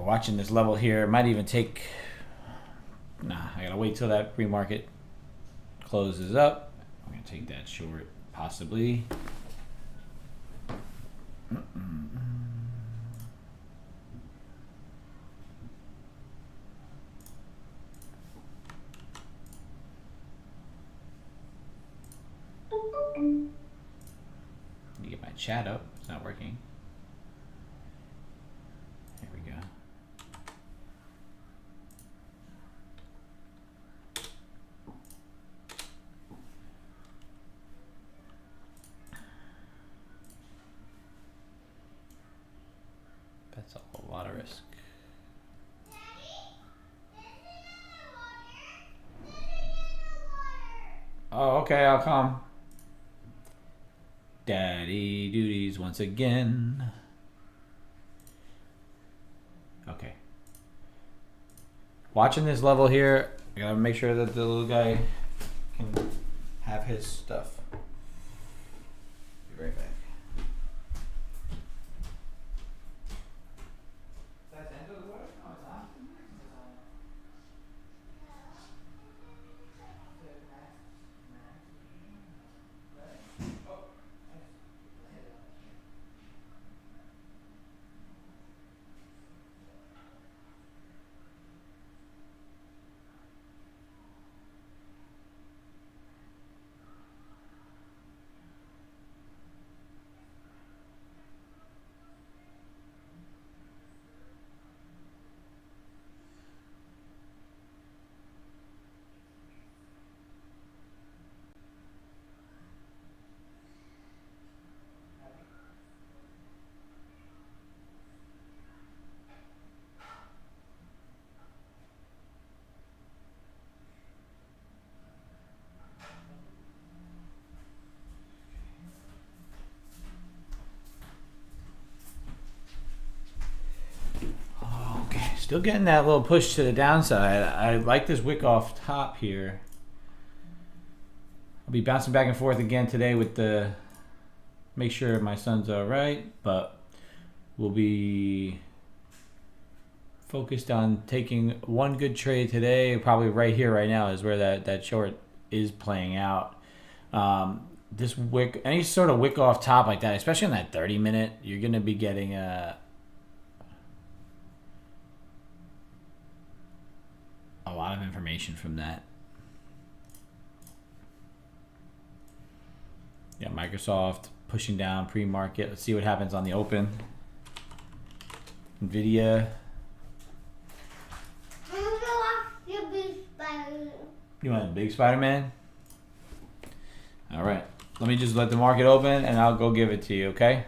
watching this level here. It might even take... Nah, I gotta wait till that pre-market closes up. I'm gonna take that short, possibly. Let me get my chat up. It's not working. There we go. That's a lot of risk. Oh, okay, I'll come. Daddy duties once again. Okay. Watching this level here, I gotta make sure that the little guy can have his stuff. Be right back. Still getting that little push to the downside. I like this wick off top here. I'll be bouncing back and forth again today with the make sure my son's all right, but we'll be focused on taking one good trade today. Probably right here, right now is where that short is playing out. This wick, any sort of wick off top like that, especially in that 30-minute, you're going to be getting a lot of information from that. Yeah, Microsoft pushing down pre-market. Let's see what happens on the open. Nvidia. You want a big Spider-Man? All right. Let me just let the market open and I'll go give it to you, okay?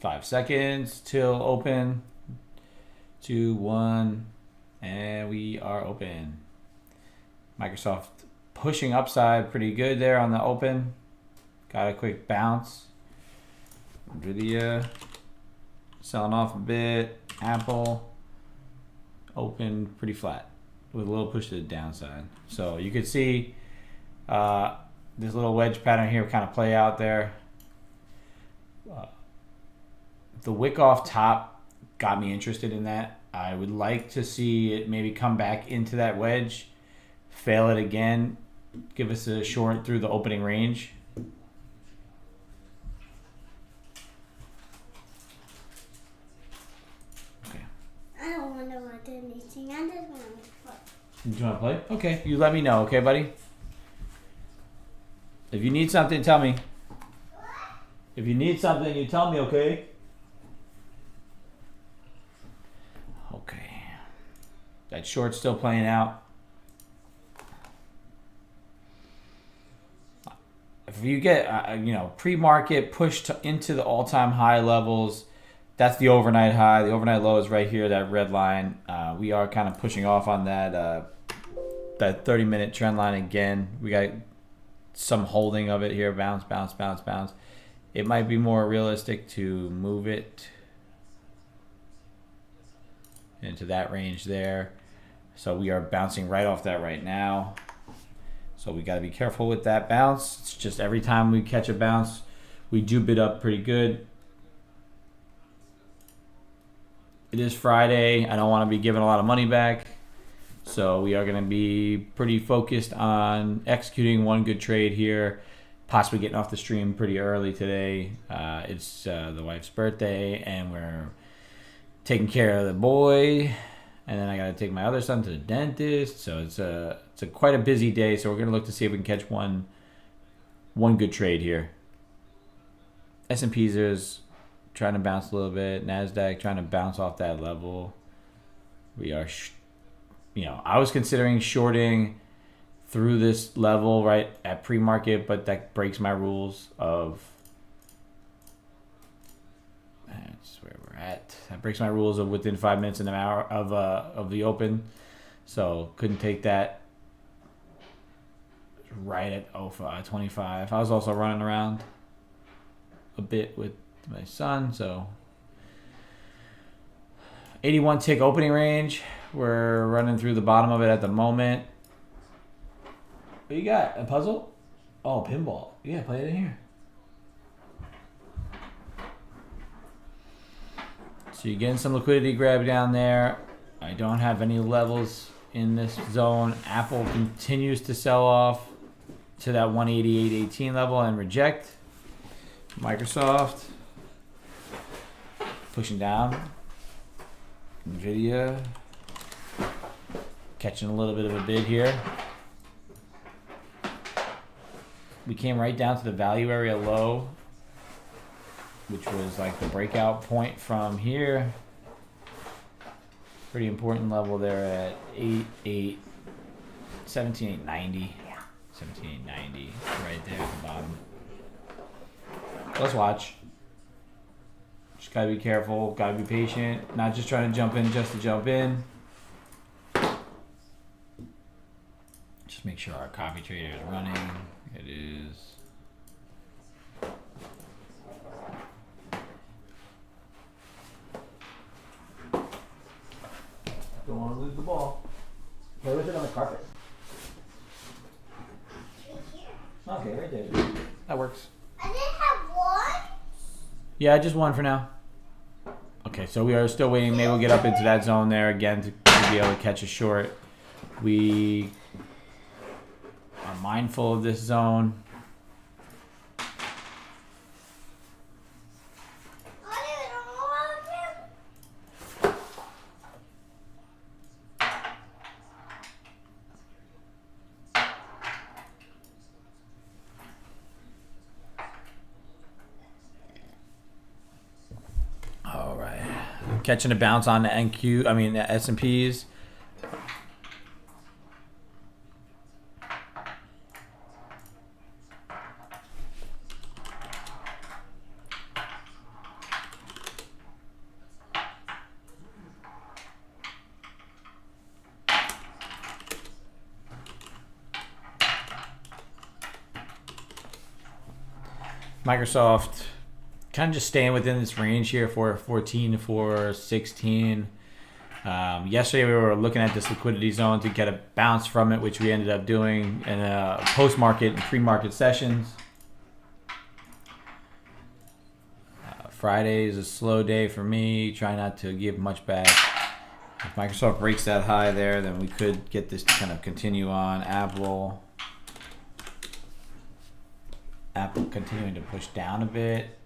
5 seconds till open. 2, 1, and we are open. Microsoft pushing upside pretty good there on the open. Got a quick bounce. Nvidia selling off a bit. Apple open pretty flat with a little push to the downside. So you could see this little wedge pattern here kind of play out there. The wick off top got me interested in that. I would like to see it maybe come back into that wedge, fail it again, give us a short through the opening range. Okay. I don't want to watch anything. I just want to play. You want to play? Okay, you let me know, okay, buddy? If you need something, tell me. If you need something, you tell me, okay? Okay. That short's still playing out. If you get, pre-market pushed into the all-time high levels, that's the overnight high. The overnight low is right here, that red line. We are kind of pushing off on that 30-minute trend line again. We got some holding of it here. Bounce, bounce, bounce, bounce. It might be more realistic to move it into that range there. So we are bouncing right off that right now. So we got to be careful with that bounce. It's just every time we catch a bounce, we do bid up pretty good. It is Friday. I don't want to be giving a lot of money back. So we are going to be pretty focused on executing one good trade here, possibly getting off the stream pretty early today. It's the wife's birthday, and we're taking care of the boy. And then I got to take my other son to the dentist. So it's a quite a busy day. So we're going to look to see if we can catch one good trade here. S&Ps is trying to bounce a little bit. NASDAQ trying to bounce off that level. We are, I was considering shorting through this level right at pre-market, but that breaks my rules of, that's where we're at. That breaks my rules of within 5 minutes in an hour of the open. So couldn't take that right at 25. I was also running around a bit with my son, so 81 tick opening range. We're running through the bottom of it at the moment. What you got? A puzzle? Oh, pinball. Yeah, play it in here. So you're getting some liquidity grab down there. I don't have any levels in this zone. Apple continues to sell off to that 188.18 level and reject. Microsoft pushing down. Nvidia catching a little bit of a bid here. We came right down to the value area low, which was like the breakout point from here. Pretty important level there at 17.890. 17.890 right there at the bottom. Let's watch. Just gotta be careful, gotta be patient, not just trying to jump in just to jump in. Just make sure our copy trader is running. It is. Don't want to lose the ball. Play with it on the carpet. Okay, right there. That works. I didn't have one. Yeah, just one for now. Okay, so we are still waiting. Maybe we'll get up into that zone there again to be able to catch a short. We are mindful of this zone. All right, catching a bounce on the the S&Ps. Microsoft kind of just staying within this range here for 14 to 416. Yesterday we were looking at this liquidity zone to get a bounce from it, which we ended up doing in post-market and pre-market sessions. Friday is a slow day for me. Try not to give much back. If Microsoft breaks that high there, then we could get this to kind of continue on. Apple continuing to push down a bit.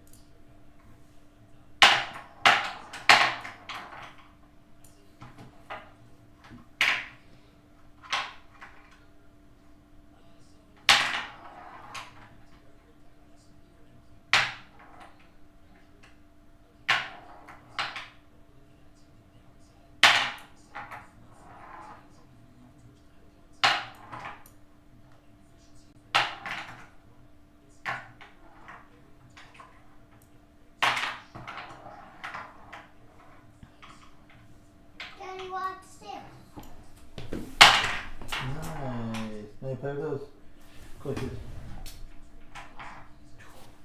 Play with those.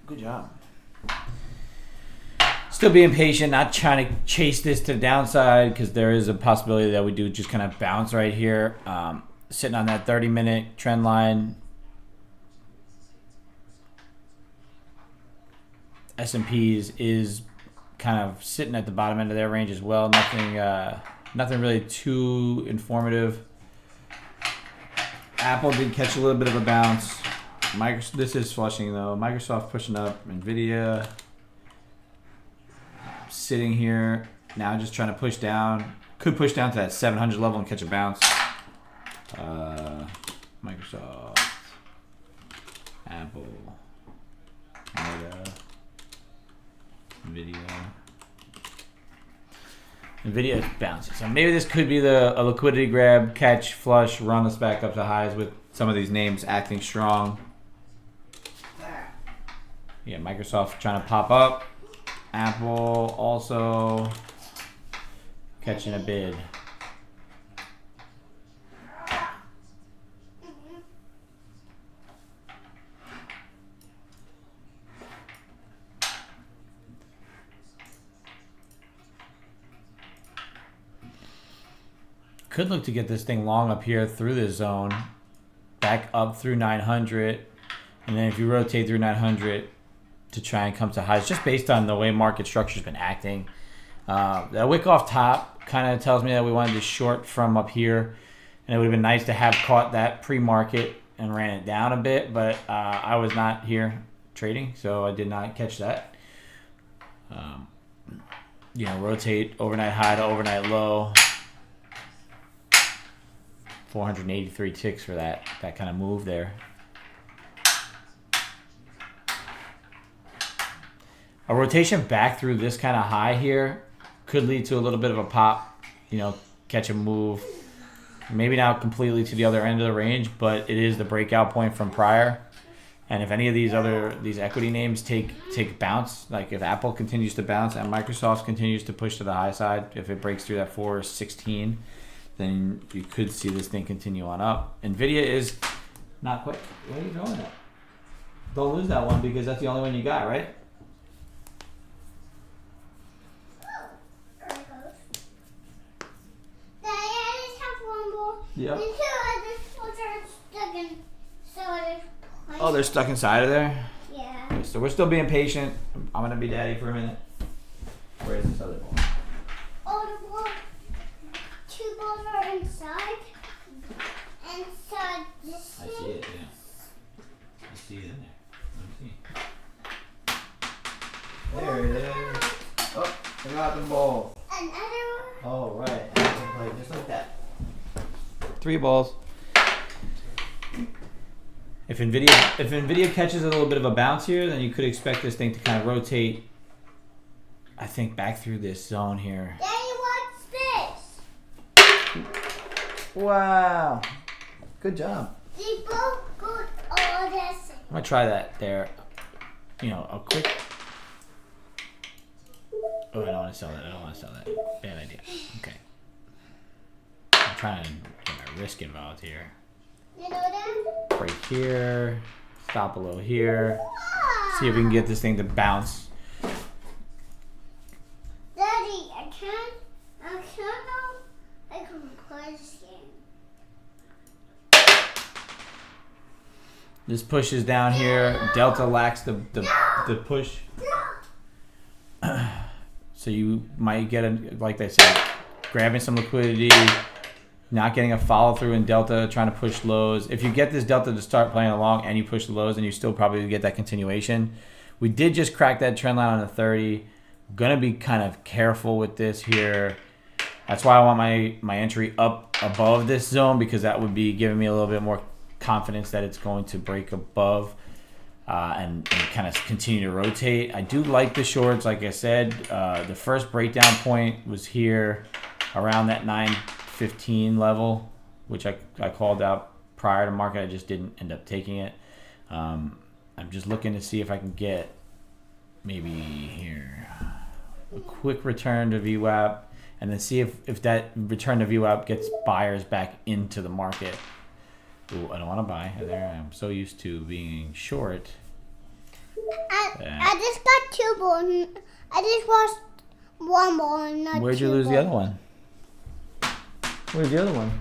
Good job. Still being patient, not trying to chase this to the downside because there is a possibility that we do just kind of bounce right here. Sitting on that 30-minute trend line. S&P's is kind of sitting at the bottom end of their range as well. Nothing really too informative. Apple did catch a little bit of a bounce. This is flushing though. Microsoft pushing up. Nvidia sitting here now, just trying to push down. Could push down to that 700 level and catch a bounce. Microsoft, Apple, Meta, Nvidia bounces. So maybe this could be a liquidity grab, catch, flush, run us back up to highs with some of these names acting strong. Yeah, Microsoft trying to pop up. Apple also catching a bid. Could look to get this thing long up here through this zone, back up through 900, and then if you rotate through 900 to try and come to highs, just based on the way market structure's been acting. That wick off top kind of tells me that we wanted to short from up here, and it would have been nice to have caught that pre-market and ran it down a bit, but I was not here trading, so I did not catch that. Rotate overnight high to overnight low. 483 ticks for that kind of move there. A rotation back through this kind of high here could lead to a little bit of a pop, catch a move. Maybe not completely to the other end of the range, but it is the breakout point from prior. And if any of these equity names take bounce, like if Apple continues to bounce and Microsoft continues to push to the high side, if it breaks through that 416, then you could see this thing continue on up. Nvidia is not quite. Where are you going at? Don't lose that one because that's the only one you got, right? Yep. Oh, they're stuck inside of there? Yeah. Okay, so we're still being patient. I'm going to be daddy for a minute. Where is this other ball? Oh, the ball. Two balls are inside. Inside this I see it, yeah. I see it in there. Let me see. There it is. Oh, I got the ball. Another one. Oh, right. I can play just like that. 3 balls. If Nvidia catches a little bit of a bounce here, then you could expect this thing to kind of rotate, I think, back through this zone here. Daddy, watch this. Wow. Good job. They both got all this. I'm going to try that there. A quick... Oh, I don't want to sell that. Bad idea. Okay. I'm trying to get my risk involved here. You know that? Break here. Stop below here. See if we can get this thing to bounce. Daddy, I can play this game. This pushes down here. Delta lacks the push. So you might get, like they said, grabbing some liquidity, not getting a follow through in Delta, trying to push lows. If you get this Delta to start playing along and you push the lows, then you still probably get that continuation. We did just crack that trend line on the 30. I'm going to be kind of careful with this here. That's why I want my entry up above this zone, because that would be giving me a little bit more confidence that it's going to break above and kind of continue to rotate. I do like the shorts, like I said. The first breakdown point was here around that 915 level, which I called out prior to market. I just didn't end up taking it. I'm just looking to see if I can get maybe here a quick return to VWAP, and then see if that return to VWAP gets buyers back into the market. Ooh, I don't want to buy. There, I'm so used to being short. I just got 2 balls. I just lost one ball and not Where'd you two lose the balls. other one? Where's the other one?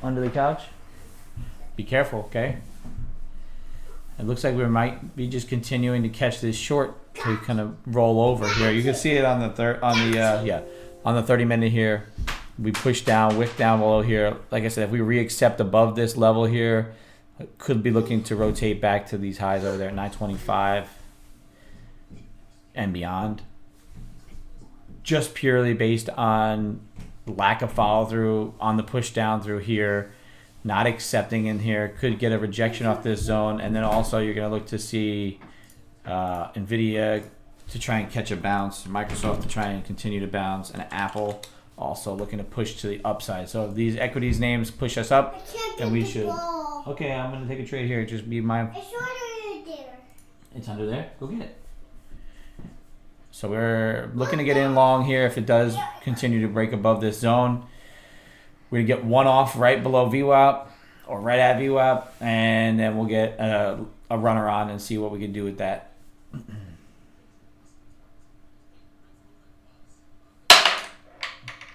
Under the couch? Be careful, okay? It looks like we might be just continuing to catch this short to kind of roll over here. You can see it on the 30-minute here. We push down, wick down below here. Like I said, if we re-accept above this level here, could be looking to rotate back to these highs over there at 925 and beyond. Just purely based on lack of follow through on the push down through here, not accepting in here, could get a rejection off this zone, and then also you're going to look to see Nvidia to try and catch a bounce, Microsoft to try and continue to bounce, and Apple also looking to push to the upside. So if these equities names push us up, then we should. Okay, I'm going to take a trade here. Just be mindful. It's under there. It's under there. Go get it. So we're looking to get in long here. If it does continue to break above this zone, we're going to get one off right below VWAP or right at VWAP, and then we'll get a runner on and see what we can do with that.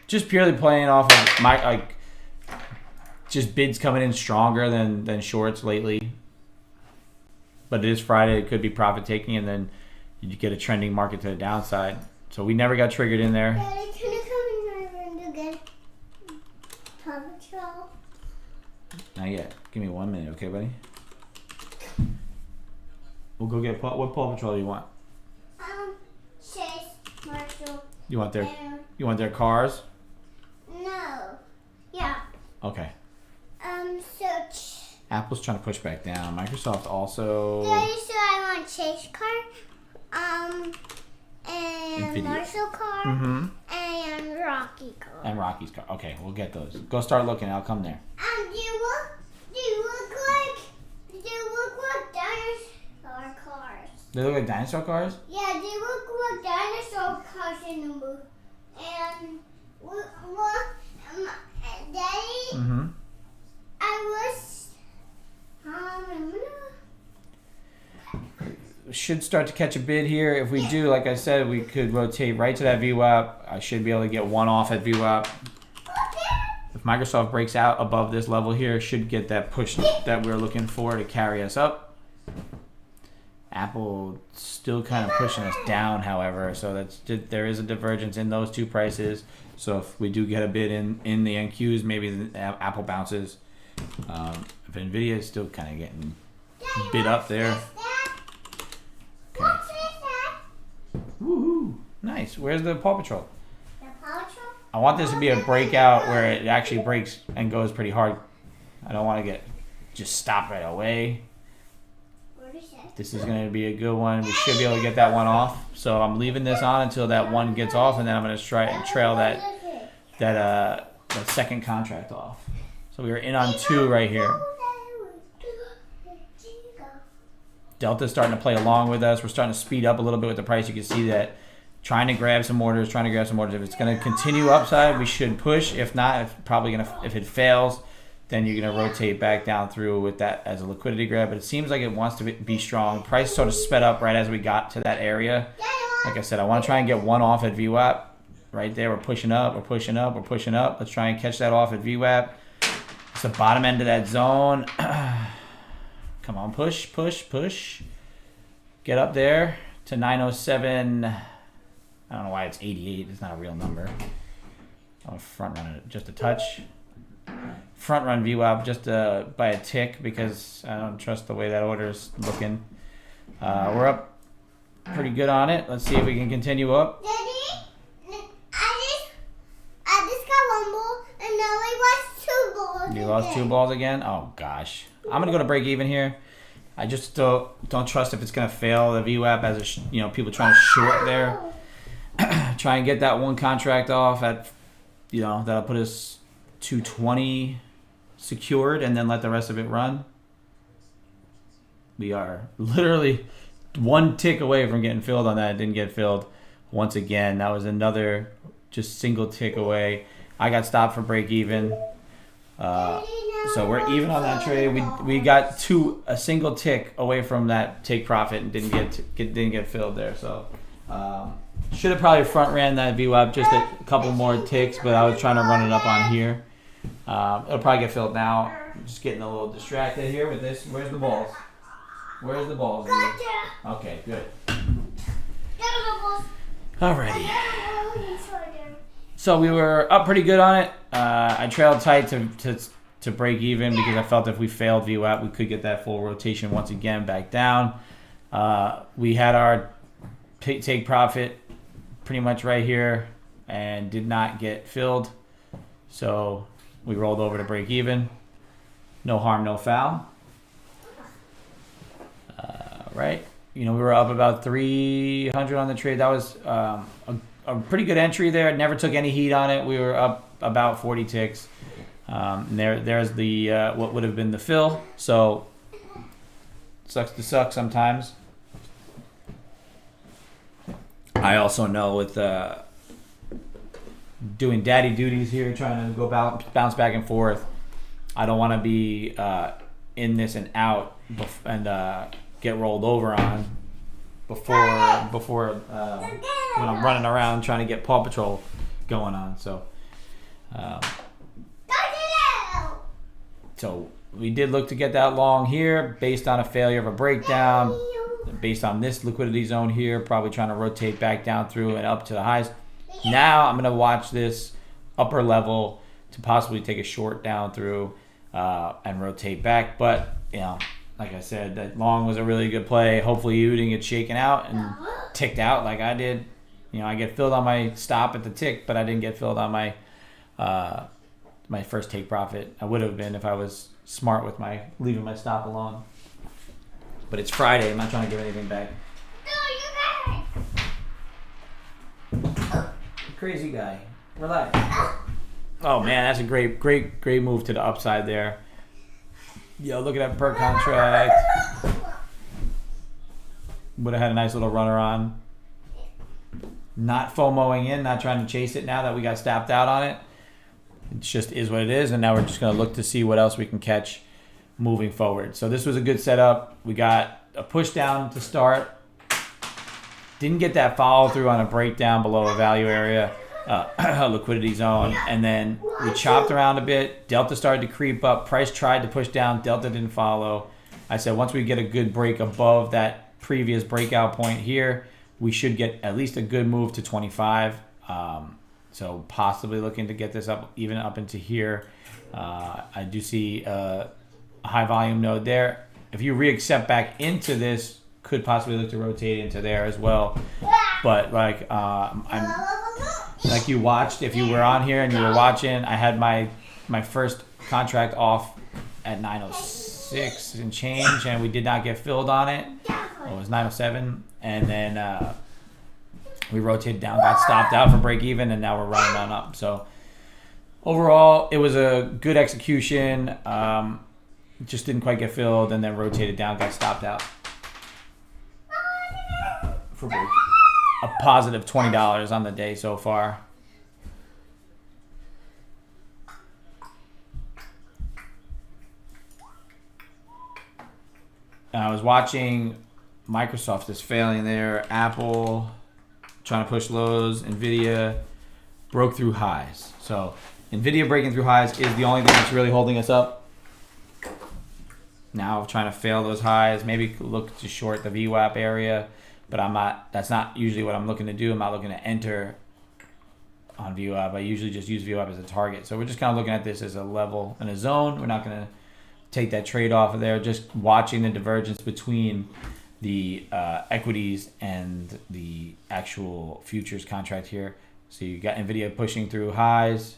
Just purely playing off of my just bids coming in stronger than shorts lately. But it is Friday. It could be profit taking, and then you get a trending market to the downside. So we never got triggered in there. Daddy, can you come in my room to get Paw Patrol? Not yet. Give me 1 minute, okay, buddy? We'll go get what Paw Patrol do you want? Chase, Marshall. You want their cars? No. Yeah. Okay. Search. Apple's trying to push back down. Microsoft also. Daddy, so I want Chase car. And Nvidia. Marshall car. Mm-hmm. And Rocky car. And Rocky's car. Okay, we'll get those. Go start looking. I'll come there. Do you look like dinosaur cars? They look like dinosaur cars? Yeah, they look like dinosaur cars in the movie. And Daddy, Mm-hmm. I was Should start to catch a bid here. If we do, like I said, we could rotate right to that VWAP. I should be able to get one off at VWAP. If Microsoft breaks out above this level here, should get that push that we're looking for to carry us up. Apple still kind of pushing us down, however, so there is a divergence in those two prices. So if we do get a bid in the NQs, maybe the Apple bounces. If Nvidia is still kind of getting bid up there. Okay. Woohoo! Nice. Where's the Paw Patrol? The Paw Patrol? I want this to be a breakout where it actually breaks and goes pretty hard. I don't want to just stop right away. This is going to be a good one. We should be able to get that one off. So I'm leaving this on until that one gets off, and then I'm going to try and trail that second contract off. So we are in on 2 right here. Delta's starting to play along with us. We're starting to speed up a little bit with the price. You can see that trying to grab some orders. If it's going to continue upside, we should push. If not, if it fails, then you're going to rotate back down through with that as a liquidity grab. But it seems like it wants to be strong. Price sort of sped up right as we got to that area. Like I said, I want to try and get one off at VWAP. Right there, we're pushing up. Let's try and catch that off at VWAP. It's the bottom end of that zone. Come on, push. Get up there to 907. I don't know why it's 88. It's not a real number. I'll front run it just a touch. Front run VWAP just by a tick because I don't trust the way that order's looking. We're up pretty good on it. Let's see if we can continue up. Daddy, I just got one ball and now I lost 2 balls. You lost 2 balls again? Oh gosh. I'm gonna go to break even here. I just don't trust if it's gonna fail the VWAP as people trying to short there. Try and get that one contract off at that'll put us 220 secured, and then let the rest of it run. We are literally 1 tick away from getting filled on that. It didn't get filled once again. That was another just single tick away. I got stopped for break even. So we're even on that trade. We got a single tick away from that take profit and didn't get filled there. So Should have probably front ran that VWAP just a couple more ticks, but I was trying to run it up on here. It'll probably get filled now. I'm just getting a little distracted here with this. Where's the balls? Where's the balls? Okay, good. Alrighty. So we were up pretty good on it. I trailed tight to break even because I felt if we failed VWAP, we could get that full rotation once again back down. We had our take profit pretty much right here and did not get filled. So we rolled over to break even. No harm, no foul. Right. We were up about 300 on the trade. That was a pretty good entry there. Never took any heat on it. We were up about 40 ticks. And there's the what would have been the fill. So sucks to suck sometimes. I also know with doing daddy duties here, trying to go bounce back and forth, I don't want to be in this and out and get rolled over on before when I'm running around trying to get Paw Patrol going on. So we did look to get that long here based on a failure of a breakdown. Based on this liquidity zone here, probably trying to rotate back down through and up to the highs. Now I'm going to watch this upper level to possibly take a short down through and rotate back. But, like I said, that long was a really good play. Hopefully you didn't get shaken out and ticked out like I did. I get filled on my stop at the tick, but I didn't get filled on my my first take profit. I would have been if I was smart with my leaving my stop alone. But it's Friday. I'm not trying to give anything back. Crazy guy. Relax. Oh, man. That's a great move to the upside there. Look at that per contract. Would have had a nice little runner on. Not FOMOing in. Not trying to chase it now that we got stapped out on it. It just is what it is. And now we're just going to look to see what else we can catch moving forward. So this was a good setup. We got a push down to start. Didn't get that follow through on a breakdown below a value area, liquidity zone. And then we chopped around a bit. Delta started to creep up. Price tried to push down. Delta didn't follow. I said once we get a good break above that previous breakout point here, we should get at least a good move to 25. So possibly looking to get this up, even up into here. I do see a high volume node there. If you re-accept back into this, could possibly look to rotate into there as well. But like you watched, if you were on here and you were watching, I had my first contract off at 906 and change, and we did not get filled on it. It was 907, and then we rotated down, got stopped out for break even, and now we're running on up. So overall, it was a good execution. Just didn't quite get filled, and then rotated down, got stopped out for break. A positive $20 on the day so far. And I was watching Microsoft is failing there. Apple trying to push lows. Nvidia broke through highs. So Nvidia breaking through highs is the only thing that's really holding us up. Now trying to fail those highs. Maybe look to short the VWAP area. But I'm not. That's not usually what I'm looking to do. I'm not looking to enter on VWAP. I usually just use VWAP as a target. So we're just kind of looking at this as a level and a zone. We're not going to take that trade off of there. Just watching the divergence between the equities and the actual futures contract here. So you got Nvidia pushing through highs,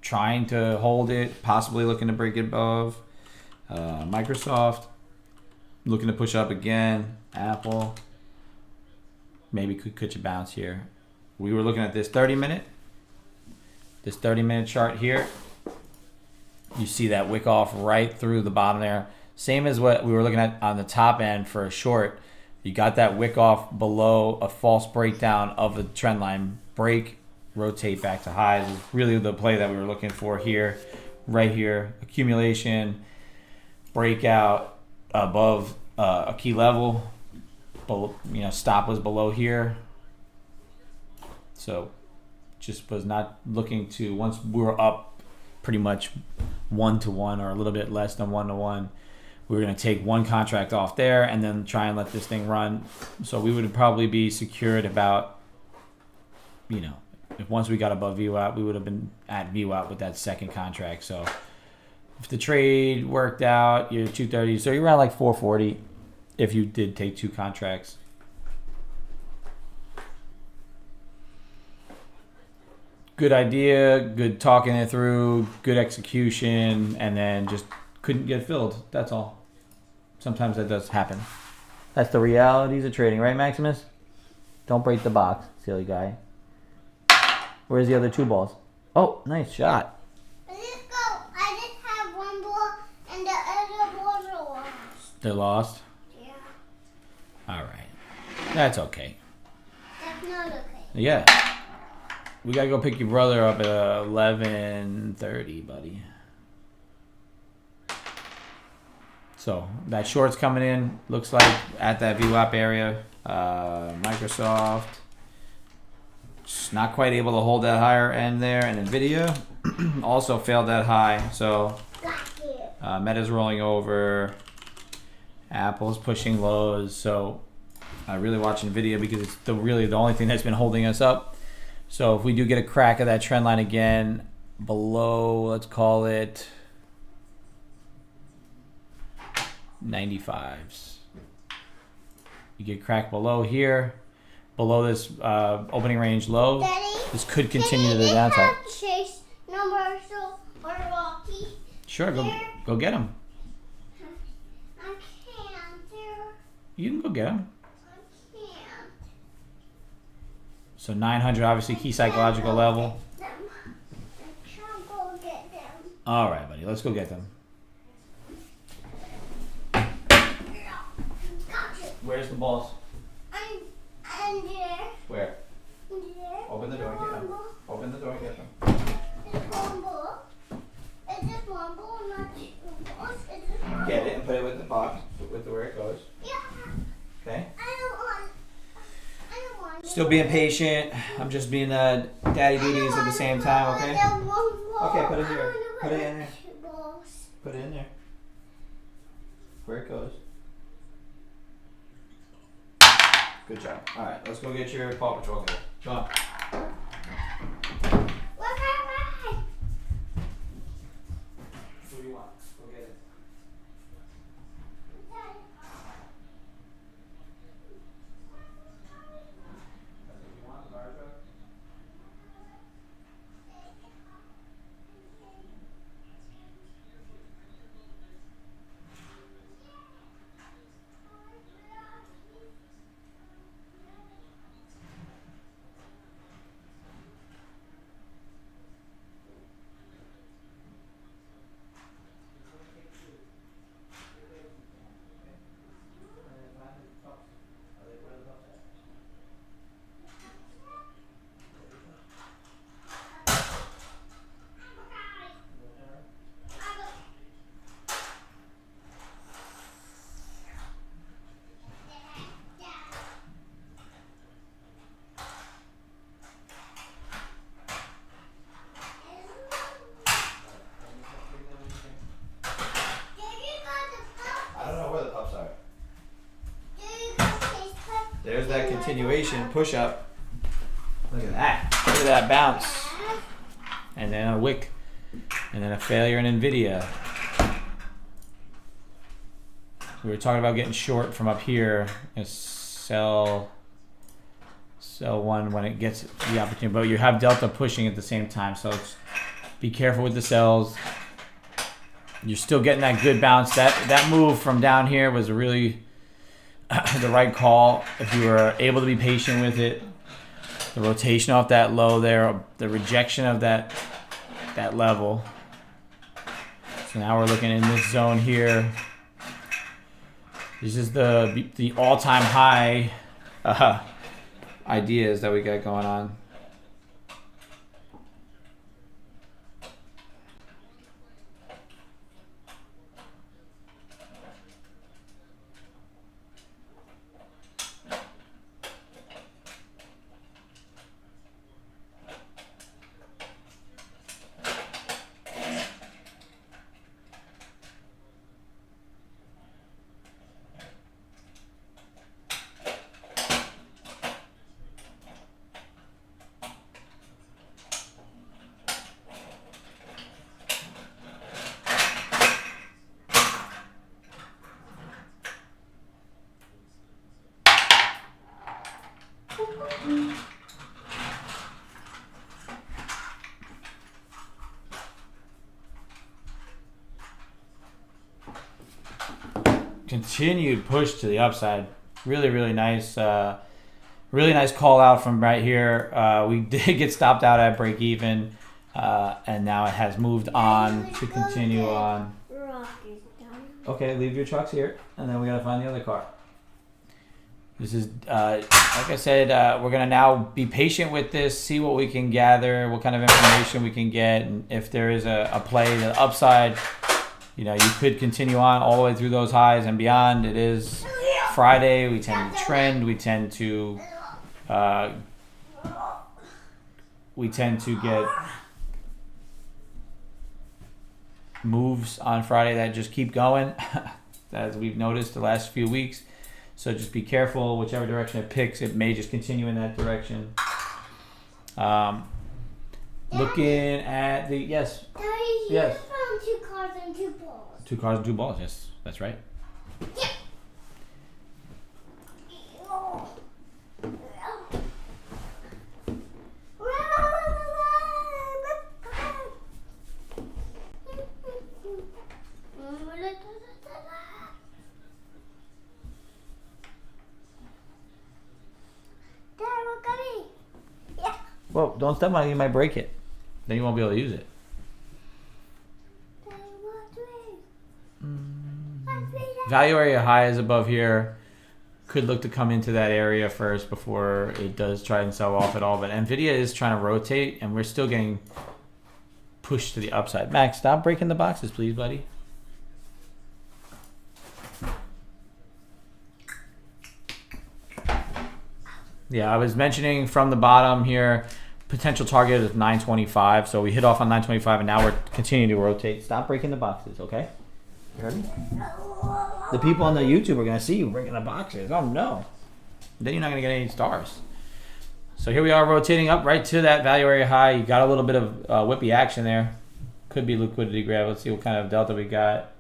trying to hold it, possibly looking to break it above. Microsoft looking to push up again. Apple maybe could catch a bounce here. We were looking at this 30-minute chart here. You see that wick off right through the bottom there. Same as what we were looking at on the top end for a short. You got that wick off below a false breakdown of the trend line. Break, rotate back to highs is really the play that we were looking for here. Right here, accumulation, breakout above a key level. Stop was below here. So just was not looking to, once we were up pretty much 1-to-1 or a little bit less than 1-to-1, we were going to take one contract off there and then try and let this thing run. So we would probably be secured about, you know, if once we got above VWAP, we would have been at VWAP with that second contract. So if the trade worked out, you're 230, so you're around like 440 if you did take two contracts. Good idea, good talking it through, good execution, and then just couldn't get filled. That's all. Sometimes that does happen. That's the realities of trading, right, Maximus? Don't break the box, silly guy. Where's the other two balls? Oh, nice shot. Let's go. I just have one ball and the other balls are lost. They're lost? Yeah. All right. That's okay. That's not okay. Yeah. We gotta go pick your brother up at 11:30, buddy. So that short's coming in. Looks like at that VWAP area. Microsoft just not quite able to hold that higher end there, and Nvidia also failed that high. So Meta's rolling over. Apple's pushing lows. So I really watch Nvidia because it's really the only thing that's been holding us up. So if we do get a crack of that trend line again below, let's call it 95s. You get cracked below here, below this opening range low. Daddy, this could continue to the downside. Chase number or Rocky. Sure, go get him. I can't. You can go get him. I can't. So 900, obviously key psychological level. I can't go get them. All right, buddy, let's go get them. Where's the balls? I'm there. Where? There. Open the door and get them. Open the door and get them. It's one ball. It's just one ball, not two balls. It's just one Get it and put it with the box, with where it goes. Yeah. Okay. I don't want. Still being patient. I'm just being daddy duties at the same time. Okay. Okay, put it here. Put it in there. Put it in there. Where it goes. Good job. All right, let's go get your Paw Patrol guy. Come on. What do you want? Go get it. That's what you want, the bar truck? There's that continuation push up. Look at that. Look at that bounce. And then a wick. And then a failure in Nvidia. We were talking about getting short from up here. And sell one when it gets the opportunity. But you have Delta pushing at the same time. So be careful with the sells. You're still getting that good bounce. That move from down here was really the right call if you were able to be patient with it. The rotation off that low there, the rejection of that level. So now we're looking in this zone here. This is the all-time high ideas that we got going on. Continued push to the upside. Really, really nice. Really nice call out from right here. We did get stopped out at break even, and now it has moved on to continue on. Okay, leave your trucks here, and then we gotta find the other car. This is, like I said, we're gonna now be patient with this, see what we can gather, what kind of information we can get, and if there is a play to the upside, you know, you could continue on all the way through those highs and beyond. It is Friday. We tend to trend. We tend to get moves on Friday that just keep going, as we've noticed the last few weeks. So just be careful. Whichever direction it picks, it may just continue in that direction. Looking at the yes. Yes. Two cars and two balls. 2 cars and 2 balls. Yes, that's right. Yeah. Well, don't step on it. You might break it. Then you won't be able to use it. Value area high is above here. Could look to come into that area first before it does try and sell off at all. But Nvidia is trying to rotate, and we're still getting pushed to the upside. Max, stop breaking the boxes, please, buddy. Yeah, I was mentioning from the bottom here, potential target is 925. So we hit off on 925, and now we're continuing to rotate. Stop breaking the boxes, okay? You heard me? The people on the YouTube are going to see you breaking the boxes. Oh, no. Then you're not going to get any stars. So here we are rotating up right to that value area high. You got a little bit of whippy action there. Could be liquidity grab. Let's see what kind of delta we got.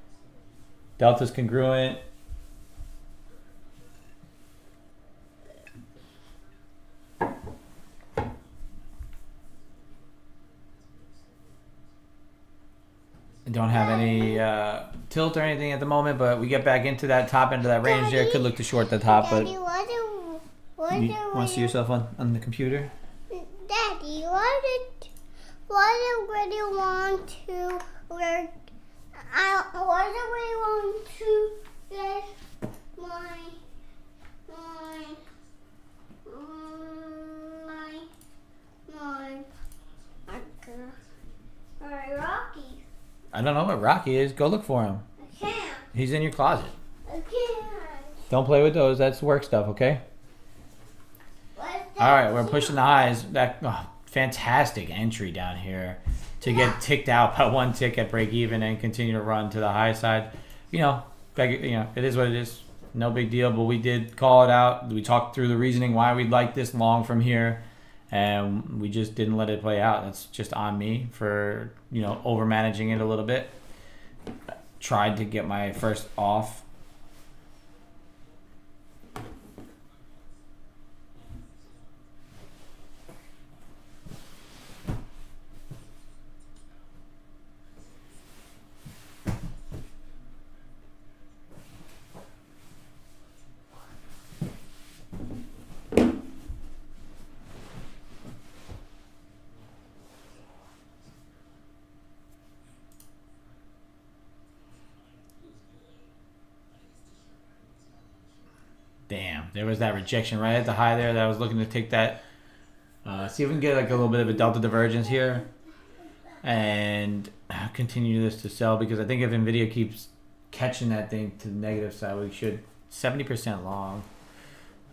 Delta's congruent. Don't have any tilt or anything at the moment, but we get back into that top end of that range there. Could look to short the top, but you want to see yourself on the computer? Daddy, what do you want to work? What do we want to get my Rocky? I don't know what Rocky is. Go look for him. I can't. He's in your closet. I can't. Don't play with those. That's work stuff, okay? All right, we're pushing the highs. That fantastic entry down here to get ticked out by 1 tick at break even and continue to run to the high side. You know, it is what it is. No big deal, but we did call it out. We talked through the reasoning why we'd like this long from here, and we just didn't let it play out. That's just on me for, you know, over managing it a little bit. Tried to get my first off. Damn, there was that rejection right at the high there that I was looking to take that. See if we can get like a little bit of a delta divergence here and continue this to sell, because I think if Nvidia keeps catching that thing to the negative side, we should 70% long.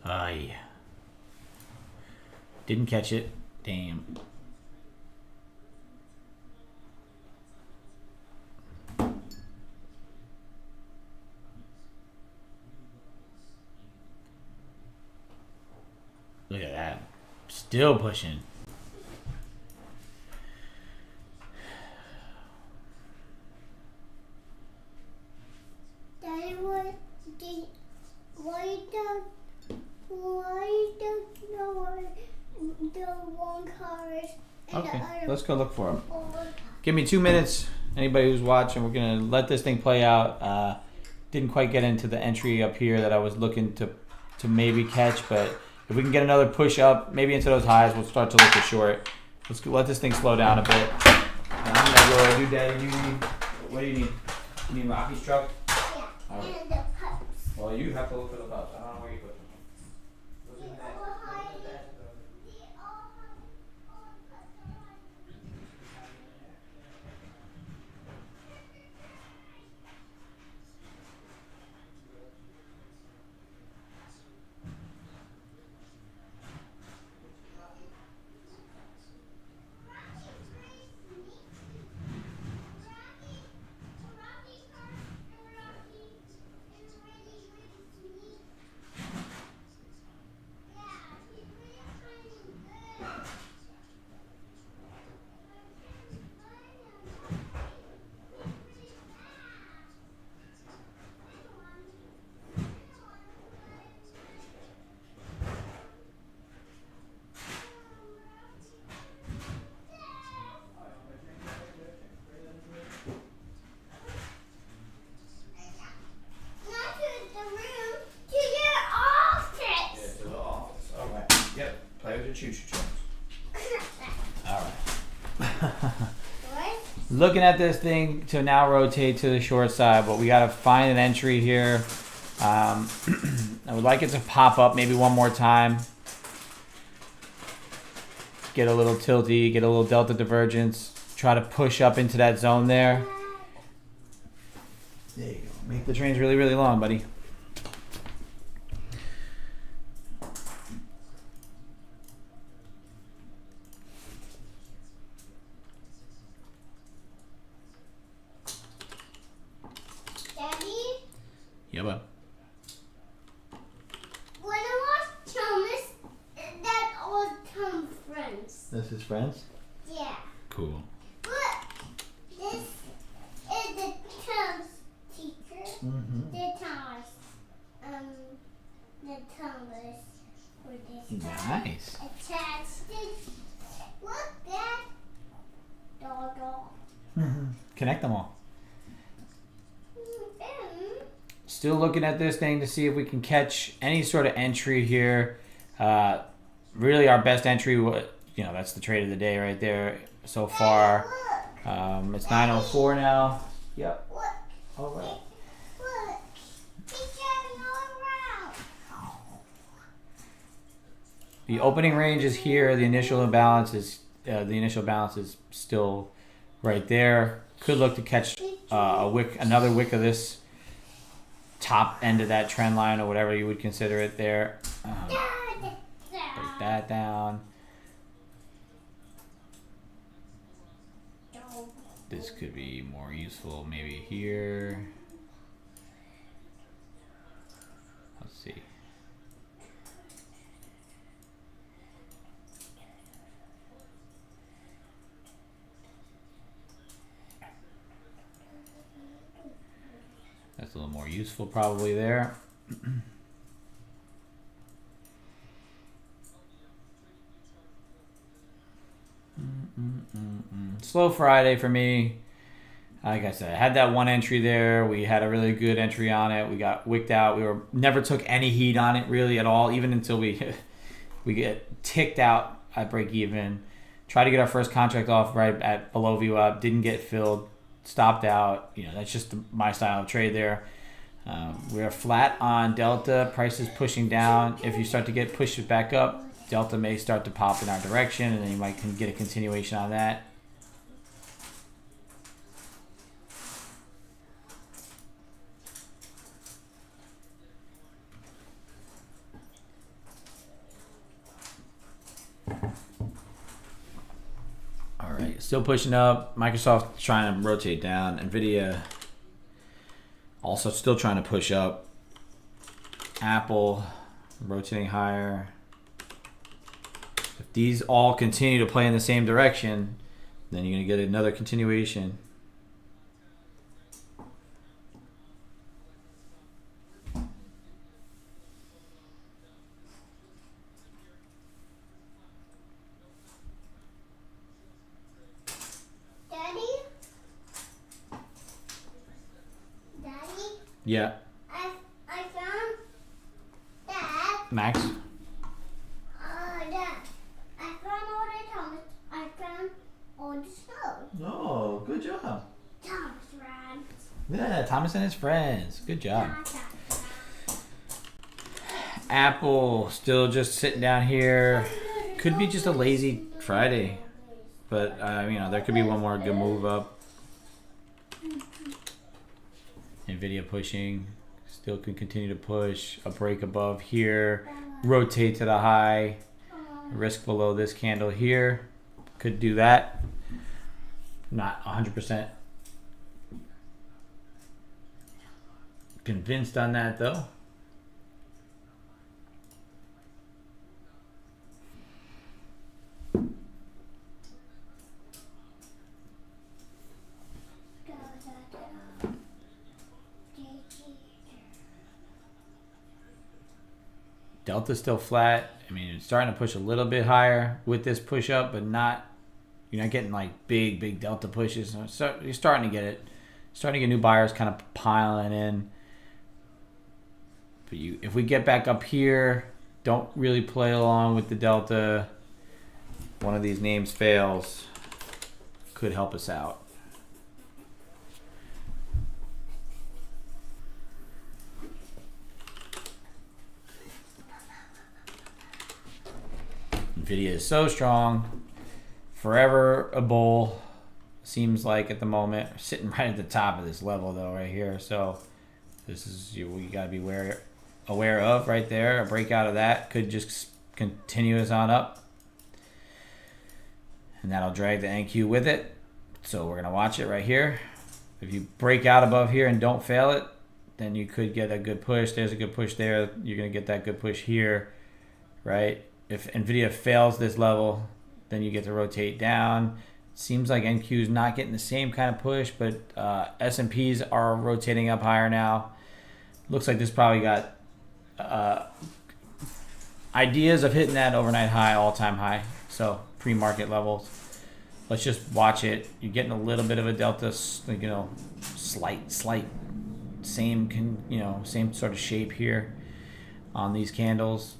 Yeah. Didn't catch it. Damn. Look at that. Still pushing. Daddy, why don't know what the one cars and Okay, the other let's go look for them. four. Give me 2 minutes. Anybody who's watching, we're gonna let this thing play out. Didn't quite get into the entry up here that I was looking to maybe catch, but if we can get another push up, maybe into those highs, we'll start to look for short. Let's let this thing slow down a bit. And I'm gonna go do Daddy. What do you need? You need Rocky's truck? Yeah, All right. and the pups. Well, you have to look for the pups. I don't know where you put them. Looking at this thing to now rotate to the short side, but we got to find an entry here. I would like it to pop up maybe one more time. Get a little tilty, get a little delta divergence. Try to push up into that zone there. There you go. Make the trains really, really long, buddy. Yeah, bud. When I watch Thomas, that all Tom friends. This is friends? Yeah. Cool. Look, this is the Tom's teacher. Mm-hmm. The Thomas for this Nice. attached it. Look, that dog. Mm-hmm. Connect them all. Mm-hmm. Still looking at this thing to see if we can catch any sort of entry here. Really our best entry, that's the trade of the day right there so far. It's 9:04 now. Yep. Look. All right. Look. He's getting all around. The opening range is here. The initial imbalance is still right there. Could look to catch another wick of this top end of that trend line or whatever you would consider it there. Break that down. This could be more useful maybe here. Let's see. That's a little more useful probably there. Slow Friday for me. Like I said, I had that one entry there. We had a really good entry on it. We got wicked out. We never took any heat on it really at all, even until we get ticked out at break even. Tried to get our first contract off right at below VWAP. Didn't get filled. Stopped out. That's just my style of trade there. We're flat on Delta. Price is pushing down. If you start to get pushed back up, Delta may start to pop in our direction, and then you might get a continuation on that. All right, still pushing up. Microsoft trying to rotate down. NVIDIA also still trying to push up. Apple rotating higher. If these all continue to play in the same direction, then you're going to get another continuation. Yeah. I found that. Max? Dad. I found all the Thomas. I found all the snow. Oh, good job. Thomas ran. Yeah, Thomas and his friends. Good job. Apple still just sitting down here. Could be just a lazy Friday. But, you know, there could be one more good move up. NVIDIA pushing. Still can continue to push. A break above here. Rotate to the high. Risk below this candle here. Could do that. Not 100% convinced on that though. Delta's still flat. I mean, it's starting to push a little bit higher with this push up, but not, you're not getting like big Delta pushes. So you're starting to get it. Starting to get new buyers kind of piling in. But if we get back up here, don't really play along with the Delta. One of these names fails, could help us out. NVIDIA is so strong. Forever a bull. Seems like at the moment. We're sitting right at the top of this level though right here. So this is what you gotta be aware of right there. A breakout of that could just continue us on up. And that'll drag the NQ with it. So we're gonna watch it right here. If you break out above here and don't fail it, then you could get a good push. There's a good push there. You're gonna get that good push here, right? If NVIDIA fails this level, then you get to rotate down. Seems like NQ is not getting the same kind of push, but S&Ps are rotating up higher now. Looks like this probably got ideas of hitting that overnight high, all-time high. So pre-market levels. Let's just watch it. You're getting a little bit of a delta, you know, slight, same sort of shape here on these candles.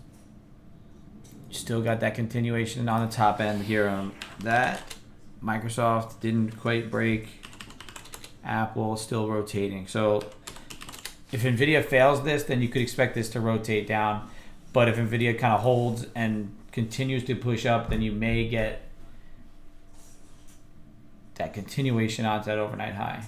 Still got that continuation on the top end here on that. Microsoft didn't quite break. Apple still rotating. So if NVIDIA fails this, then you could expect this to rotate down. But if NVIDIA kind of holds and continues to push up, then you may get that continuation onto that overnight high.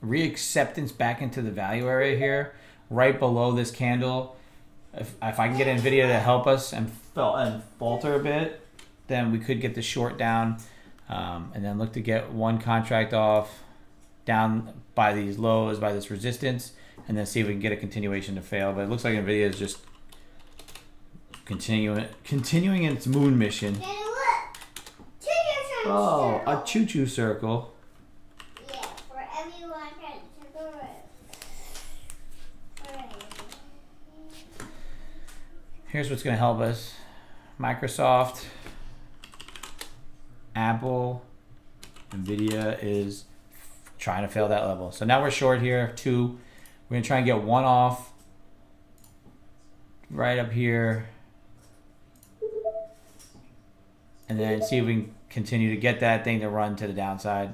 Reacceptance back into the value area here, right below this candle. If I can get NVIDIA to help us and falter a bit, then we could get the short down, and then look to get one contract off down by these lows, by this resistance, and then see if we can get a continuation to fail. But it looks like NVIDIA is just continuing its moon mission. Oh, a choo-choo circle. Yeah, for everyone to go around. Here's what's going to help us. Microsoft, Apple, NVIDIA is trying to fail that level. So now we're short here, 2. We're going to try and get one off right up here. And then see if we can continue to get that thing to run to the downside.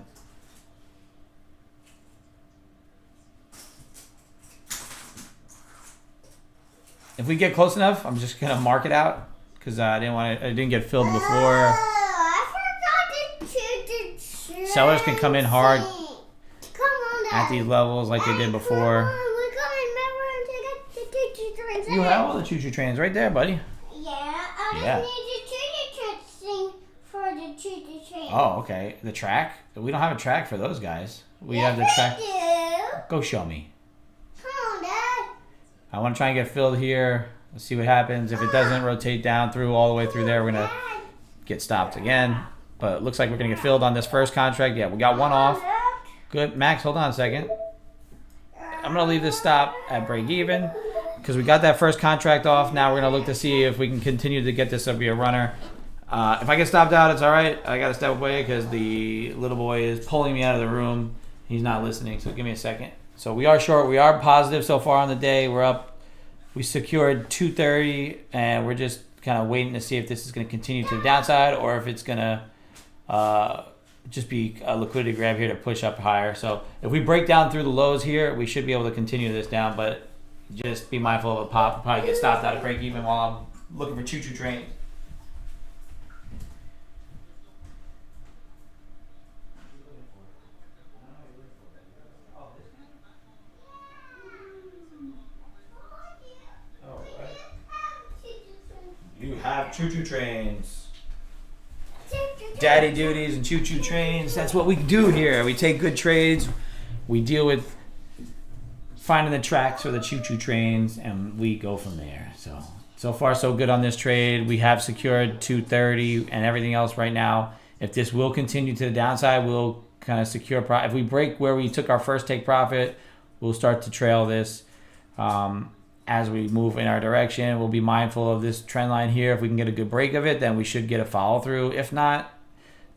If we get close enough, I'm just going to mark it out because I didn't get filled before. I forgot to choose the Sellers can come in hard Come on, Dad. at these levels like they did before. Come on, we're going to get the choo-choo trains. You have all the choo-choo trains right there, buddy. Yeah, I Yeah. need the choo-choo train thing for the choo-choo train. Oh, okay. The track? We don't have a track for those guys. We Yes, have the track. we do. Go show me. Come on, Dad. I want to try and get filled here. Let's see what happens. If it doesn't rotate down through all the way through there, we're gonna get stopped again. But it looks like we're gonna get filled on this first contract. Yeah, we got one off. Good, Max. Hold on a second. I'm gonna leave this stop at break even because we got that first contract off. Now we're gonna look to see if we can continue to get this to be a runner. If I get stopped out, it's all right. I gotta step away because the little boy is pulling me out of the room. He's not listening, so give me a second. So we are short. We are positive so far on the day. We're up. We secured 230, and we're just kind of waiting to see if this is going to continue to the downside or if it's going to just be a liquidity grab here to push up higher. So if we break down through the lows here, we should be able to continue this down, but just be mindful of a pop. We'll probably get stopped out of break even while I'm looking for choo-choo trains. You have choo-choo trains. Daddy duties and choo-choo trains. That's what we do here. We take good trades. We deal with finding the tracks for the choo-choo trains, and we go from there. So far so good on this trade. We have secured 230 and everything else right now. If this will continue to the downside, we'll kind of secure if we break where we took our first take profit, we'll start to trail this. As we move in our direction, we'll be mindful of this trend line here. If we can get a good break of it, then we should get a follow through. If not,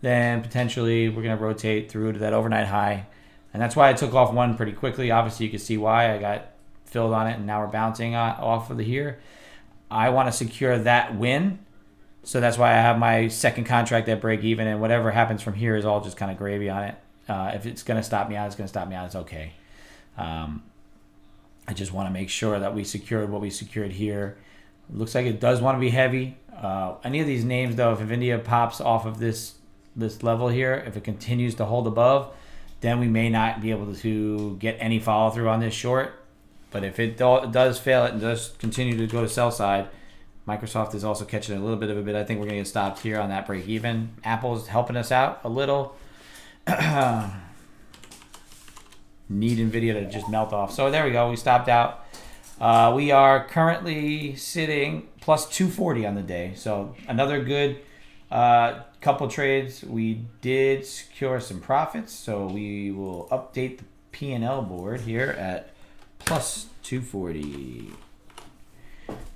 then potentially we're going to rotate through to that overnight high. And that's why I took off one pretty quickly. Obviously, you can see why I got filled on it, and now we're bouncing off of the here. I want to secure that win. So that's why I have my second contract at break even, and whatever happens from here is all just kind of gravy on it. If it's going to stop me out, it's going to stop me out. It's okay. I just want to make sure that we secured what we secured here. It looks like it does want to be heavy. Any of these names, though, if India pops off of this level here, if it continues to hold above, then we may not be able to get any follow through on this short. But if it does fail it and does continue to go to sell side, Microsoft is also catching a little bit of a bit. I think we're going to get stopped here on that break even. Apple's helping us out a little. Need Nvidia to just melt off. So there we go. We stopped out. We are currently sitting plus 240 on the day. So another good couple trades. We did secure some profits. So we will update the P&L board here at plus 240.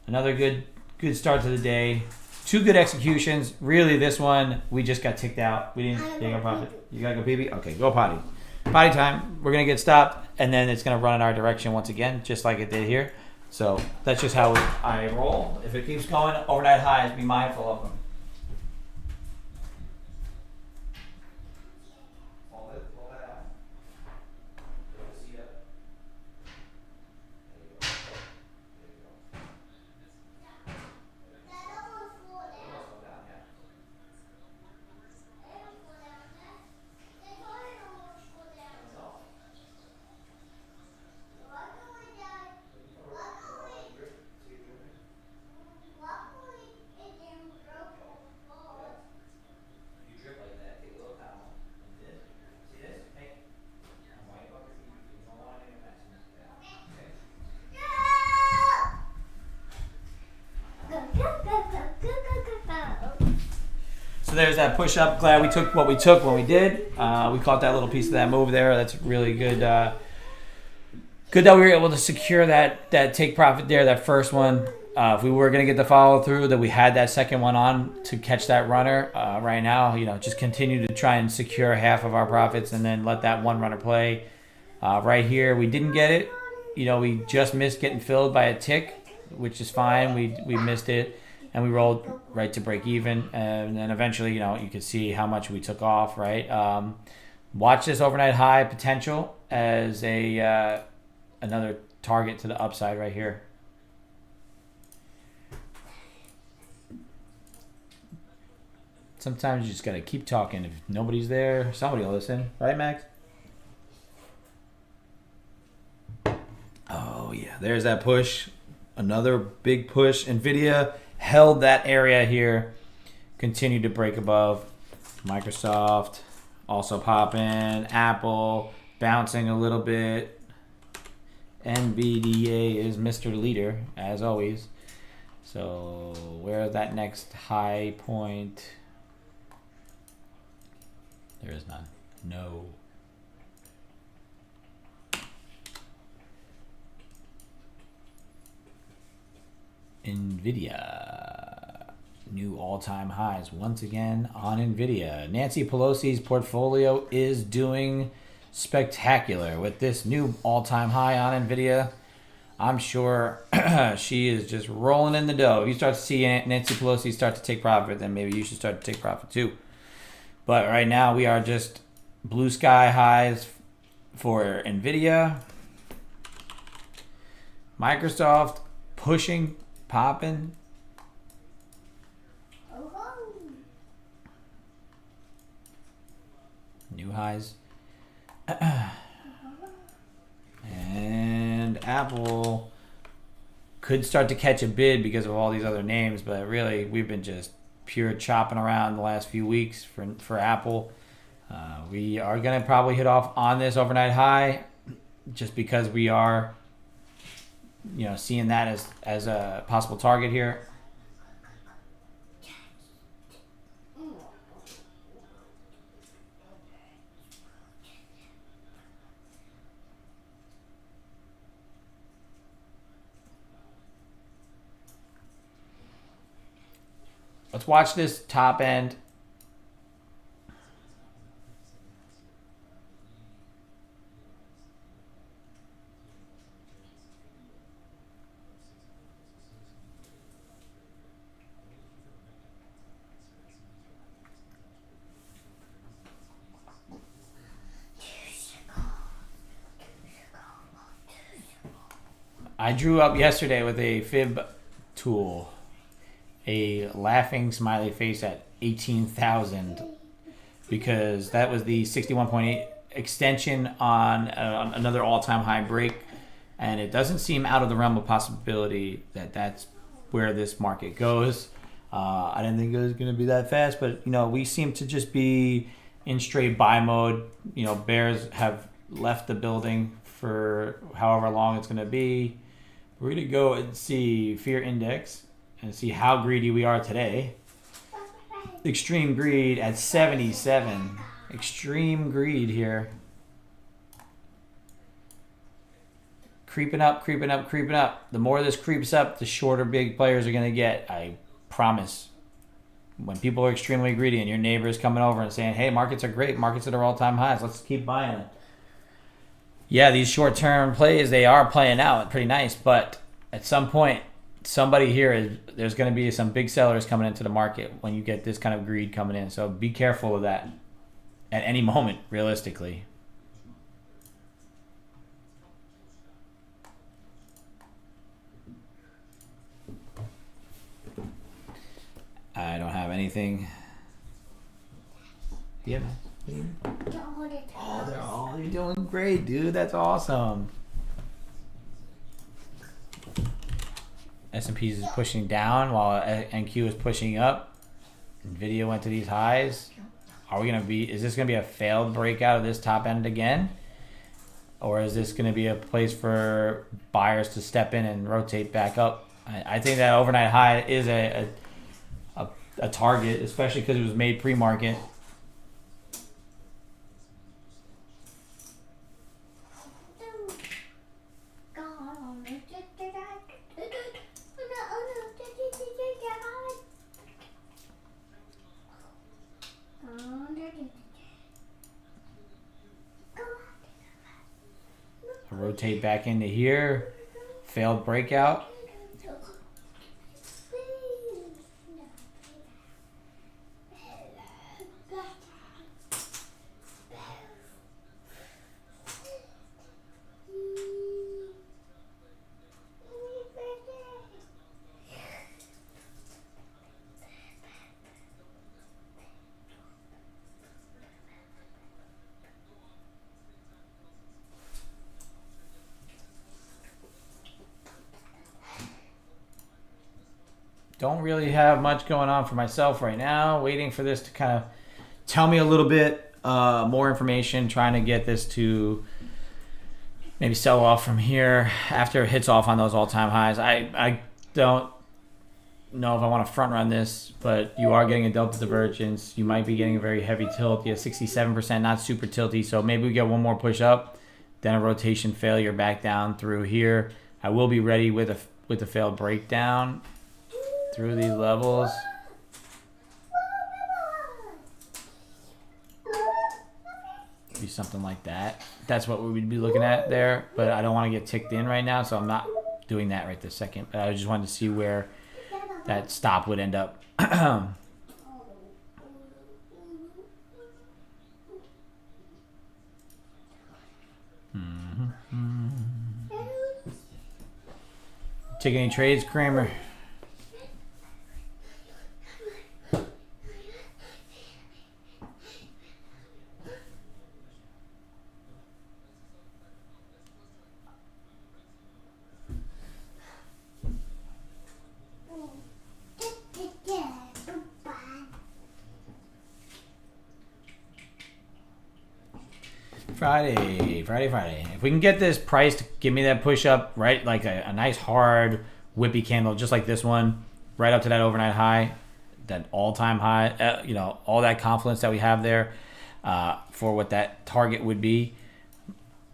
Another good start to the day. Two good executions. Really, this one, we just got ticked out. We didn't take our profit. You got to go pee-pee? Okay, go potty. Potty time. We're going to get stopped, and then it's going to run in our direction once again, just like it did here. So that's just how I roll. If it keeps going overnight highs, be mindful of them. So there's that push up. Glad we took what we took when we did. We caught that little piece of that move there. That's really good. Good that we were able to secure that take profit there, that first one. If we were going to get the follow through, that we had that second one on to catch that runner. Right now, just continue to try and secure half of our profits and then let that one runner play. Right here, we didn't get it. We just missed getting filled by a tick, which is fine. We missed it. And we rolled right to break even. And then eventually, you can see how much we took off, right? Watch this overnight high potential as another target to the upside right here. Sometimes you just got to keep talking. If nobody's there, somebody will listen. Right, Max? Oh, yeah. There's that push. Another big push. NVIDIA held that area here, continued to break above. Microsoft also popping, Apple bouncing a little bit. NVDA is Mr. Leader, as always. So where's that next high point? There is none. No. NVIDIA. New all-time highs once again on NVIDIA. Nancy Pelosi's portfolio is doing spectacular with this new all-time high on NVIDIA. I'm sure she is just rolling in the dough. If you start to see Nancy Pelosi start to take profit, then maybe you should start to take profit too. But right now we are just blue sky highs for NVIDIA. Microsoft pushing, popping. New highs. And Apple could start to catch a bid because of all these other names, but really we've been just pure chopping around the last few weeks for Apple. We are going to probably hit off on this overnight high just because we are, seeing that as a possible target here. Let's watch this top end. I drew up yesterday with a fib tool a laughing smiley face at 18,000 because that was the 61.8 extension on another all-time high break, and it doesn't seem out of the realm of possibility that that's where this market goes. I didn't think it was going to be that fast, but we seem to just be in straight buy mode. Bears have left the building for however long it's going to be. We're going to go and see fear index and see how greedy we are today. Extreme greed at 77. Extreme greed here. Creeping up, creeping up, creeping up. The more this creeps up, the shorter big players are going to get. I promise. When people are extremely greedy and your neighbor is coming over and saying, hey, markets are great. Markets at all-time highs. Let's keep buying it. Yeah, these short-term plays, they are playing out pretty nice. But at some point, there's going to be some big sellers coming into the market when you get this kind of greed coming in. So be careful of that at any moment, realistically. I don't have anything. Yeah, man. Oh, you're doing great, dude. That's awesome. S&P is pushing down while NQ is pushing up. NVIDIA went to these highs. Is this going to be a failed breakout of this top end again? Or is this going to be a place for buyers to step in and rotate back up? I think that overnight high is a target, especially because it was made pre-market. Rotate back into here. Failed breakout. Don't really have much going on for myself right now. Waiting for this to kind of tell me a little bit more information. Trying to get this to maybe sell off from here after it hits off on those all-time highs. I don't know if I want to front run this, but you are getting a delta divergence. You might be getting a very heavy tilt. You have 67%, not super tilty. So maybe we get one more push up, then a rotation failure back down through here. I will be ready with a failed breakdown through these levels. Be something like that. That's what we would be looking at there, but I don't want to get ticked in right now, so I'm not doing that right this second. But I just wanted to see where that stop would end up. Take any trades, Kramer? Friday. If we can get this price to give me that push up, right, like a nice hard whippy candle, just like this one, right up to that overnight high, that all-time high, all that confidence that we have there for what that target would be.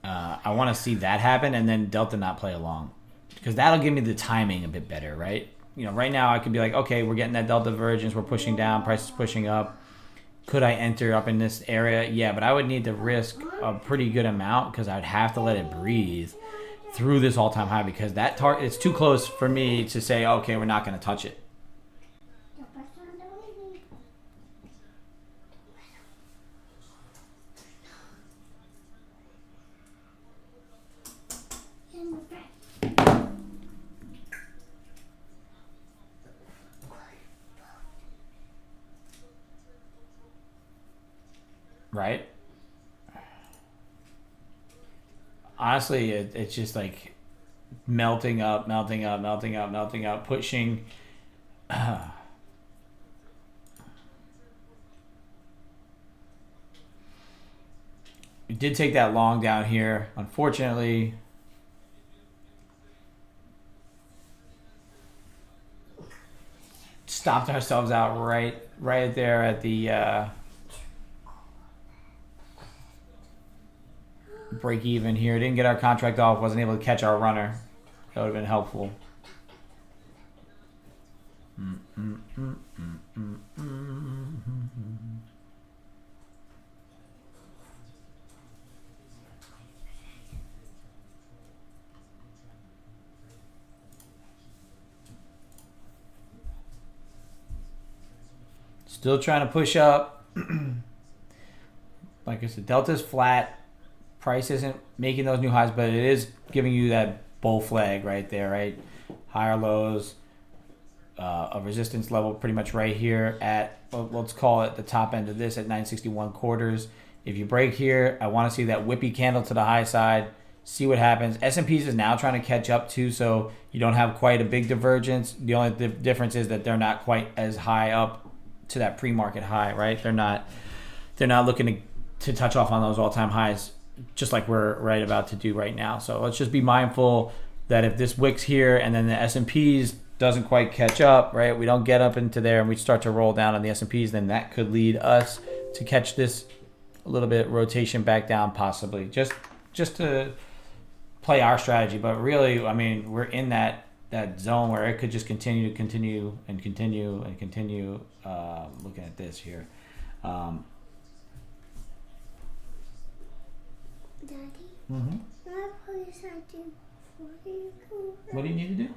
I want to see that happen, and then Delta not play along, because that'll give me the timing a bit better, right? Right now I could be like, okay, we're getting that Delta divergence, we're pushing down, price is pushing up. Could I enter up in this area? Yeah, but I would need to risk a pretty good amount, because I would have to let it breathe through this all-time high, because that target, it's too close for me to say, okay, we're not going to touch it. Right? Honestly, it's just like melting up, pushing. We did take that long down here. Unfortunately, stopped ourselves out right there at the break even here. Didn't get our contract off, wasn't able to catch our runner. That would have been helpful. Still trying to push up. Like I said, Delta's flat. Price isn't making those new highs, but it is giving you that bull flag right there, right? Higher lows, a resistance level pretty much right here at, let's call it the top end of this at 961 quarters. If you break here, I want to see that whippy candle to the high side, see what happens. S&P's is now trying to catch up too, so you don't have quite a big divergence. The only difference is that they're not quite as high up to that pre-market high, right? They're not looking to touch off on those all-time highs, just like we're right about to do right now. So let's just be mindful that if this wicks here and then the S&Ps doesn't quite catch up, right? We don't get up into there and we start to roll down on the S&Ps, then that could lead us to catch this a little bit rotation back down, possibly just to play our strategy. But really, I mean, we're in that zone where it could just continue. Looking at this here. Daddy, Mm-hmm. What do you need to do?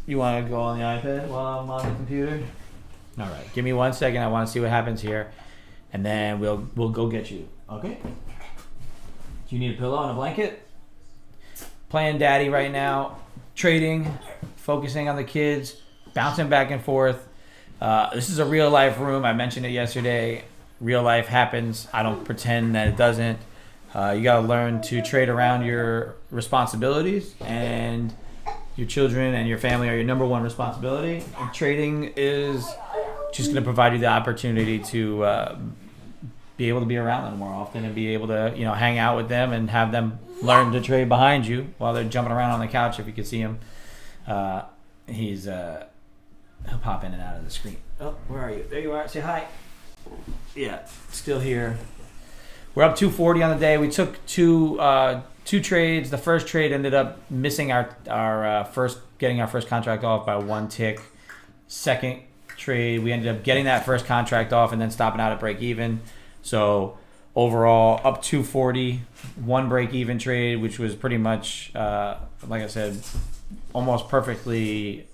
You want to go on the iPad while I'm on the computer? All right, give me 1 second. I want to see what happens here, and then we'll go get you. Okay? Do you need a pillow and a blanket? Playing daddy right now, trading, focusing on the kids, bouncing back and forth. This is a real life room. I mentioned it yesterday. Real life happens. I don't pretend that it doesn't. You got to learn to trade around your responsibilities, and your children and your family are your number one responsibility. And trading is just going to provide you the opportunity to be able to be around them more often and be able to, hang out with them and have them learn to trade behind you while they're jumping around on the couch. If you can see him, he'll pop in and out of the screen. Oh, where are you? There you are. Say hi. Yeah, still here. We're up 240 on the day. We took two trades. The first trade ended up missing our first contract off by 1 tick. Second trade, we ended up getting that first contract off and then stopping out at break even. So overall, up 240, 1 break even trade, which was pretty much, like I said, almost perfectly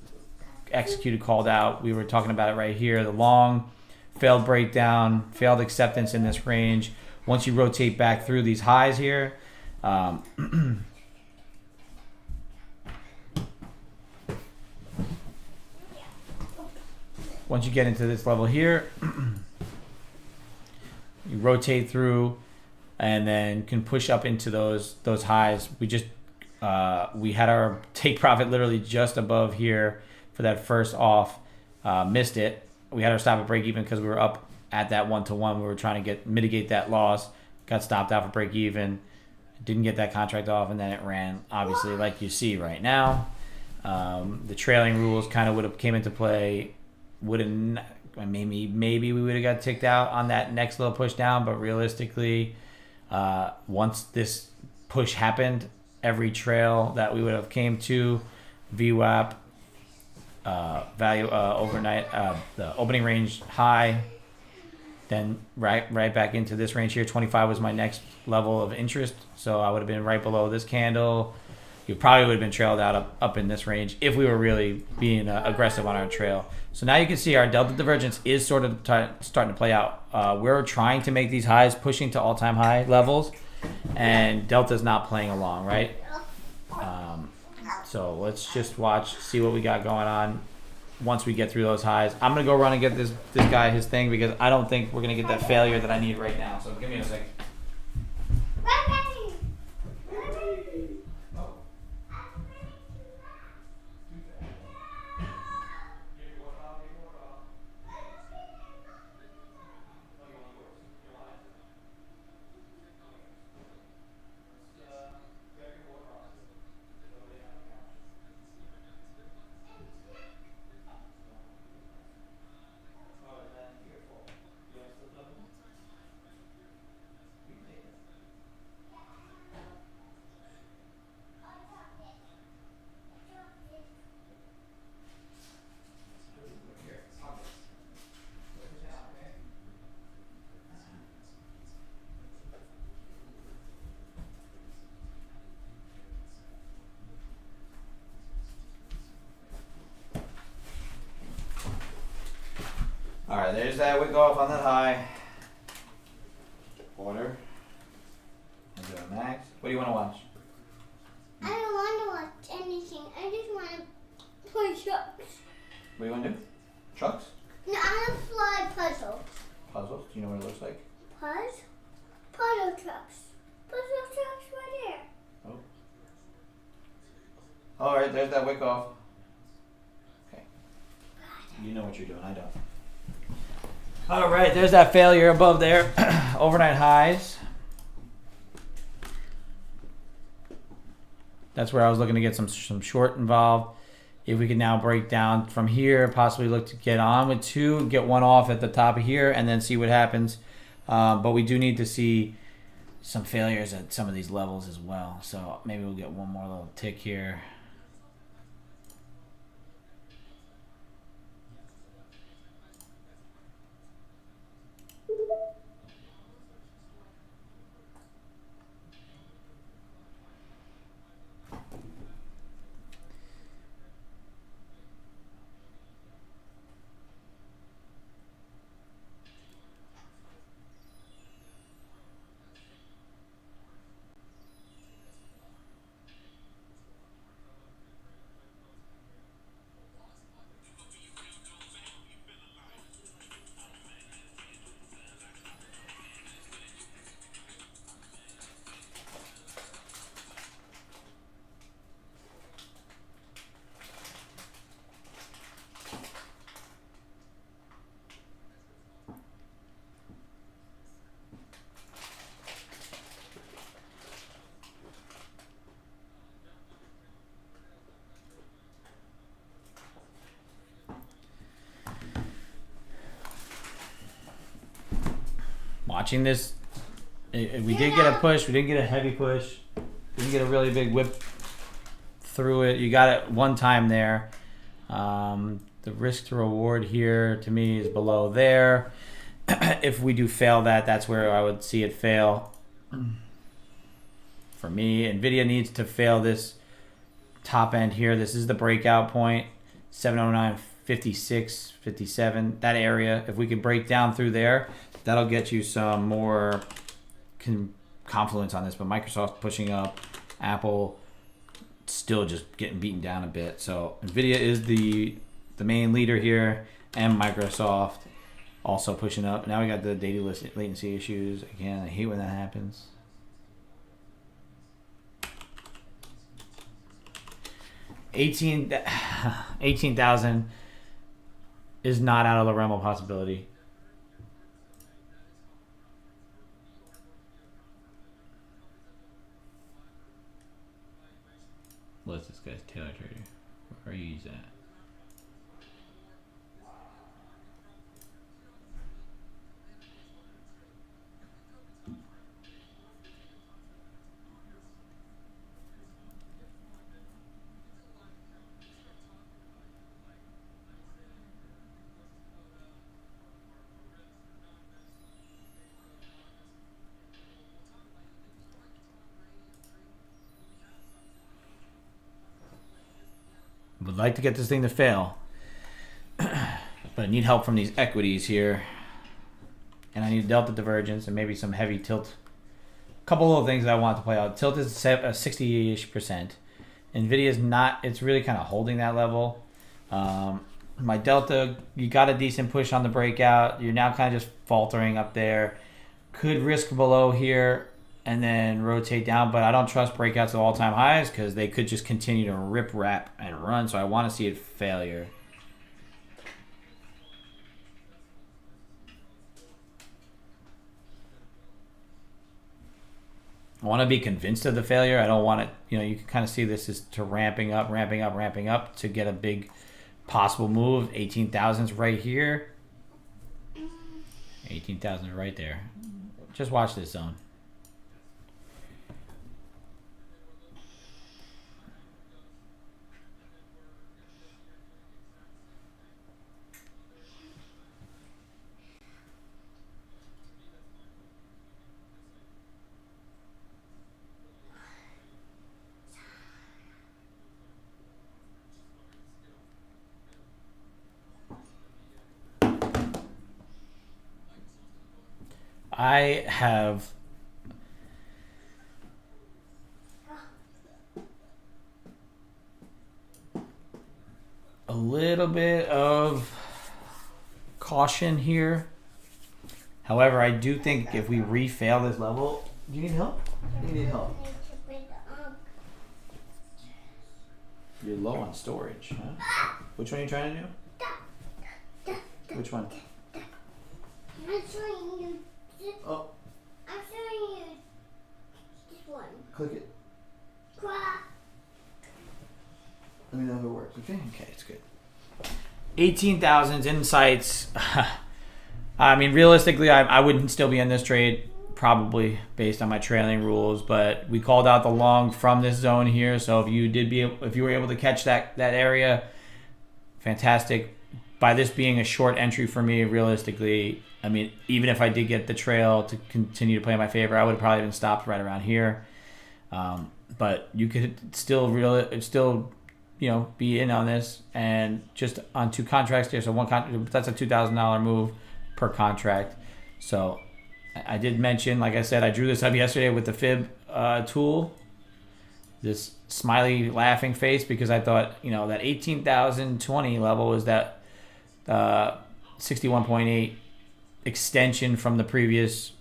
executed, called out. We were talking about it right here. The long failed breakdown, failed acceptance in this range. Once you rotate back through these highs here, once you get into this level here, you rotate through and then can push up into those highs. We had our take profit literally just above here for that first off, missed it. We had our stop at break even because we were up at that 1-to-1. We were trying to mitigate that loss. Got stopped out for break even. Didn't get that contract off, and then it ran, obviously, like you see right now. The trailing rules kind of would have came into play. Maybe we would have got ticked out on that next little push down, but realistically, once this push happened, every trail that we would have came to, VWAP, value overnight, the opening range high, then right back into this range here. 25 was my next level of interest, so I would have been right below this candle. You probably would have been trailed out up in this range if we were really being aggressive on our trail. So now you can see our delta divergence is sort of starting to play out. We're trying to make these highs pushing to all-time high levels, and delta's not playing along, right? So let's just see what we got going on once we get through those highs. I'm going to go run and get this guy his thing because I don't think we're going to get that failure that I need right now. So give me a second. All right, there's that wick off on that high. Order. Is it a max? What do you want to watch? I don't want to watch anything. I just want to play trucks. What do you want to do? Trucks? No, I want to fly puzzles. Puzzles? Do you know what it looks like? Puzzle trucks. Puzzle trucks right there. Oh. All right, there's that wick off. Okay. You know what you're doing. I don't. All right, there's that failure above there. Overnight highs. That's where I was looking to get some short involved. If we can now break down from here, possibly look to get on with 2, get 1 off at the top of here, and then see what happens. But we do need to see some failures at some of these levels as well. So maybe we'll get 1 more little tick here. watching this. We did get a push. We didn't get a heavy push. Didn't get a really big whip through it. You got it one time there. The risk to reward here to me is below there. If we do fail that, that's where I would see it fail. For me, NVIDIA needs to fail this top end here. This is the breakout point, 709, 56, 57, that area. If we could break down through there, that'll get you some more confluence on this. But Microsoft pushing up, Apple still just getting beaten down a bit. So NVIDIA is the main leader here, and Microsoft also pushing up. Now we got the data latency issues. Again, I hate when that happens. $18,000 is not out of the realm of possibility. What's this guy's Taylor Trader? Where are you at? Would like to get this thing to fail, but I need help from these equities here, and I need delta divergence and maybe some heavy tilt. A couple little things that I want to play out. Tilt is 60-ish%. NVIDIA is not. It's really kind of holding that level. My delta, you got a decent push on the breakout. You're now kind of just faltering up there. Could risk below here and then rotate down, but I don't trust breakouts at all-time highs because they could just continue to rip, wrap, and run, so I want to see it failure. I want to be convinced of the failure. I don't want it, you can kind of see this as to ramping up to get a big possible move. 18,000's right here. 18,000 is right there. Just watch this zone. I have a little bit of caution here. However, I do think if we refail this level, do you need help? You need help. You're low on storage, huh? Which one are you trying to do? Which one? I'm showing you. Oh. I'm showing you this one. Click it. Let me know if it works. Okay, it's good. 18,000's in sights. I mean, realistically, I wouldn't still be in this trade, probably based on my trailing rules. But we called out the long from this zone here, so if you were able to catch that area, fantastic. By this being a short entry for me, realistically, I mean, even if I did get the trail to continue to play in my favor, I would have probably been stopped right around here. But you could still be in on this, and just on two contracts there. So that's a $2,000 move per contract. So I did mention, like I said, I drew this up yesterday with the fib tool. This smiley laughing face, because I thought that 18,020 level is that 61.8 extension from the previous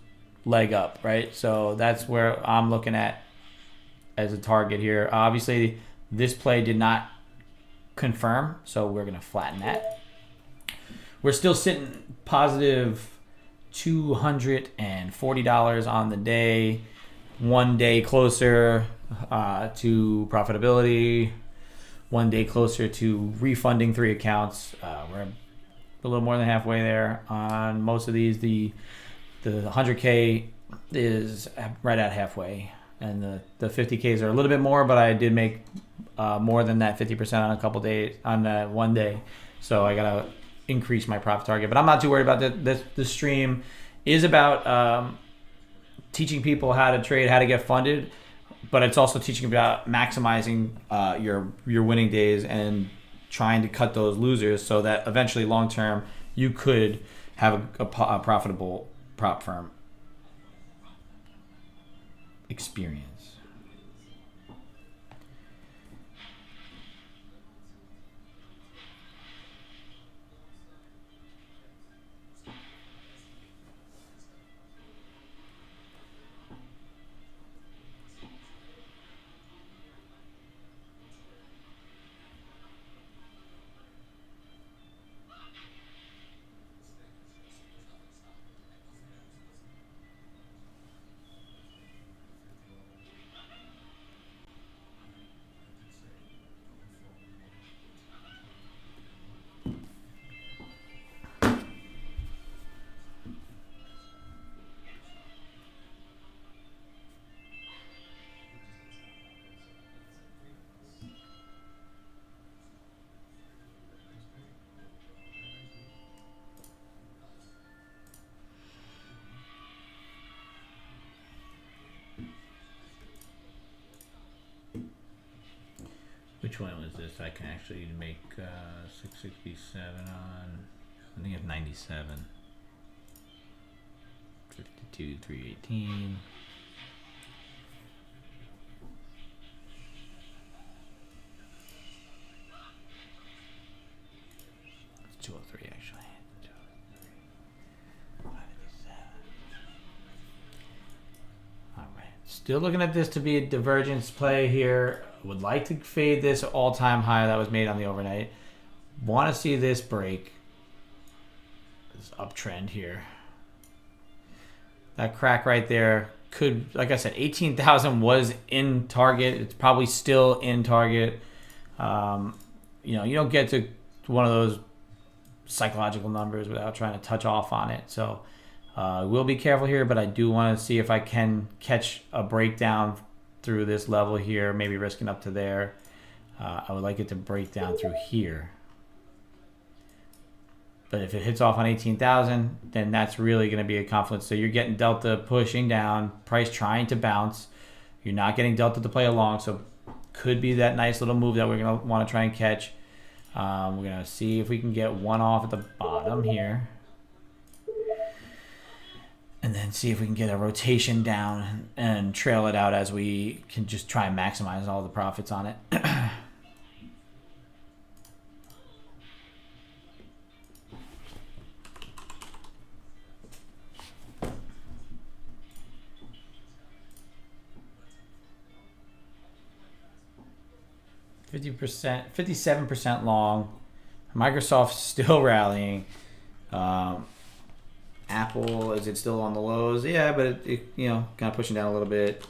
leg up, right? So that's where I'm looking at as a target here. Obviously, this play did not confirm, so we're going to flatten that. We're still sitting positive $240 on the day, 1 day closer to profitability, 1 day closer to refunding 3 accounts. We're a little more than halfway there on most of these. The The 100K is right at halfway, and the 50Ks are a little bit more, but I did make more than that 50% on a couple days on that one day, so I gotta increase my profit target. But I'm not too worried about that. The stream is about teaching people how to trade, how to get funded, but it's also teaching about maximizing your winning days and trying to cut those losers so that eventually long term you could have a profitable prop firm experience. Which one was this? I can actually make 667 on. I think it's 97. 52, 318. It's 203 actually. 557. All right. Still looking at this to be a divergence play here. Would like to fade this all-time high that was made on the overnight. Want to see this break. This uptrend here. That crack right there could, like I said, 18,000 was in target. It's probably still in target. You know, you don't get to one of those psychological numbers without trying to touch off on it. So we'll be careful here, but I do want to see if I can catch a breakdown through this level here, maybe risking up to there. I would like it to break down through here. But if it hits off on 18,000, then that's really going to be a confluence. So you're getting delta pushing down, price trying to bounce. You're not getting delta to play along, so could be that nice little move that we're going to want to try and catch. We're going to see if we can get one off at the bottom here. And then see if we can get a rotation down and trail it out as we can just try and maximize all the profits on it. 50%, 57% long. Microsoft's still rallying. Apple, is it still on the lows? Yeah, but it you know, kind of pushing down a little bit.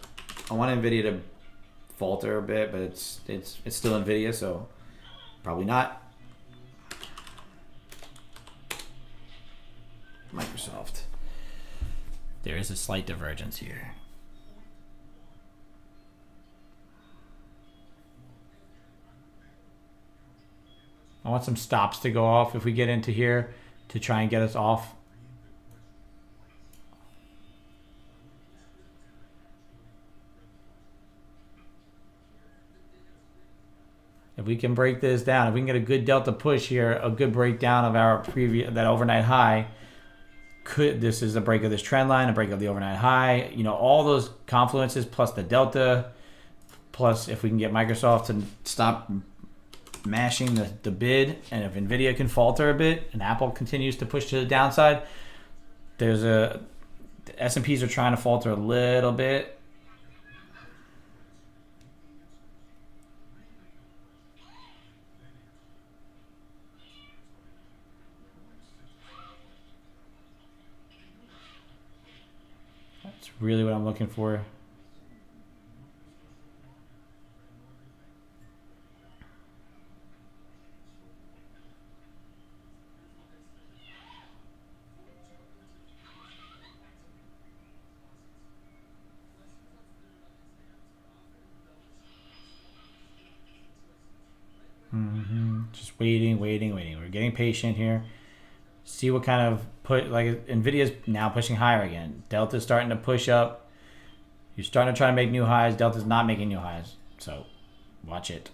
I want Nvidia to falter a bit, but it's still Nvidia, so probably not. Microsoft. There is a slight divergence here. I want some stops to go off if we get into here to try and get us off. If we can break this down, if we can get a good delta push here, a good breakdown of our previous, that overnight high, this is a break of this trend line, a break of the overnight high, you know, all those confluences plus the delta, plus if we can get Microsoft to stop mashing the bid, and if Nvidia can falter a bit and Apple continues to push to the downside, the S&Ps are trying to falter a little bit. That's really what I'm looking for. Just waiting. We're getting patient here. See what kind of Nvidia's now pushing higher again. Delta's starting to push up. You're starting to try to make new highs. Delta's not making new highs. So watch it.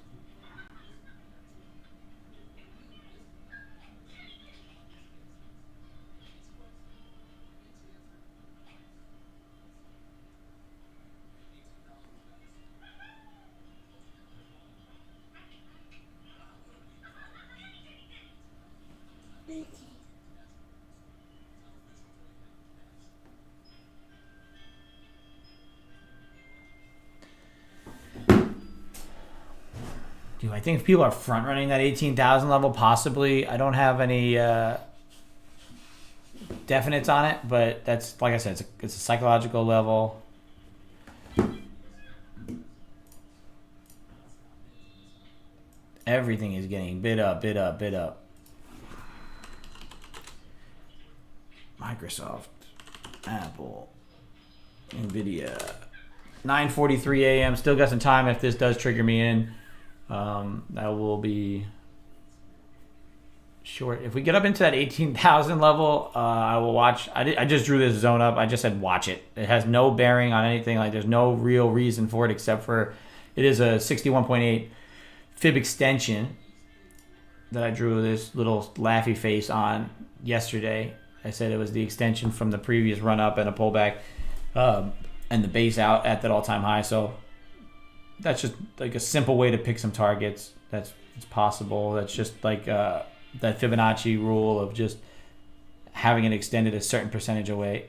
Dude, I think if people are front running that 18,000 level, possibly. I don't have any definites on it, but that's, like I said, it's a psychological level. Everything is getting bid up. Microsoft, Apple, Nvidia. 9:43 a.m. Still got some time if this does trigger me in. That will be short. If we get up into that 18,000 level, I will watch. I just drew this zone up. I just said watch it. It has no bearing on anything. Like, there's no real reason for it except for it is a 61.8 fib extension that I drew this little laughy face on yesterday. I said it was the extension from the previous run up and a pullback, and the base out at that all-time high. So that's just like a simple way to pick some targets. It's possible. That's just like that Fibonacci rule of just having it extended a certain percentage away.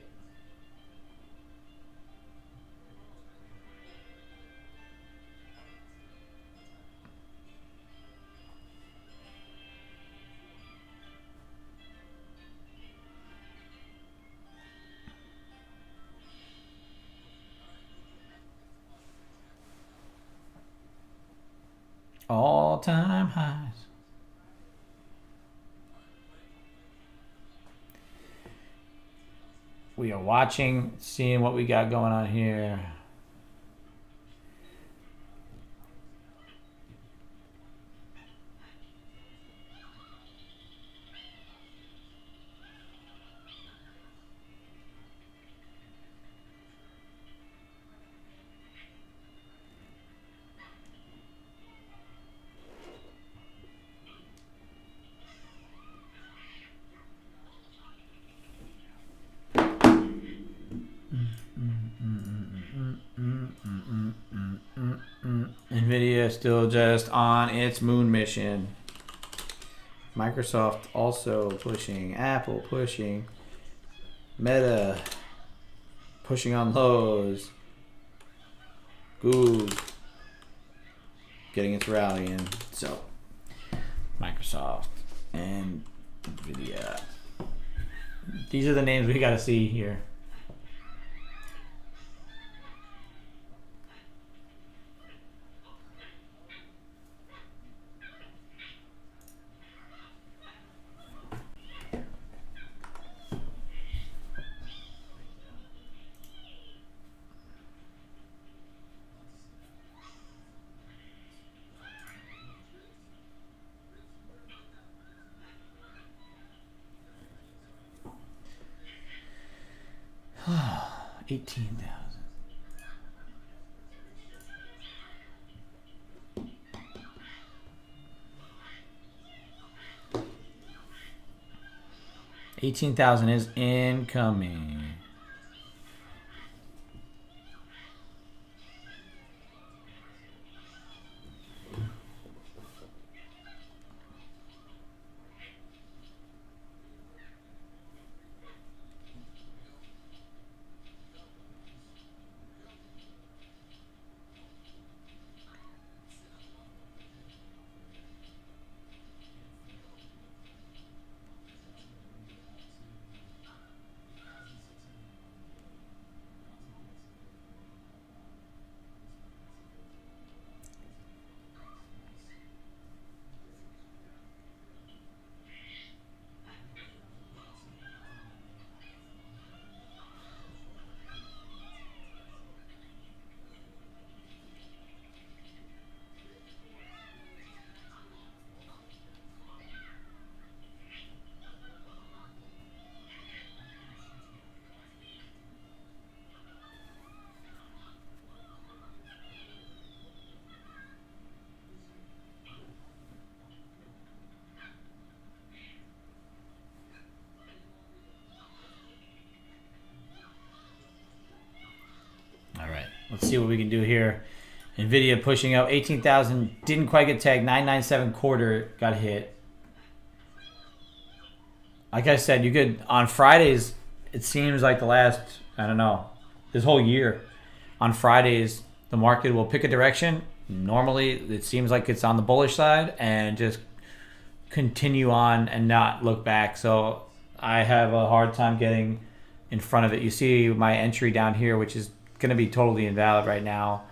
All-time highs. We are watching, seeing what we got going on here. Nvidia still just on its moon mission. Microsoft also pushing. Apple pushing. Meta pushing on lows. Google getting its rally in. So Microsoft and Nvidia. These are the names we got to see here. $18,000. $18,000 is incoming. Let's see what we can do here. Nvidia pushing up 18,000. Didn't quite get tagged. 997 quarter got hit. Like I said, you could on Fridays. It seems like the last, I don't know, this whole year, on Fridays the market will pick a direction. Normally, it seems like it's on the bullish side and just continue on and not look back. So I have a hard time getting in front of it. You see my entry down here, which is going to be totally invalid right now.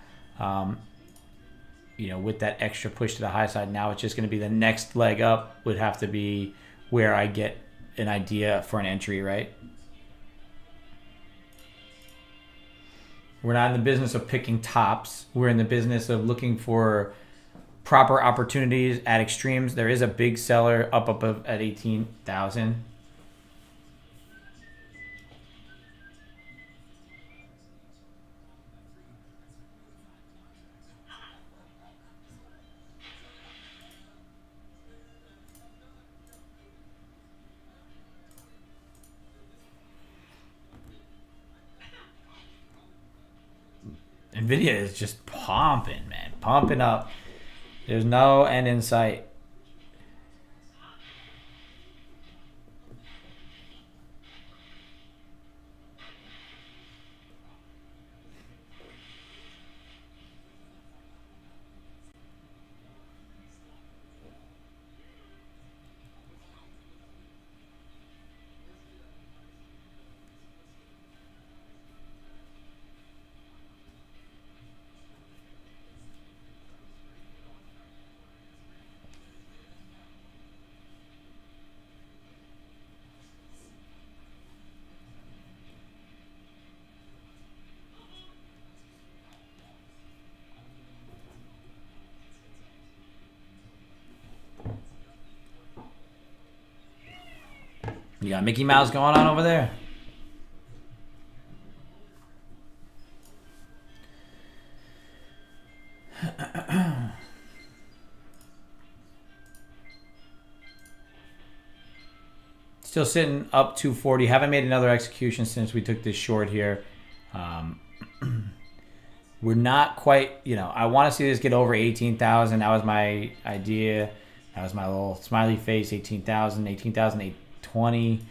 With that extra push to the high side, now it's just going to be the next leg up would have to be where I get an idea for an entry, right? We're not in the business of picking tops. We're in the business of looking for proper opportunities at extremes. There is a big seller up at 18,000. Nvidia is just pumping, man. Pumping up. There's no end in sight. You got Mickey Mouse going on over there? Still sitting up 240. Haven't made another execution since we took this short here. We're not quite, I want to see this get over 18,000. That was my idea. That was my little smiley face, 18,000, 18,820,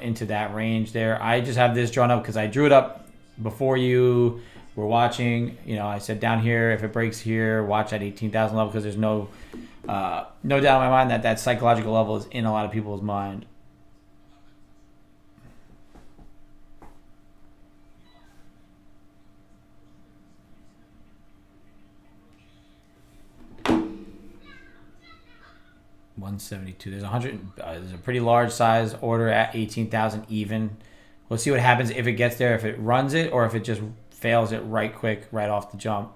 into that range there. I just have this drawn up because I drew it up before you were watching. I said down here, if it breaks here, watch at 18,000 level because there's no doubt in my mind that psychological level is in a lot of people's mind. $172. There's 100. There's a pretty large size order at 18,000 even. We'll see what happens if it gets there, if it runs it, or if it just fails it right quick, right off the jump.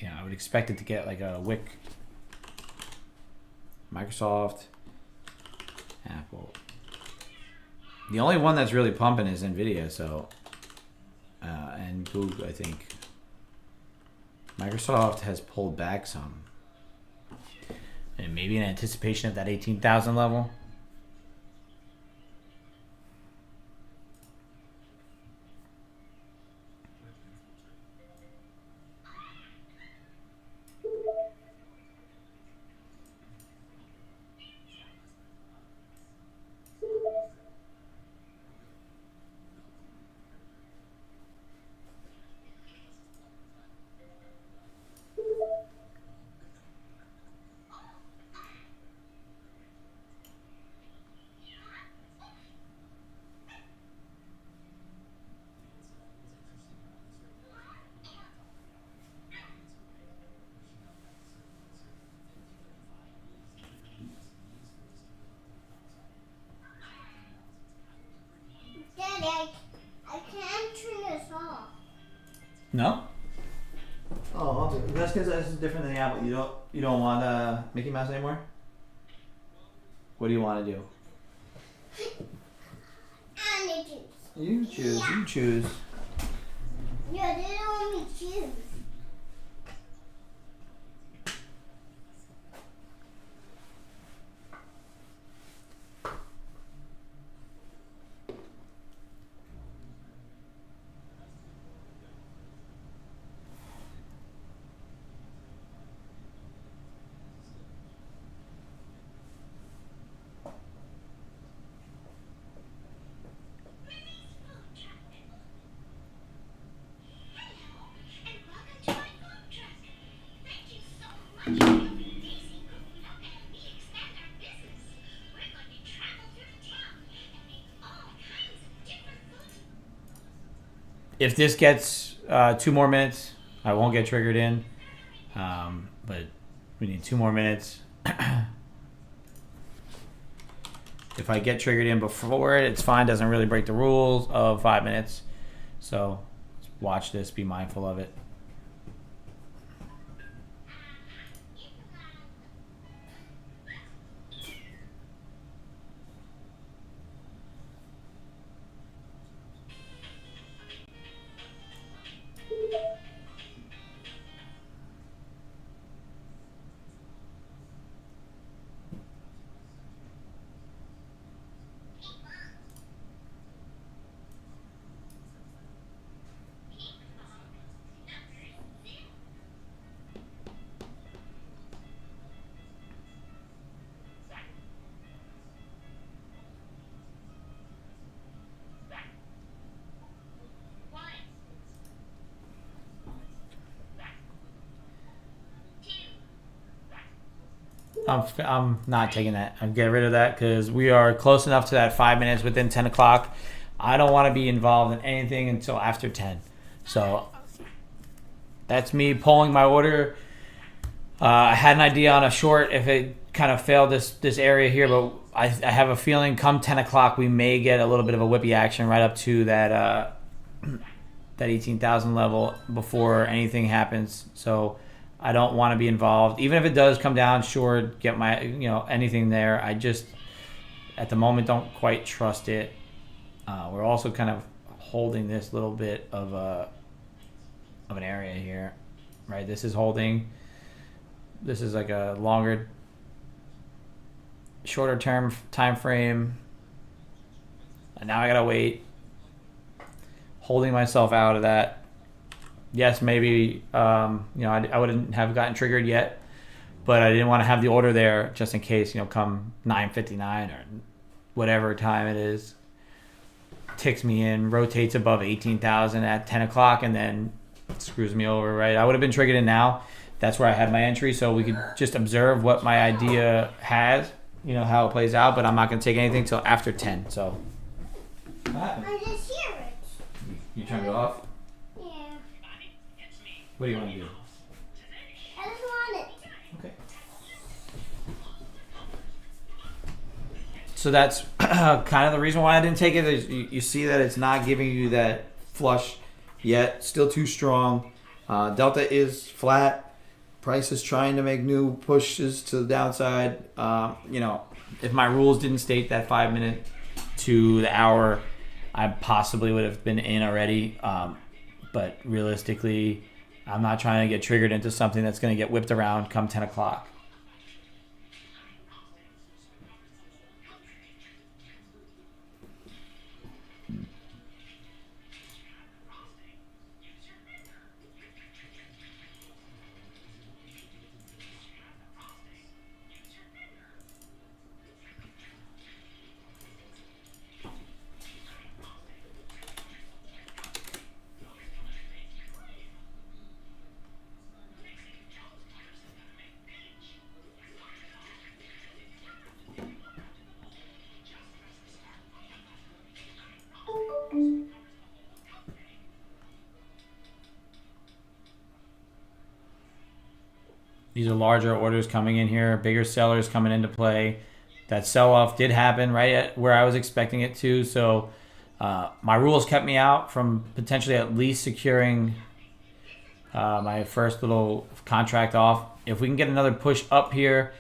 I would expect it to get like a wick. Microsoft, Apple. The only one that's really pumping is Nvidia. So, and Google, I think. Microsoft has pulled back some. And maybe in anticipation of that 18,000 level. Daddy, I can't turn this off. No? Oh, that's because this is different than the Apple. You don't want Mickey Mouse anymore? What do you want to do? I need to choose. You choose. Yeah. You choose. Yeah, they don't want me to choose. If this gets 2 more minutes, I won't get triggered in. But we need 2 more minutes. If I get triggered in before it, it's fine. Doesn't really break the rules of 5 minutes. So watch this. Be mindful of it. I'm not taking that. I'm getting rid of that because we are close enough to that 5 minutes within 10 o'clock. I don't want to be involved in anything until after 10. So that's me pulling my order. I had an idea on a short if it kind of failed this area here, but I have a feeling come 10 o'clock we may get a little bit of a whippy action right up to that 18,000 level before anything happens. So I don't want to be involved. Even if it does come down short, get my, anything there. I just, at the moment, don't quite trust it. We're also kind of holding this little bit of an area here, right? This is holding. This is like a shorter term time frame. And now I gotta wait. Holding myself out of that. Yes, maybe I wouldn't have gotten triggered yet, but I didn't want to have the order there just in case, come 9:59 or whatever time it is, ticks me in, rotates above 18,000 at 10 o'clock, and then screws me over, right? I would have been triggered in now. That's where I had my entry, so we could just observe what my idea has, how it plays out, but I'm not going to take anything till after 10, so. I just hear it. You turned it off? Yeah. What do you want to do? I just want it. Okay. So that's kind of the reason why I didn't take it. Is you see that it's not giving you that flush yet. Still too strong. Delta is flat. Price is trying to make new pushes to the downside. If my rules didn't state that 5 minute to the hour, I possibly would have been in already. But realistically, I'm not trying to get triggered into something that's going to get whipped around come 10 o'clock. These are larger orders coming in here, bigger sellers coming into play. That sell-off did happen right at where I was expecting it to. So my rules kept me out from potentially at least securing my first little contract off. If we can get another push up here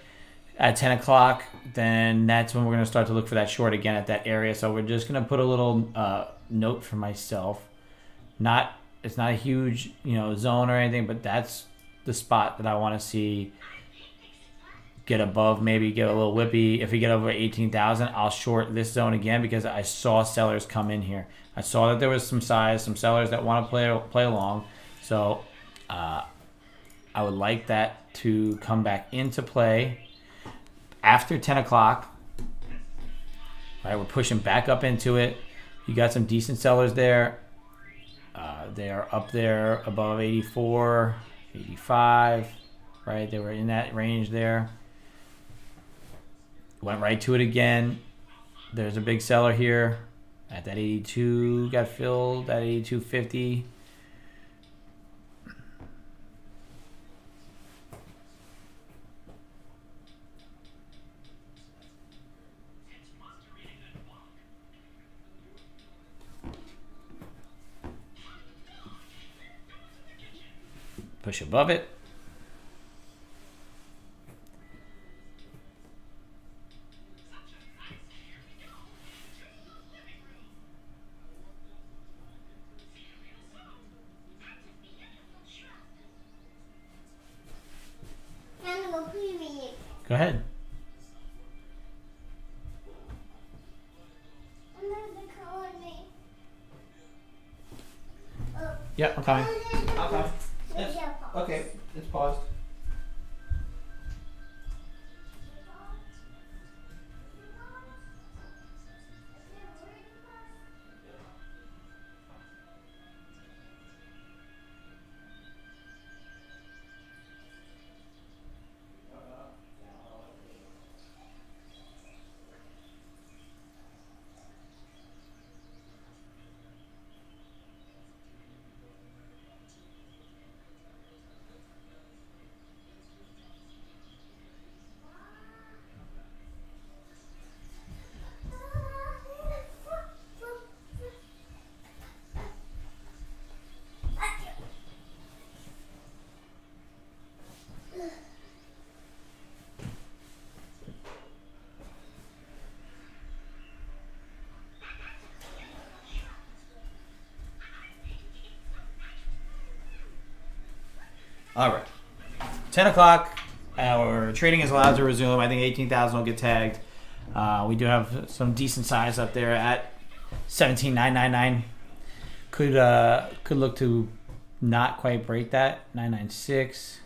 at 10 o'clock, then that's when we're going to start to look for that short again at that area. So we're just going to put a little note for myself. It's not a huge zone or anything, but that's the spot that I want to see get above, maybe get a little whippy. If we get over 18,000, I'll short this zone again because I saw sellers come in here. I saw that there was some size, some sellers that want to play along. So I would like that to come back into play after 10 o'clock. All right, we're pushing back up into it. You got some decent sellers there. They are up there above 84, 85, right? They were in that range there. Went right to it again. There's a big seller here. At that 82 got filled at 82.50. Push above it. Go ahead. Yeah, I'm coming. Okay. Okay, it's paused. All right. 10 o'clock. Our trading is allowed to resume. I think 18,000 will get tagged. We do have some decent size up there at 17,999. Could look to not quite break that. 996.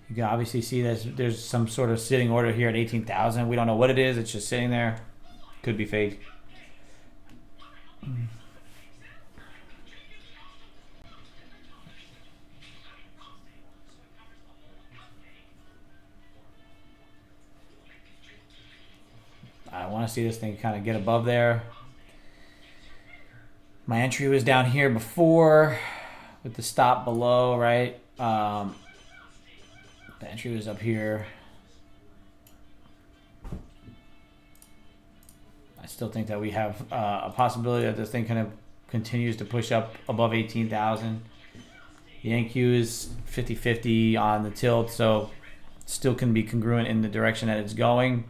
You can obviously see there's some sort of sitting order here at 18,000. We don't know what it is. It's just sitting there. Could be fake. I want to see this thing kind of get above there. My entry was down here before with the stop below, right? The entry was up here. I still think that we have a possibility that this thing kind of continues to push up above 18,000. The NQ is 50-50 on the tilt, so still can be congruent in the direction that it's going.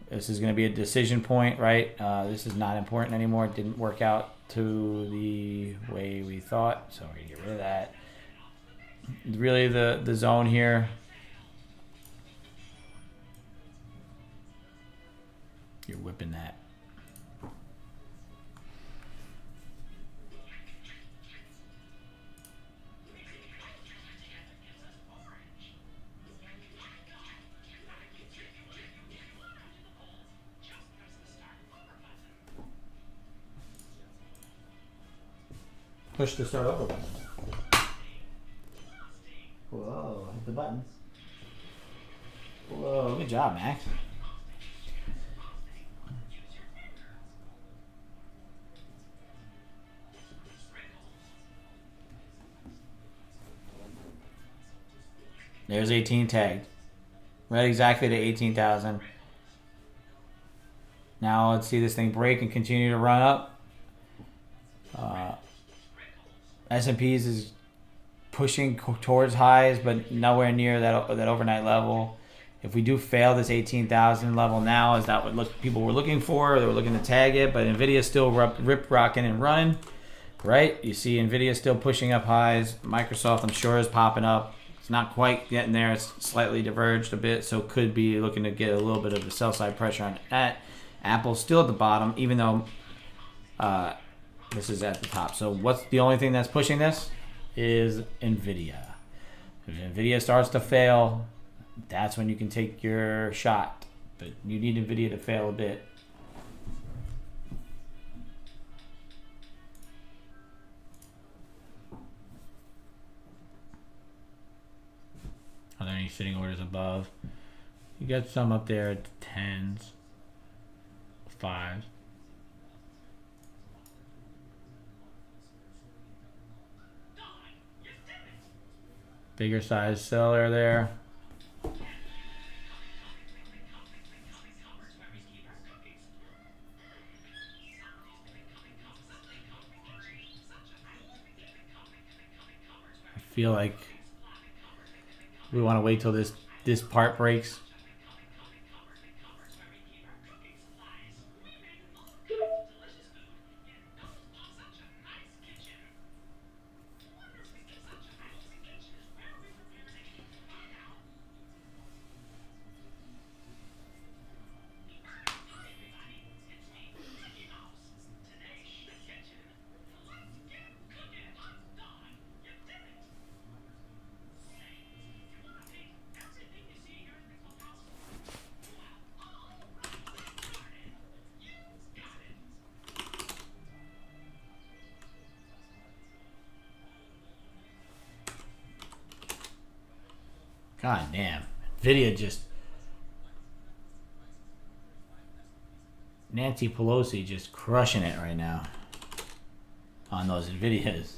This is going to be a decision point, right? This is not important anymore. It didn't work out to the way we thought, so we're going to get rid of that. Really the zone here. You're whipping that. Push the start over button. Whoa, hit the buttons. Whoa, good job, Max. There's 18 tagged. Right exactly to 18,000. Now let's see this thing break and continue to run up. S&P's is pushing towards highs, but nowhere near that overnight level. If we do fail this 18,000 level now, is that what people were looking for? They were looking to tag it, but Nvidia's still rip rocking and running, right? You see Nvidia still pushing up highs. Microsoft, I'm sure, is popping up. It's not quite getting there. It's slightly diverged a bit, so could be looking to get a little bit of the sell side pressure on that. Apple's still at the bottom, even though this is at the top. So what's the only thing that's pushing this is Nvidia. If Nvidia starts to fail, that's when you can take your shot. But you need Nvidia to fail a bit. Are there any sitting orders above? You got some up there at 10s, 5s. Bigger size seller there. I feel like we want to wait till this part breaks. God damn. Nvidia just... Nancy Pelosi just crushing it right now on those Nvidias.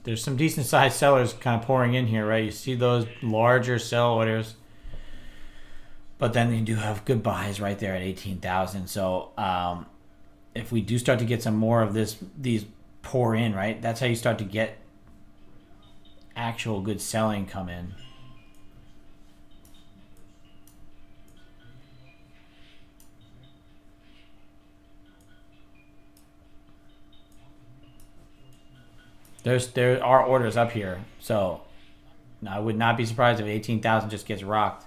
There's some decent sized sellers kind of pouring in here, right? You see those larger sell orders, but then you do have good buys right there at 18,000. So if we do start to get some more of these pour in, right? That's how you start to get actual good selling come in. There are orders up here, so I would not be surprised if 18,000 just gets rocked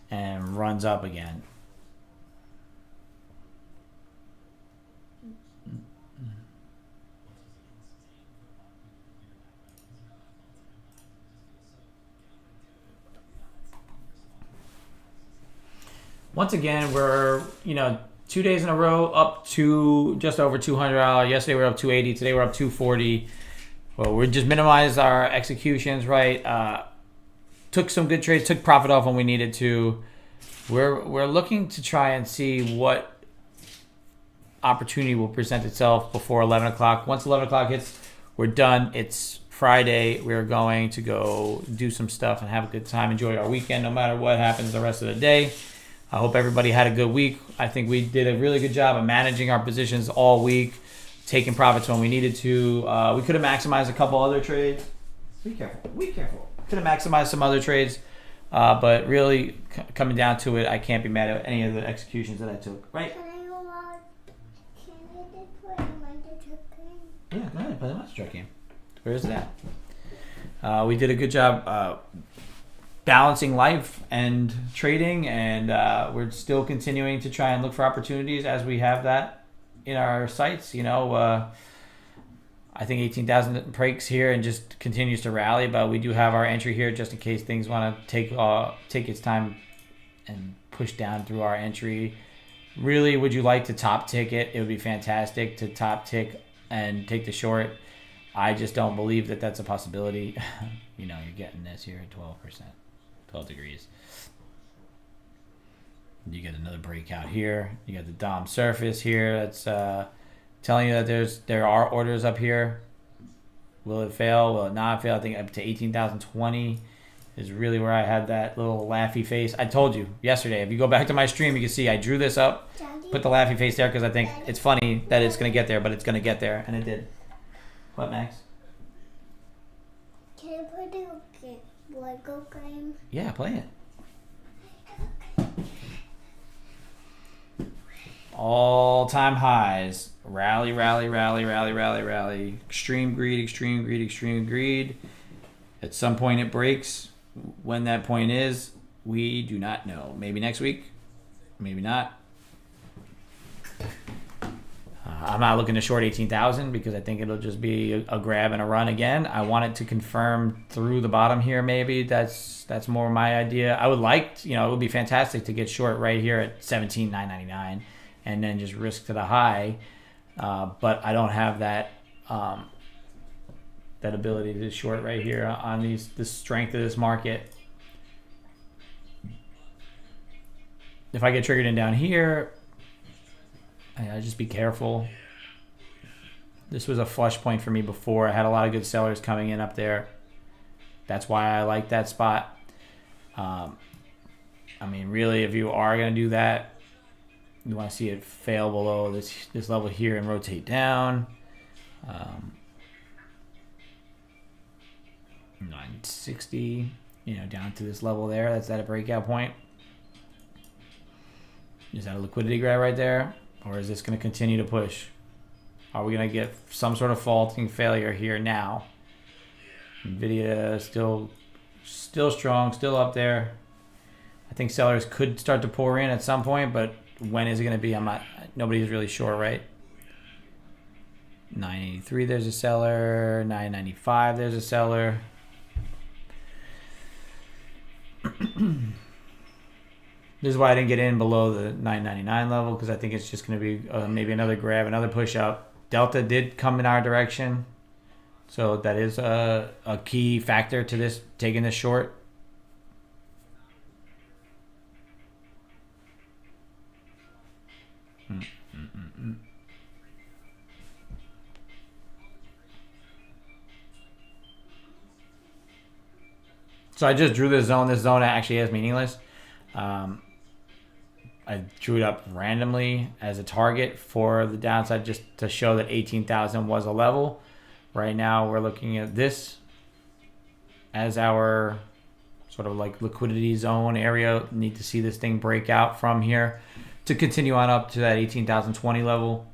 and runs up again. Once again, we're 2 days in a row up to just over $200. Yesterday we were up 280. Today we're up 240. Well, we just minimized our executions, right? Took some good trades, took profit off when we needed to. We're looking to try and see what opportunity will present itself before 11 o'clock. Once 11 o'clock hits, we're done. It's Friday. We're going to go do some stuff and have a good time, enjoy our weekend, no matter what happens the rest of the day. I hope everybody had a good week. I think we did a really good job of managing our positions all week, taking profits when we needed to. We could have maximized a couple other trades. Be careful. Be careful. Could have maximized some other trades. But really, coming down to it, I can't be mad at any of the executions that I took. Right? Can I just play a Monster Truck game? Yeah, go ahead. Play the Monster Truck game. Where's that? We did a good job balancing life and trading, and we're still continuing to try and look for opportunities as we have that in our sights. I think 18,000 breaks here and just continues to rally, but we do have our entry here just in case things want to take its time and push down through our entry. Really, would you like to top tick it? It would be fantastic to top tick and take the short. I just don't believe that that's a possibility. You're getting this here at 12%, 12 degrees. You get another breakout here. You got the DOM surface here. That's telling you that there are orders up here. Will it fail? Will it not fail? I think up to 18,020 is really where I had that little laughy face. I told you yesterday. If you go back to my stream, you can see I drew this up, put the laughy face there because I think it's funny that it's going to get there, but it's going to get there, and it did. What, Max? video game, Lego game. Yeah, play it. All-time highs. Rally, rally, rally, rally, rally, rally. Extreme greed, extreme greed, extreme greed. At some point it breaks. When that point is, we do not know. Maybe next week. Maybe not. I'm not looking to short 18,000 because I think it'll just be a grab and a run again. I want it to confirm through the bottom here. Maybe that's more my idea. I would like, it would be fantastic to get short right here at 17,999 and then just risk to the high. But I don't have that that ability to short right here on the strength of this market. If I get triggered in down here, I just be careful. This was a flush point for me before. I had a lot of good sellers coming in up there. That's why I like that spot. I mean, really, if you are going to do that, you want to see it fail below this level here and rotate down. 960, down to this level there. That's at a breakout point. Is that a liquidity grab right there? Or is this going to continue to push? Are we going to get some sort of faulting failure here now? Nvidia still strong, still up there. I think sellers could start to pour in at some point, but when is it going to be? Nobody's really sure, right? 983, there's a seller. 995, there's a seller. This is why I didn't get in below the 999 level, because I think it's just going to be maybe another grab, another push up. Delta did come in our direction, so that is a key factor to this, taking this short. So I just drew this zone. This zone actually is meaningless. I drew it up randomly as a target for the downside, just to show that 18,000 was a level. Right now we're looking at this as our sort of like liquidity zone area. Need to see this thing break out from here to continue on up to that 18,020 level.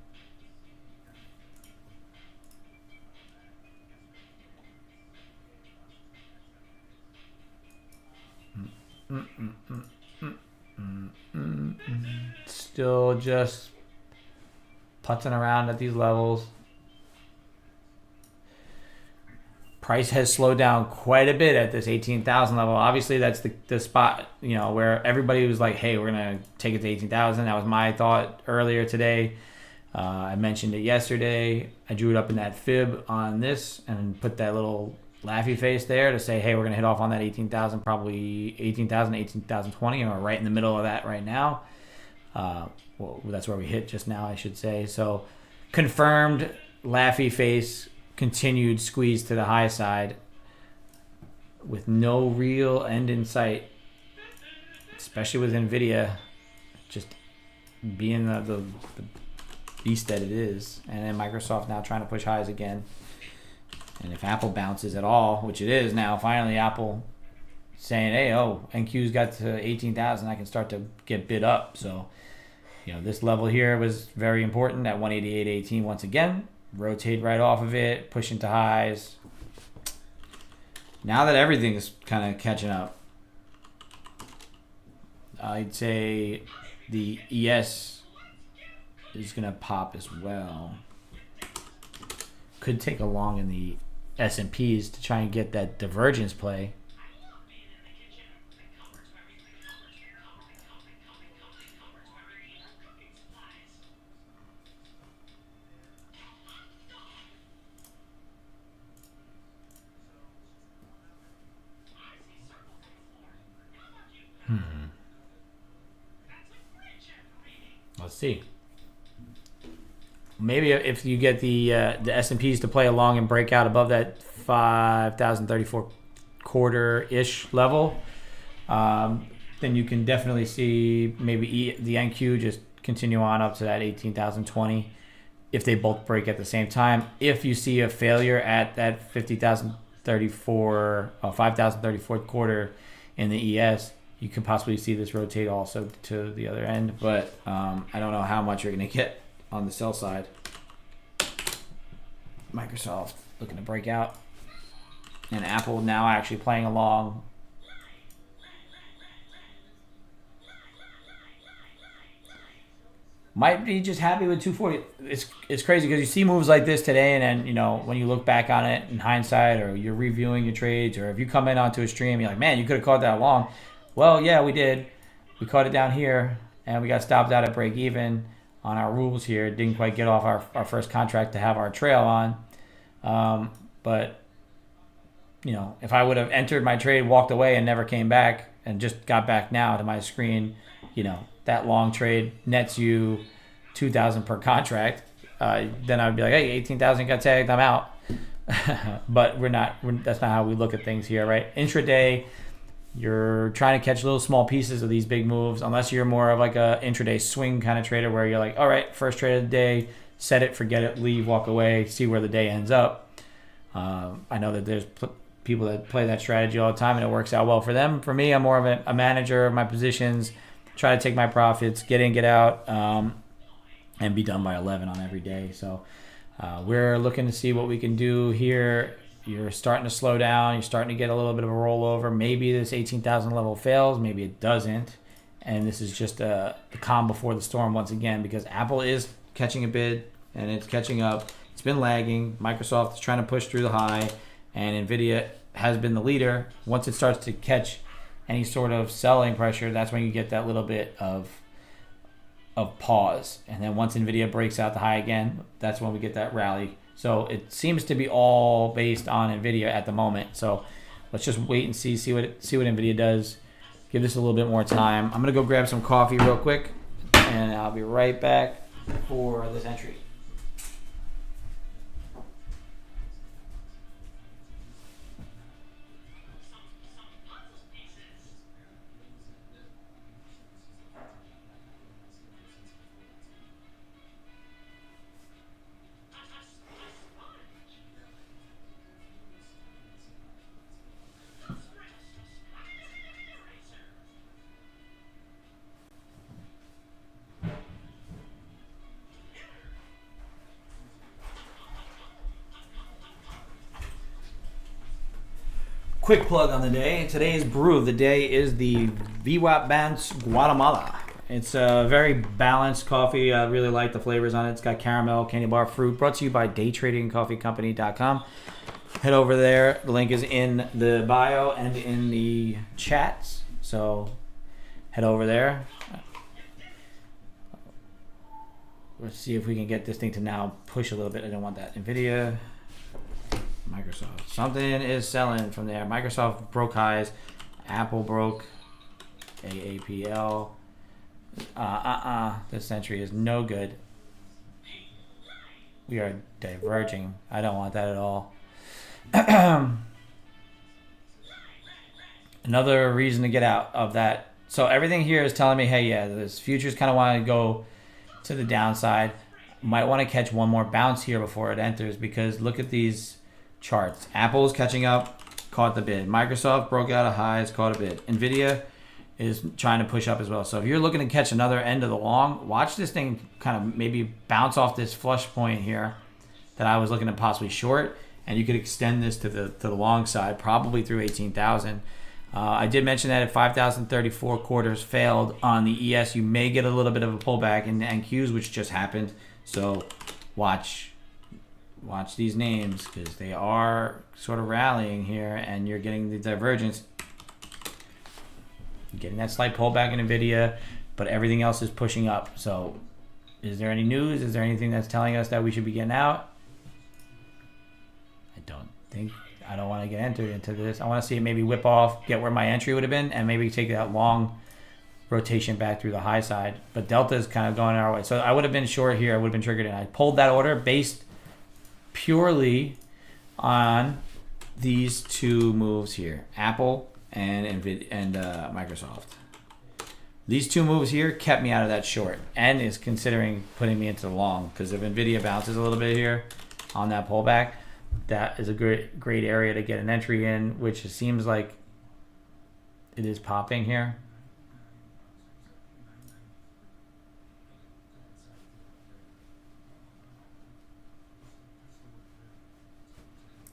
Still just putzing around at these levels. Price has slowed down quite a bit at this 18,000 level. Obviously, that's the spot, where everybody was like, hey, we're going to take it to 18,000. That was my thought earlier today. I mentioned it yesterday. I drew it up in that fib on this and put that little laughy face there to say, hey, we're going to hit off on that 18,000, probably 18,000, 18,020, and we're right in the middle of that right now. Well, that's where we hit just now, I should say. So confirmed laughy face, continued squeeze to the high side with no real end in sight, especially with Nvidia just being the beast that it is. And then Microsoft now trying to push highs again. And if Apple bounces at all, which it is now, finally Apple saying, hey, NQ's got to 18,000, I can start to get bid up. So, this level here was very important at 188.18 once again. Rotate right off of it, push into highs. Now that everything is kind of catching up, I'd say the ES is going to pop as well. Could take a long in the S&Ps to try and get that divergence play. Let's see. Maybe if you get the S&Ps to play along and break out above that 5,034 quarter-ish level, then you can definitely see maybe the NQ just continue on up to that 18,020 if they both break at the same time. If you see a failure at that 50,000 5,034th quarter in the ES, you could possibly see this rotate also to the other end. But I don't know how much you're going to get on the sell side. Microsoft looking to break out. And Apple now actually playing along. Might be just happy with 240. It's crazy because you see moves like this today, and then, you know, when you look back on it in hindsight, or you're reviewing your trades, or if you come in onto a stream, you're like, man, you could have caught that long. Well, yeah, we did. We caught it down here, and we got stopped out at break even on our rules here. Didn't quite get off our first contract to have our trail on. But, you know, if I would have entered my trade, walked away, and never came back, and just got back now to my screen, you know, that long trade nets you $2,000 per contract. Then I would be like, hey, 18,000 got tagged, I'm out. But that's not how we look at things here, right? Intraday, you're trying to catch little small pieces of these big moves, unless you're more of like a intraday swing kind of trader where you're like, all right, first trade of the day, set it, forget it, leave, walk away, see where the day ends up. I know that there's people that play that strategy all the time, and it works out well for them. For me, I'm more of a manager of my positions. Try to take my profits, get in, get out, and be done by 11 on every day. So we're looking to see what we can do here. You're starting to slow down. You're starting to get a little bit of a rollover. Maybe this 18,000 level fails. Maybe it doesn't. And this is just the calm before the storm once again, because Apple is catching a bid, and it's catching up. It's been lagging. Microsoft is trying to push through the high, and NVIDIA has been the leader. Once it starts to catch any sort of selling pressure, that's when you get that little bit of pause. And then once NVIDIA breaks out the high again, that's when we get that rally. So it seems to be all based on NVIDIA at the moment. So let's just wait and see what NVIDIA does. Give this a little bit more time. I'm going to go grab some coffee real quick, and I'll be right back for this entry. Quick plug on the day. Today's brew of the day is the VWAP Bounce Guatemala. It's a very balanced coffee. I really like the flavors on it. It's got caramel, candy bar, fruit. Brought to you by daytradingcoffeecompany.com. Head over there. The link is in the bio and in the chats. So head over there. Let's see if we can get this thing to now push a little bit. I don't want that. NVIDIA. Microsoft. Something is selling from there. Microsoft broke highs. Apple broke. AAPL. This entry is no good. We are diverging. I don't want that at all. Another reason to get out of that. So everything here is telling me, hey, yeah, this futures kind of want to go to the downside. Might want to catch one more bounce here before it enters, because look at these charts. Apple is catching up, caught the bid. Microsoft broke out of highs, caught a bid. NVIDIA is trying to push up as well. So if you're looking to catch another end of the long, watch this thing kind of maybe bounce off this flush point here that I was looking to possibly short, and you could extend this to the long side, probably through 18,000. I did mention that if 5,034 quarters failed on the ES, you may get a little bit of a pullback in the NQs, which just happened. So watch these names, because they are sort of rallying here, and you're getting the divergence. You're getting that slight pullback in NVIDIA, but everything else is pushing up. So is there any news? Is there anything that's telling us that we should be getting out? I don't want to get entered into this. I want to see it maybe whip off, get where my entry would have been, and maybe take that long rotation back through the high side. But Delta is kind of going our way. So I would have been short here. I would have been triggered, and I pulled that order based purely on these two moves here, Apple and NVIDIA and Microsoft. These two moves here kept me out of that short, and is considering putting me into the long, because if NVIDIA bounces a little bit here on that pullback, that is a great area to get an entry in, which it seems like it is popping here.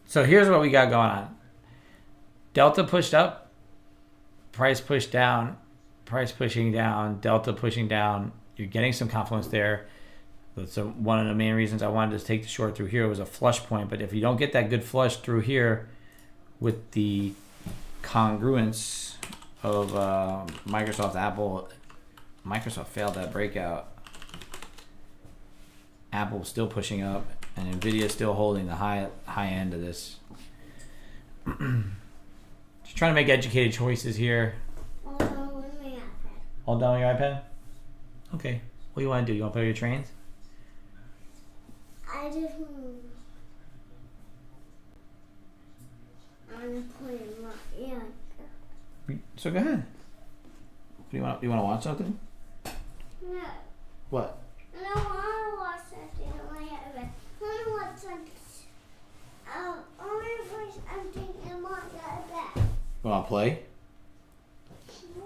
So here's what we got going on. Delta pushed up, price pushed down, price pushing down, Delta pushing down. You're getting some confluence there. That's one of the main reasons I wanted to take the short through here was a flush point. But if you don't get that good flush through here with the congruence of Microsoft, Apple, Microsoft failed that breakout. Apple still pushing up, and Nvidia still holding the high end of this. Just trying to make educated choices here. All done with my iPad. All done with your iPad? Okay. What do you want to do? You want to play with your trains? I just want to play my ear. So go ahead. Do you want to watch something? No. What? I don't want to watch something on my iPad. I want to watch something. Only voice I'm thinking on my iPad. You want to play?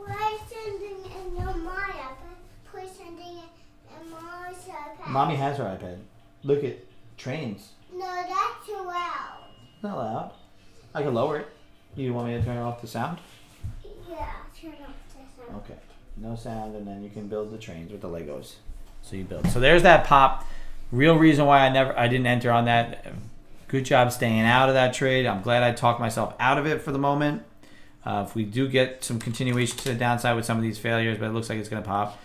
Play something in your my iPad. Play something in my iPad. Mommy has her iPad. Look at trains. No, that's too loud. Not loud. I can lower it. You want me to turn off the sound? Yeah, turn off the sound. Okay. No sound, and then you can build the trains with the Legos. So you build. So there's that pop. Real reason why I didn't enter on that. Good job staying out of that trade. I'm glad I talked myself out of it for the moment. If we do get some continuation to the downside with some of these failures, but it looks like it's going to pop.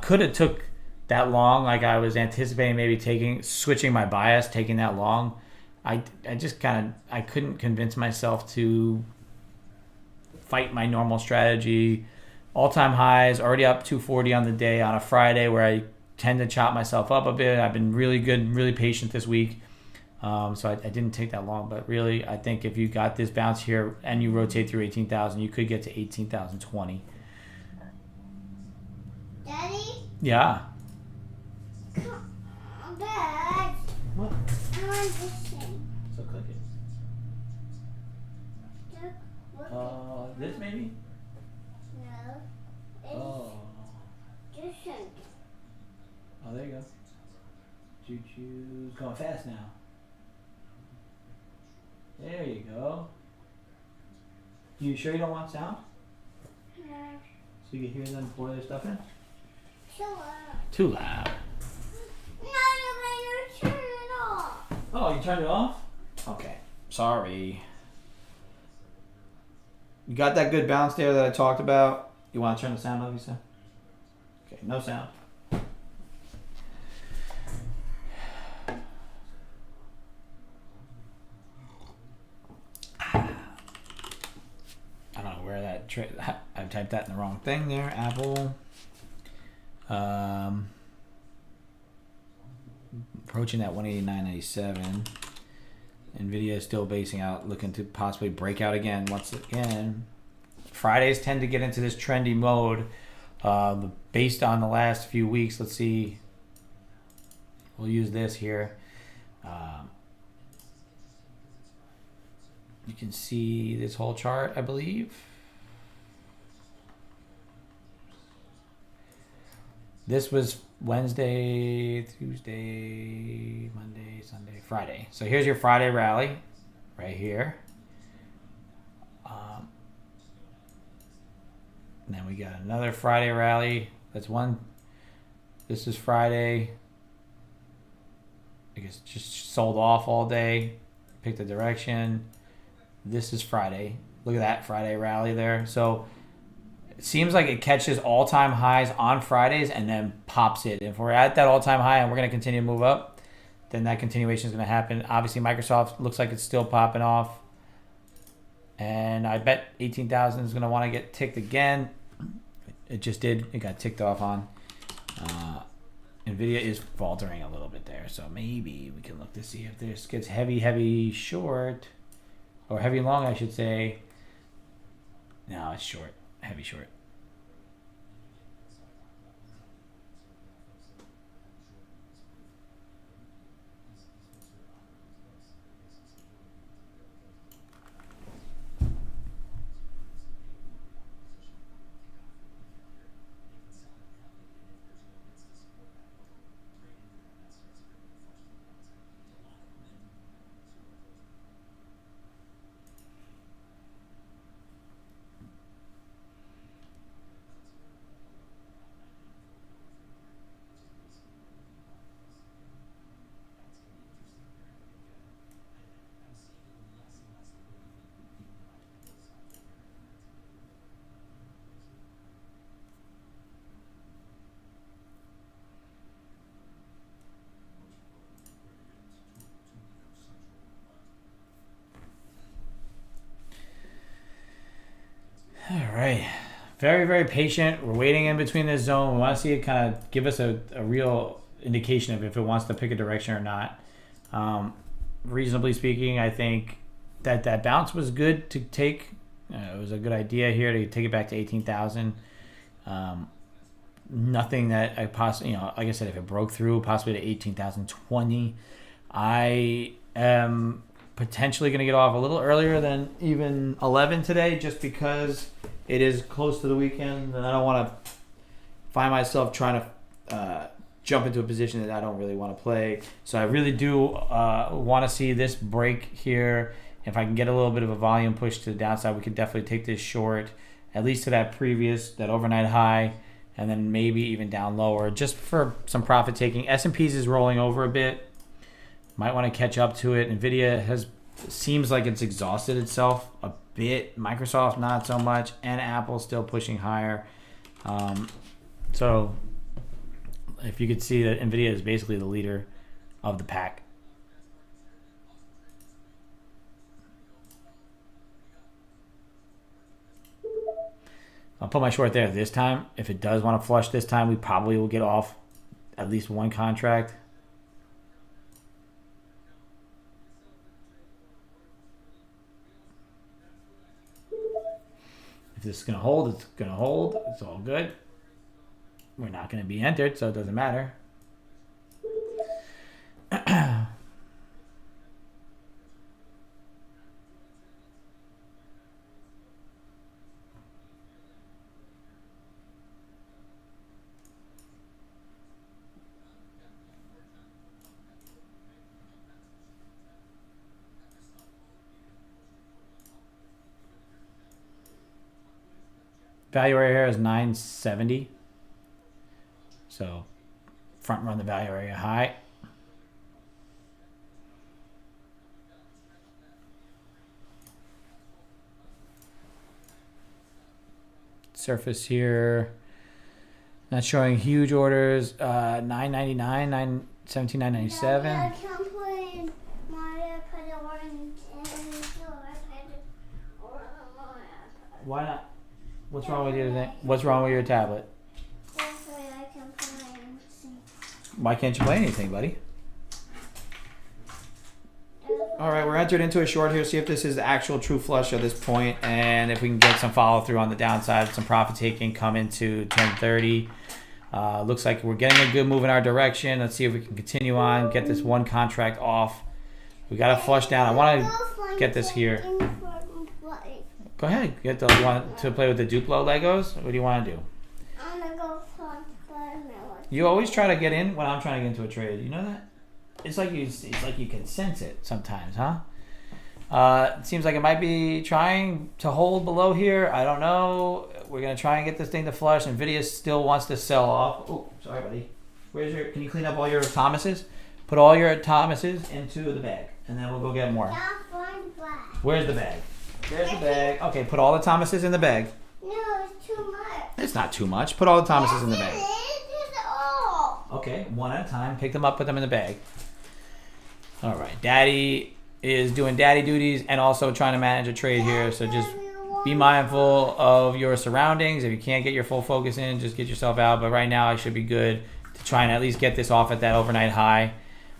Could have took that long, like I was anticipating, maybe switching my bias, taking that long. I just I couldn't convince myself to fight my normal strategy. All-time highs, already up 240 on the day on a Friday where I tend to chop myself up a bit. I've been really good, really patient this week. So I didn't take that long, but really I think if you got this bounce here and you rotate through 18,000, you could get to 18,020. Daddy? Yeah. Come on, Dad. What? I want to sing. So click it. Look, This maybe? no. It's just sing. Oh, there you go. Choo-choo's going fast now. There you go. You sure you don't want sound? No. So you can hear them pour their stuff in? So loud. Too loud. No, you turn it off. Oh, you turned it off? Okay. Sorry. You got that good bounce there that I talked about? You want to turn the sound off, you said? Okay, no sound. I don't know where that I typed that in the wrong thing there. Apple. Approaching that 189.97. Nvidia is still basing out, looking to possibly break out again. Once again, Fridays tend to get into this trendy mode. Based on the last few weeks, let's see. We'll use this here. You can see this whole chart, I believe. This was Wednesday, Tuesday, Monday, Sunday, Friday. So here's your Friday rally right here. And then we got another Friday rally. That's one. This is Friday. I guess just sold off all day. Picked a direction. This is Friday. Look at that Friday rally there. So it seems like it catches all-time highs on Fridays and then pops it. If we're at that all-time high and we're going to continue to move up, then that continuation is going to happen. Obviously, Microsoft looks like it's still popping off. And I bet 18,000 is going to want to get ticked again. It just did. It got ticked off on. Nvidia is faltering a little bit there. So maybe we can look to see if this gets heavy short. Or heavy long, I should say. No, it's short. Heavy short. very, very patient. We're waiting in between this zone. We want to see it kind of give us a real indication of if it wants to pick a direction or not. Reasonably speaking, I think that bounce was good to take. It was a good idea here to take it back to 18,000. Nothing that I possibly, like I said, if it broke through possibly to 18,020, I am potentially going to get off a little earlier than even 11 today, just because it is close to the weekend and I don't want to find myself trying to jump into a position that I don't really want to play. So I really do want to see this break here. If I can get a little bit of a volume push to the downside, we could definitely take this short, at least to that overnight high, and then maybe even down lower, just for some profit taking. S&P's is rolling over a bit. Might want to catch up to it. NVIDIA seems like it's exhausted itself a bit. Microsoft not so much, and Apple still pushing higher. So if you could see that NVIDIA is basically the leader of the pack. I'll put my short there this time. If it does want to flush this time, we probably will get off at least one contract. If this is going to hold, it's going to hold. It's all good. We're not going to be entered, so it doesn't matter. Value area here is 970. So front run the value area high. Surface here, not showing huge orders. 999, 917, 997. I can't play Mario Kart Orange and Why not? What's wrong with your thing? What's wrong with your tablet? I can play anything. Why can't you play anything, buddy? All right, we're entered into a short here. See if this is the actual true flush at this point, and if we can get some follow through on the downside, some profit taking, come into 1030. Looks like we're getting a good move in our direction. Let's see if we can continue on, get this one contract off. We got to flush down. I want to get this here. Go ahead. Get the one to play with the Duplo Legos. What do you want to do? I'm gonna go play You always try to get in when I'm trying to get into a trade. You know that? It's like you can sense it sometimes, huh? It seems like it might be trying to hold below here. I don't know. We're gonna try and get this thing to flush. NVIDIA still wants to sell off. Oh, sorry, buddy. Can you clean up all your Thomases? Put all your Thomases into the bag, and then we'll go get more. Where's the bag? There's the bag. Okay, put all the Thomases in the bag. No, it's too much. It's not too much. Put all the Thomases in the bag. It's all. Okay, one at a time. Pick them up, put them in the bag. All right, Daddy is doing daddy duties and also trying to manage a trade here. So just be mindful of your surroundings. If you can't get your full focus in, just get yourself out. But right now, I should be good to try and at least get this off at that overnight high.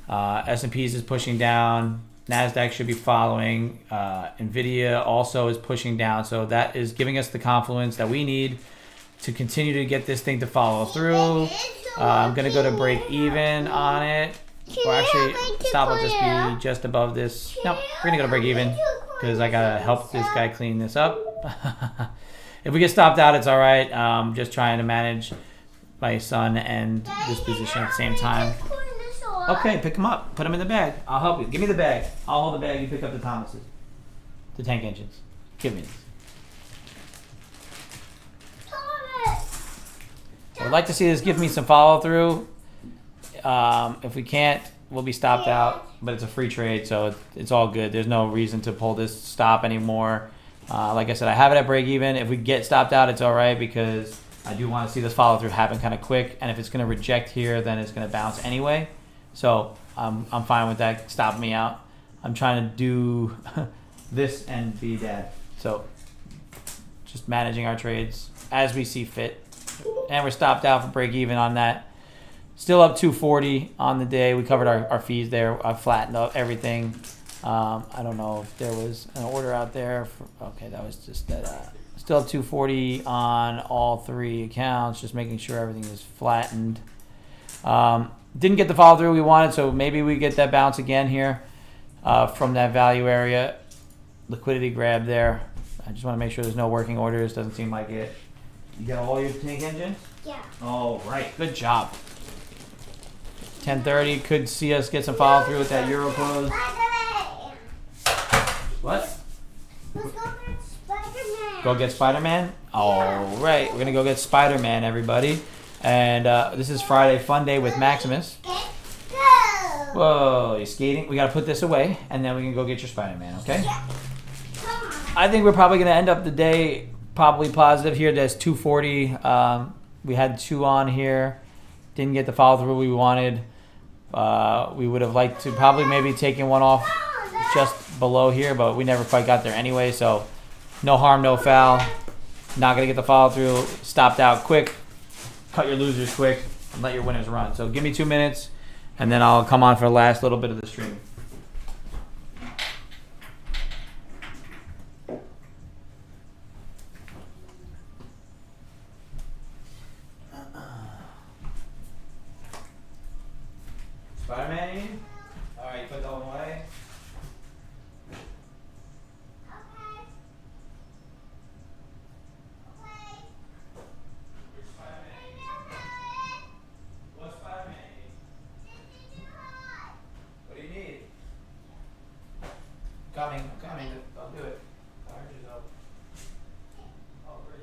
S&P's is pushing down. NASDAQ should be following. NVIDIA also is pushing down. So that is giving us the confluence that we need to continue to get this thing to follow through. I'm going to go to break even on it. Or actually, stop will just be just above this. No, we're going to go to break even because I got to help this guy clean this up. If we get stopped out, it's all right. Just trying to manage my son and this position at the same time. Okay, pick them up. Put them in the bag. I'll help you. Give me the bag. I'll hold the bag. You pick up the Thomases. The tank engines. Give me this. I would like to see this give me some follow through. If we can't, we'll be stopped out. But it's a free trade, so it's all good. There's no reason to pull this stop anymore. Like I said, I have it at break even. If we get stopped out, it's all right because I do want to see this follow through happen kind of quick. And if it's going to reject here, then it's going to bounce anyway. So I'm fine with that. Stop me out. I'm trying to do this and be dad. So just managing our trades as we see fit. And we're stopped out for break even on that. Still up 240 on the day. We covered our fees there. I flattened up everything. I don't know if there was an order out there. Okay, that was just that. Still up 240 on all three accounts. Just making sure everything is flattened. Didn't get the follow through we wanted, so maybe we get that bounce again here from that value area. Liquidity grab there. I just want to make sure there's no working orders. Doesn't seem like it. You got all your tank engines? Yeah. All right. Good job. 10:30 could see us get some follow through with that Euro close. What? Let's go get Spider-Man. Go get Spider-Man? All right. We're going to go get Spider-Man, everybody. And this is Friday Fun Day with Maximus. Go. Whoa, you're skating? We got to put this away, and then we can go get your Spider-Man, okay? Yeah. Come on. I think we're probably going to end up the day probably positive here. That's 240. We had 2 on here. Didn't get the follow through we wanted. We would have liked to probably maybe taken one off just below here, but we never quite got there anyway. So no harm, no foul. Not going to get the follow through. Stopped out quick. Cut your losers quick and let your winners run. So give me 2 minutes, and then I'll come on for the last little bit of the stream. Spider-Man? All right, put that one away. What's Spider-Man? What do you need? Coming. I'll do it. Orange is up. Oh, great.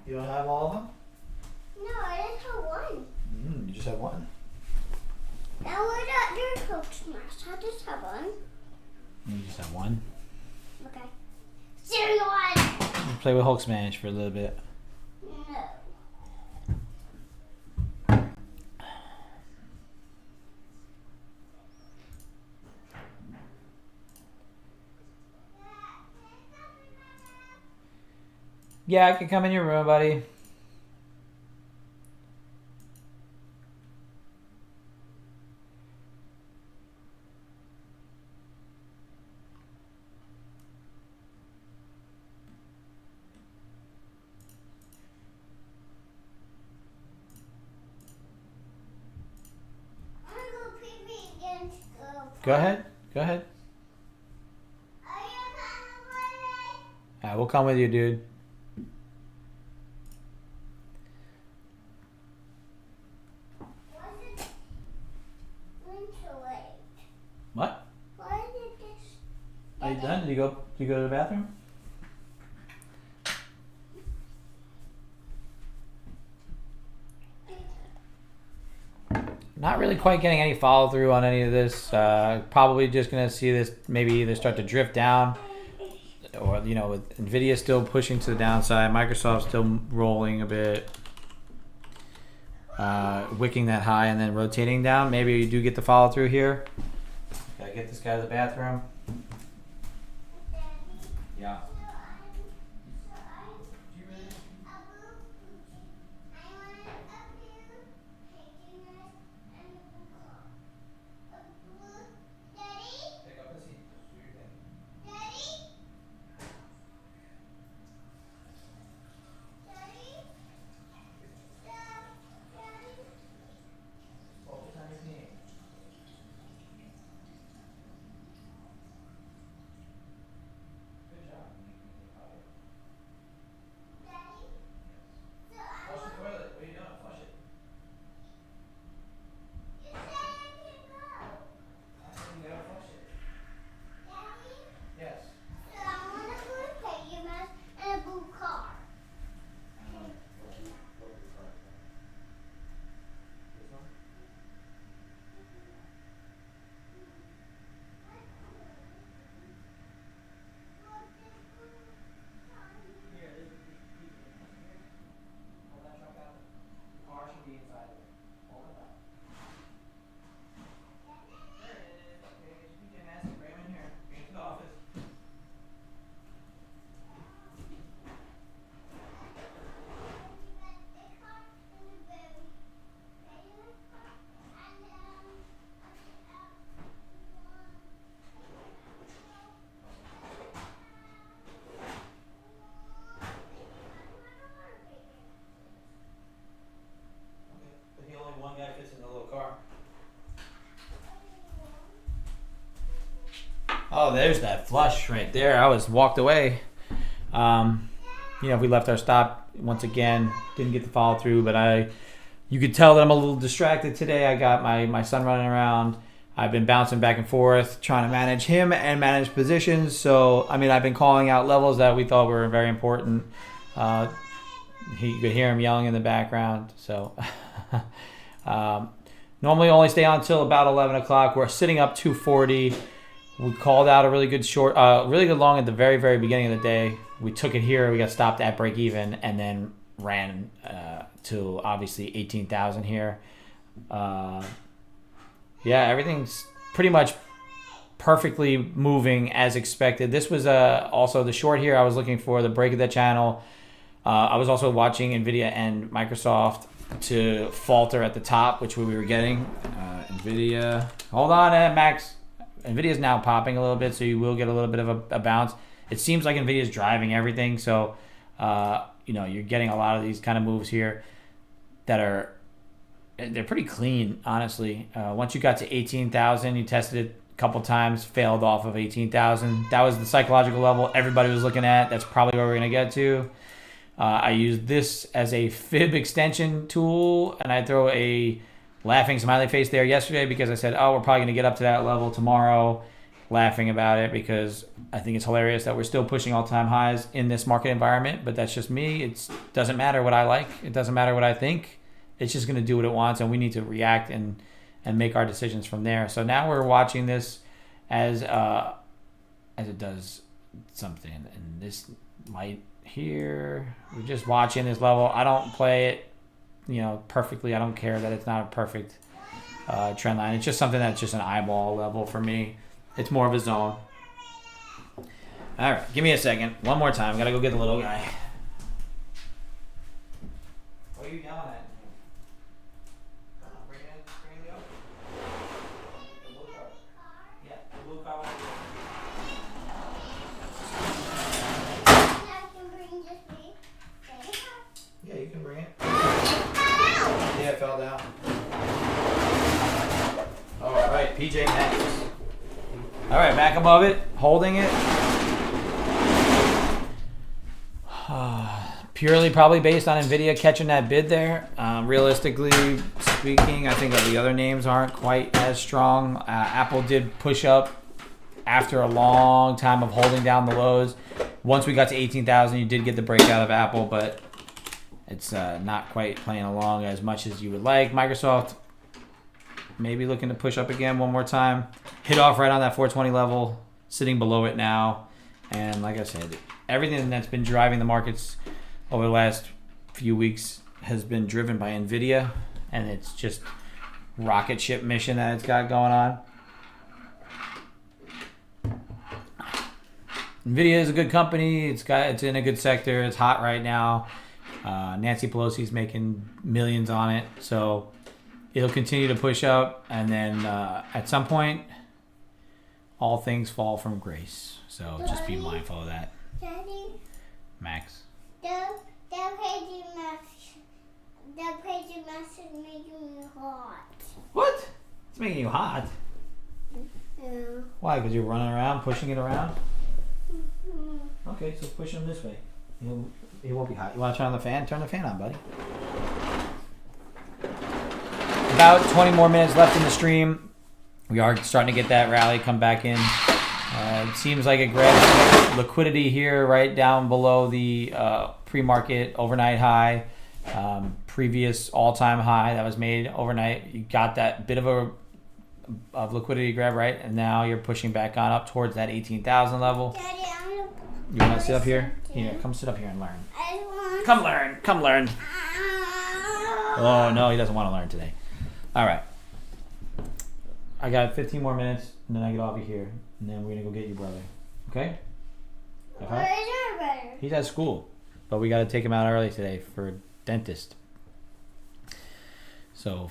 You don't have all of them? No, I just have one. You just have one. Now we're not doing Coke Smash. I just have one. You just have one? Okay. Cereal one! You play with Hulk Smash for a little bit. No. Yeah, I can come in your room, buddy. Go ahead. Go ahead. Are you coming with me? Alright, we'll come with you, dude. Was it winter late? What? Why did this? Are you done? Did you go to the bathroom? Not really quite getting any follow through on any of this. Probably just gonna see this maybe either start to drift down, or with Nvidia still pushing to the downside, Microsoft still rolling a bit, wicking that high and then rotating down. Maybe you do get the follow through here. Gotta get this guy to the bathroom. Yeah. Oh, there's that flush right there. I was walked away. We left our stop once again. Didn't get the follow through, but you could tell that I'm a little distracted today. I got my son running around. I've been bouncing back and forth, trying to manage him and manage positions. So, I've been calling out levels that we thought were very important. You could hear him yelling in the background. So, normally only stay on until about 11 o'clock. We're sitting up 240. We called out a really good short, really good long at the very, very beginning of the day. We took it here. We got stopped at break even and then ran to obviously 18,000 here. Everything's pretty much perfectly moving as expected. This was also the short here. I was looking for the break of the channel. I was also watching Nvidia and Microsoft to falter at the top, which we were getting. Nvidia, hold on, Max. Nvidia is now popping a little bit, so you will get a little bit of a bounce. It seems like Nvidia is driving everything, so you're getting a lot of these kind of moves here that they're pretty clean, honestly. Once you got to 18,000, you tested it a couple times, failed off of 18,000. That was the psychological level everybody was looking at. That's probably where we're gonna get to. I used this as a fib extension tool, and I throw a laughing smiley face there yesterday because I said, we're probably going to get up to that level tomorrow, laughing about it because I think it's hilarious that we're still pushing all-time highs in this market environment, but that's just me. It doesn't matter what I like. It doesn't matter what I think. It's just going to do what it wants, and we need to react and make our decisions from there. So now we're watching this as it does something, and this light here, we're just watching this level. I don't play it perfectly. I don't care that it's not a perfect trend line. It's just something that's just an eyeball level for me. It's more of a zone. All right, give me a second. One more time. Gotta go get the little guy. What are you yelling at? Come on, bring it up. The blue car. Yeah, the blue car. Yeah, you can bring it. Yeah, it fell down. All right, PJ Masks. All right, back above it, holding it. Purely probably based on NVIDIA catching that bid there. Realistically speaking, I think that the other names aren't quite as strong. Apple did push up after a long time of holding down the lows. Once we got to 18,000, you did get the breakout of Apple, but it's not quite playing along as much as you would like. Microsoft maybe looking to push up again one more time. Hit off right on that 420 level, sitting below it now. And like I said, everything that's been driving the markets over the last few weeks has been driven by NVIDIA, and it's just rocket ship mission that it's got going on. NVIDIA is a good company. It's in a good sector. It's hot right now. Nancy Pelosi's making millions on it, so it'll continue to push up, and then at some point, all things fall from grace. So just be mindful of that. Daddy, Max. the page message making me hot. What? It's making you hot. Yeah. Why? Because you're running around, pushing it around? Mm-hmm. Okay, so push him this way. It won't be hot. You want to turn on the fan? Turn the fan on, buddy. About 20 more minutes left in the stream. We are starting to get that rally come back in. It seems like it grabbed liquidity here right down below the pre-market overnight high. Previous all-time high that was made overnight. You got that bit of liquidity grab, right? And now you're pushing back on up towards that 18,000 level. Daddy, You want to sit up here? Here, come sit up here and learn. I want. Come learn. Come learn. Oh, no, he doesn't want to learn today. All right. I got 15 more minutes, and then I get off of here, and then we're going to go get your brother. Okay? Where's your brother? He's at school, but we got to take him out early today for dentist. So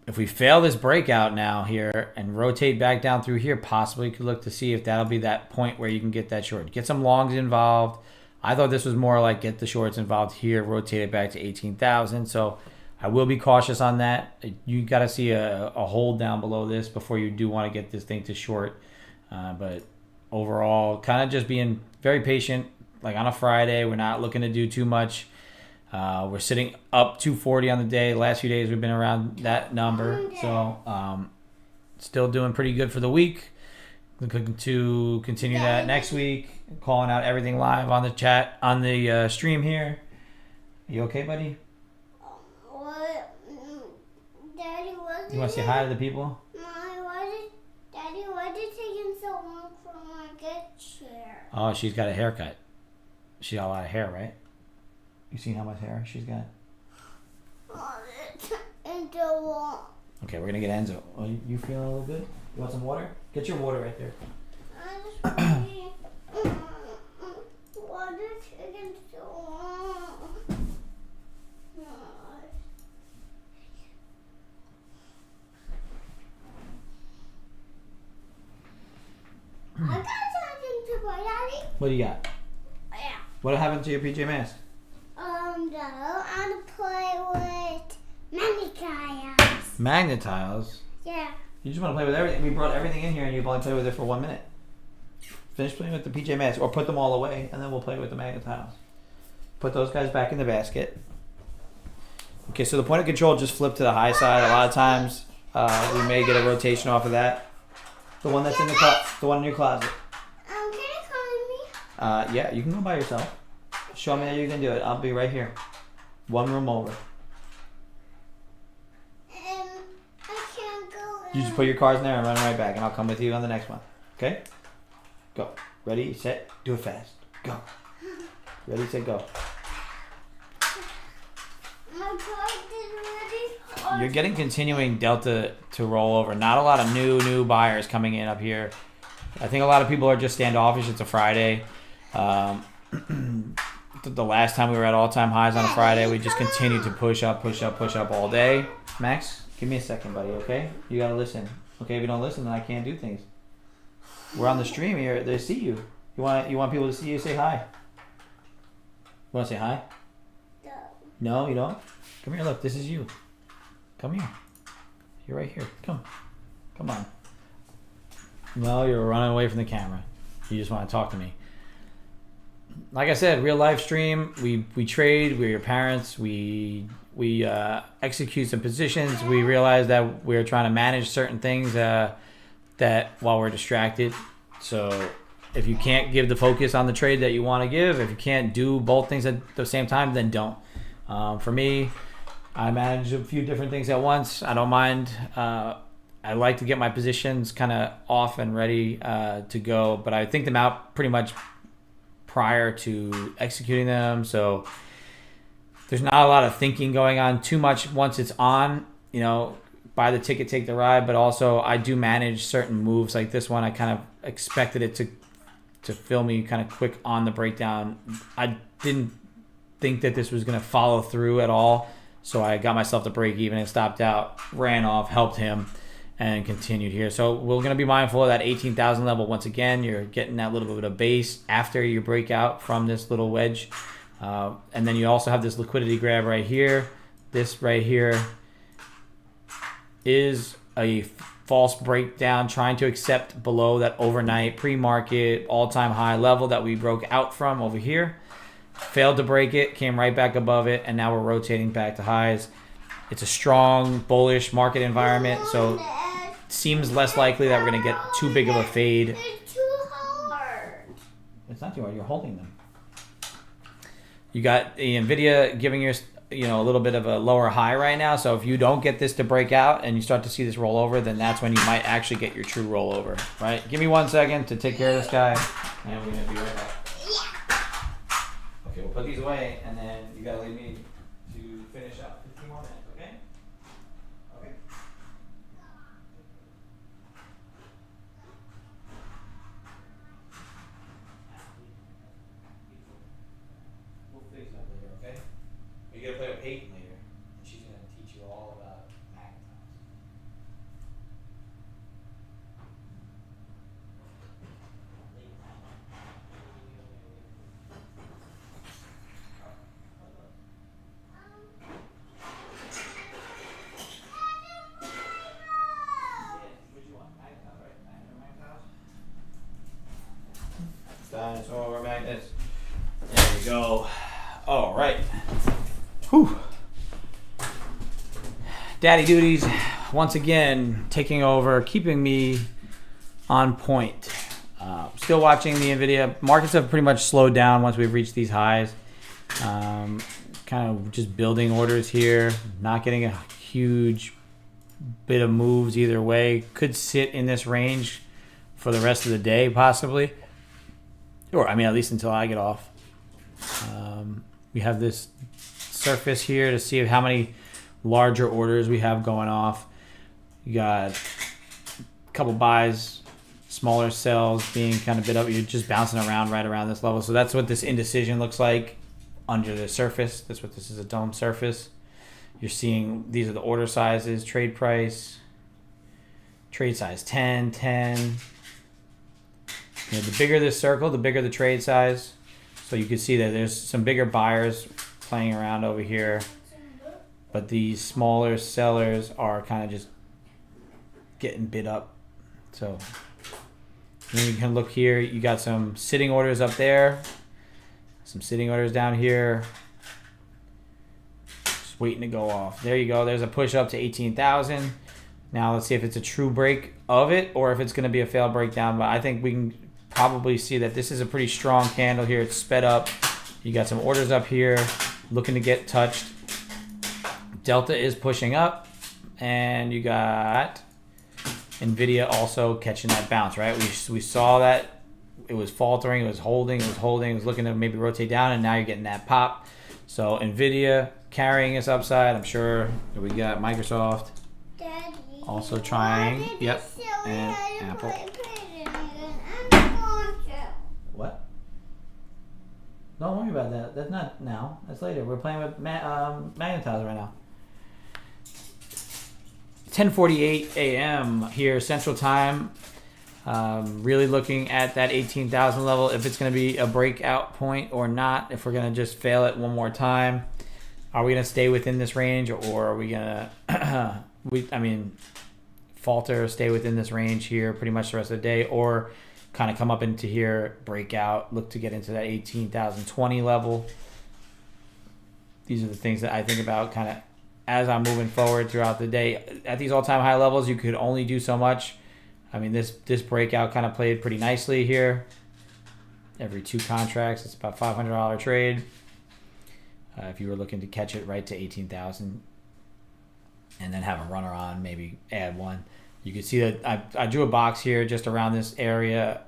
if we fail this breakout now here and rotate back down through here, possibly could look to see if that'll be that point where you can get that short. Get some longs involved. I thought this was more like get the shorts involved here, rotate it back to 18,000. So I will be cautious on that. You got to see a hold down below this before you do want to get this thing to short. But overall, kind of just being very patient. Like on a Friday, we're not looking to do too much. We're sitting up 240 on the day. Last few days we've been around that number. So still doing pretty good for the week. Looking to continue that next week. Calling out everything live on the chat, on the stream here. You okay, buddy? What? Daddy, what? You want to say hi to the people? Daddy, why did it take so long for my good chair? Oh, she's got a haircut. She got a lot of hair, right? You seen how much hair she's got? Okay, we're gonna get Enzo. Oh, you feeling a little good? You want some water? Get your water right there. I just want why did it take so long? I got something to play, Daddy. What do you got? Yeah. What happened to your PJ Masks? No, I'm play with magnetiles. Magnetiles? Yeah. You just want to play with everything. We brought everything in here and you've only played with it for 1 minute. Finish playing with the PJ Masks or put them all away and then we'll play with the magnetiles. Put those guys back in the basket. Okay, so the point of control just flipped to the high side. A lot of times we may get a rotation off of that. The one that's in the one in your closet. Can you come with me? Yeah, you can go by yourself. Show me how you can do it. I'll be right here. One room over. I can't go. You just put your cards in there and run right back, and I'll come with you on the next one. Okay? Go. Ready, set, do it fast. Go. Ready, set, go. My card is ready. You're getting continuing delta to roll over. Not a lot of new buyers coming in up here. I think a lot of people are just standoffish. It's a Friday. The last time we were at all-time highs on a Friday, we just continued to push up all day. Max, give me a second, buddy, okay? You gotta listen. Okay, if you don't listen, then I can't do things. We're on the stream here. They see you. You want people to see you? Say hi. You want to say hi? No. No, you don't? Come here, look. This is you. Come here. You're right here. Come on. Well, you're running away from the camera. You just want to talk to me. Like I said, real live stream. We trade. We're your parents. We execute some positions. We realize that we're trying to manage certain things that while we're distracted. So if you can't give the focus on the trade that you want to give, if you can't do both things at the same time, then don't. For me, I manage a few different things at once. I don't mind. I like to get my positions kind of off and ready to go, but I think them out pretty much prior to executing them. So there's not a lot of thinking going on too much once it's on, you know, buy the ticket, take the ride. But also I do manage certain moves like this one. I kind of expected it to fill me kind of quick on the breakdown. I didn't think that this was going to follow through at all. So I got myself to break even and stopped out, ran off, helped him, and continued here. So we're going to be mindful of that 18,000 level. Once again, you're getting that little bit of base after you break out from this little wedge. And then you also have this liquidity grab right here. This right here is a false breakdown, trying to accept below that overnight pre-market all-time high level that we broke out from over here. Failed to break it, came right back above it, and now we're rotating back to highs. It's a strong, bullish market environment, so it seems less likely that we're going to get too big of a fade. It's too hard. It's not too hard. You're holding them. You got the NVIDIA giving you, a little bit of a lower high right now. So if you don't get this to break out and you start to see this roll over, then that's when you might actually get your true rollover, right? Give me 1 second to take care of this guy, and we're going to be right back. Okay, we'll put these away, and then you got to leave me to finish up 15 more minutes, okay? Okay. We'll fix that later, okay? You're going to play with Peyton later, and she's going to teach you all about magnetiles. Dinosaur magnets. There we go. All right. Whew. Daddy duties once again taking over, keeping me on point. Still watching the NVIDIA. Markets have pretty much slowed down once we've reached these highs. Kind of just building orders here, not getting a huge bit of moves either way. Could sit in this range for the rest of the day possibly. Or, at least until I get off. We have this surface here to see how many larger orders we have going off. You got a couple buys, smaller sells being kind of bid up. You're just bouncing around right around this level. So that's what this indecision looks like under the surface. That's what this is, a dome surface. You're seeing these are the order sizes, trade price, trade size 10, 10. The bigger this circle, the bigger the trade size. So you can see that there's some bigger buyers playing around over here. But these smaller sellers are kind of just getting bid up. So then you can look here. You got some sitting orders up there. Some sitting orders down here. Just waiting to go off. There you go. There's a push up to 18,000. Now let's see if it's a true break of it or if it's going to be a failed breakdown. But I think we can probably see that this is a pretty strong candle here. It's sped up. You got some orders up here looking to get touched. Delta is pushing up, and you got NVIDIA also catching that bounce, right? We saw that it was faltering, it was holding, it was looking to maybe rotate down, and now you're getting that pop. So NVIDIA carrying us upside. I'm sure that we got Microsoft Daddy, also trying. Yep, and Apple. What? Don't worry about that. That's not now. That's later. We're playing with magnetiles right now. 10:48 a.m. here Central Time. Really looking at that 18,000 level. If it's going to be a breakout point or not. If we're going to just fail it one more time. Are we going to stay within this range or are we going to? falter, stay within this range here pretty much the rest of the day, or kind of come up into here, break out, look to get into that 18,020 level. These are the things that I think about kind of as I'm moving forward throughout the day. At these all-time high levels, you could only do so much. I mean, this breakout kind of played pretty nicely here. Every 2 contracts, it's about $500 trade. If you were looking to catch it right to 18,000 and then have a runner on, maybe add one. You can see that I drew a box here just around this area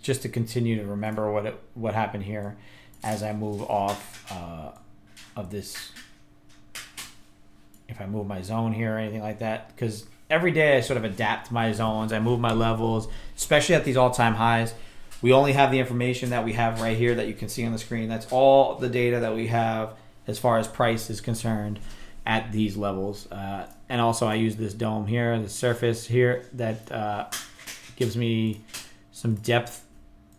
just to continue to remember what happened here as I move off of this. If I move my zone here or anything like that, because every day I sort of adapt my zones. I move my levels, especially at these all-time highs. We only have the information that we have right here that you can see on the screen. That's all the data that we have as far as price is concerned at these levels. And also I use this dome here, the surface here, that gives me some depth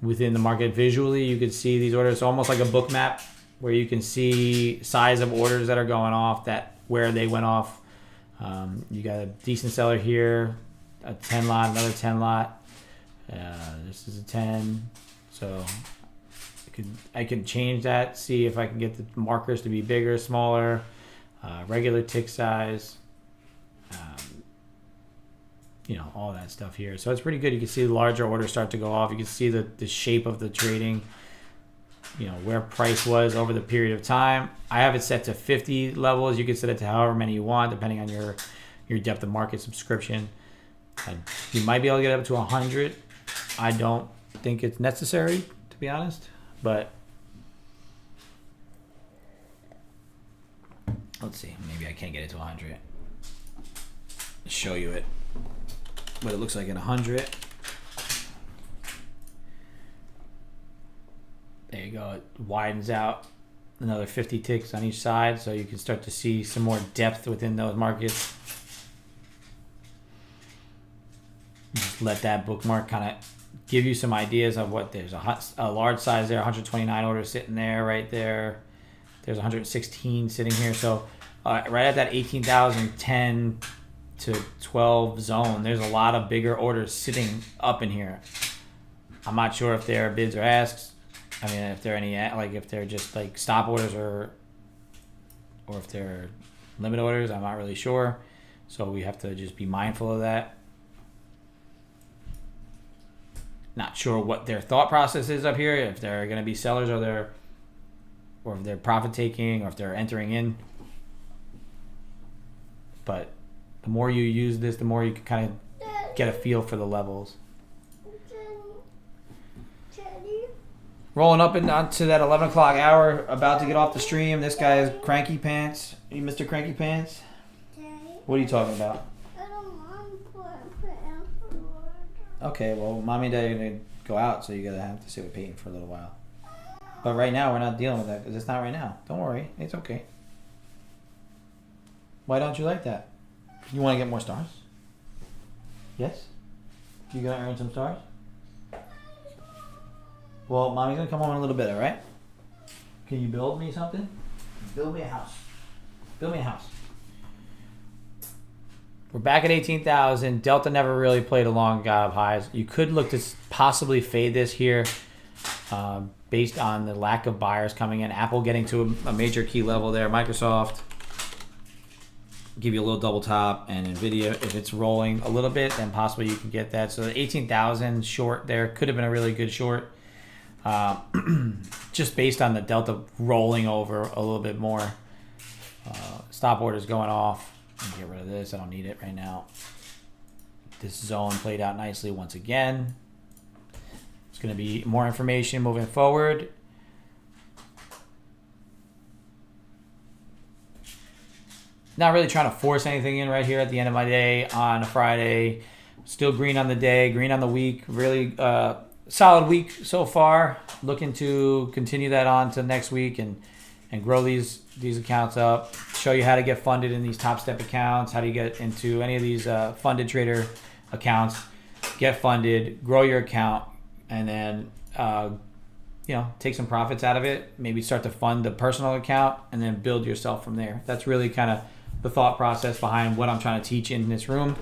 within the market visually. You can see these orders. It's almost like a book map where you can see size of orders that are going off, that where they went off. You got a decent seller here, a 10 lot, another 10 lot. This is a 10. So I can change that, see if I can get the markers to be bigger, smaller, regular tick size, all that stuff here. So it's pretty good. You can see the larger orders start to go off. You can see the shape of the trading, where price was over the period of time. I have it set to 50 levels. You can set it to however many you want, depending on your depth of market subscription. You might be able to get up to 100. I don't think it's necessary, to be honest, but let's see. Maybe I can't get it to 100. Show you it, what it looks like at 100. There you go. It widens out another 50 ticks on each side, so you can start to see some more depth within those markets. Just let that bookmark kind of give you some ideas of what there's a large size there, 129 orders sitting there, right there. There's 116 sitting here. So right at that 18,010 to 12 zone, there's a lot of bigger orders sitting up in here. I'm not sure if they're bids or asks. I mean, if they're if they're just like stop orders or if they're limit orders, I'm not really sure. So we have to just be mindful of that. Not sure what their thought process is up here, if they're going to be sellers or if they're profit taking or if they're entering in. But the more you use this, the more you can kind of get a feel for the levels. Rolling up onto that 11 o'clock hour, about to get off the stream. This guy is Cranky Pants. Are you Mr. Cranky Pants? What are you talking about? I don't want to put in water. Okay, well, Mommy and Daddy are going to go out, so you're going to have to sit with Peyton for a little while. But right now, we're not dealing with that, because it's not right now. Don't worry. It's okay. Why don't you like that? You want to get more stars? Yes? You going to earn some stars? Well, Mommy's going to come home in a little bit, all right? Can you build me something? Build me a house. Build me a house. We're back at 18,000. Delta never really played a long gap of highs. You could look to possibly fade this here based on the lack of buyers coming in. Apple getting to a major key level there. Microsoft give you a little double top, and Nvidia, if it's rolling a little bit, then possibly you can get that. So the 18,000 short there could have been a really good short. Just based on the Delta rolling over a little bit more. Stop orders going off. Get rid of this. I don't need it right now. This zone played out nicely once again. It's going to be more information moving forward. Not really trying to force anything in right here at the end of my day on a Friday. Still green on the day, green on the week. Really solid week so far. Looking to continue that on to next week and grow these accounts up. Show you how to get funded in these Top Step accounts. How do you get into any of these funded trader accounts? Get funded, grow your account, and then take some profits out of it. Maybe start to fund the personal account and then build yourself from there. That's really kind of the thought process behind what I'm trying to teach in this room.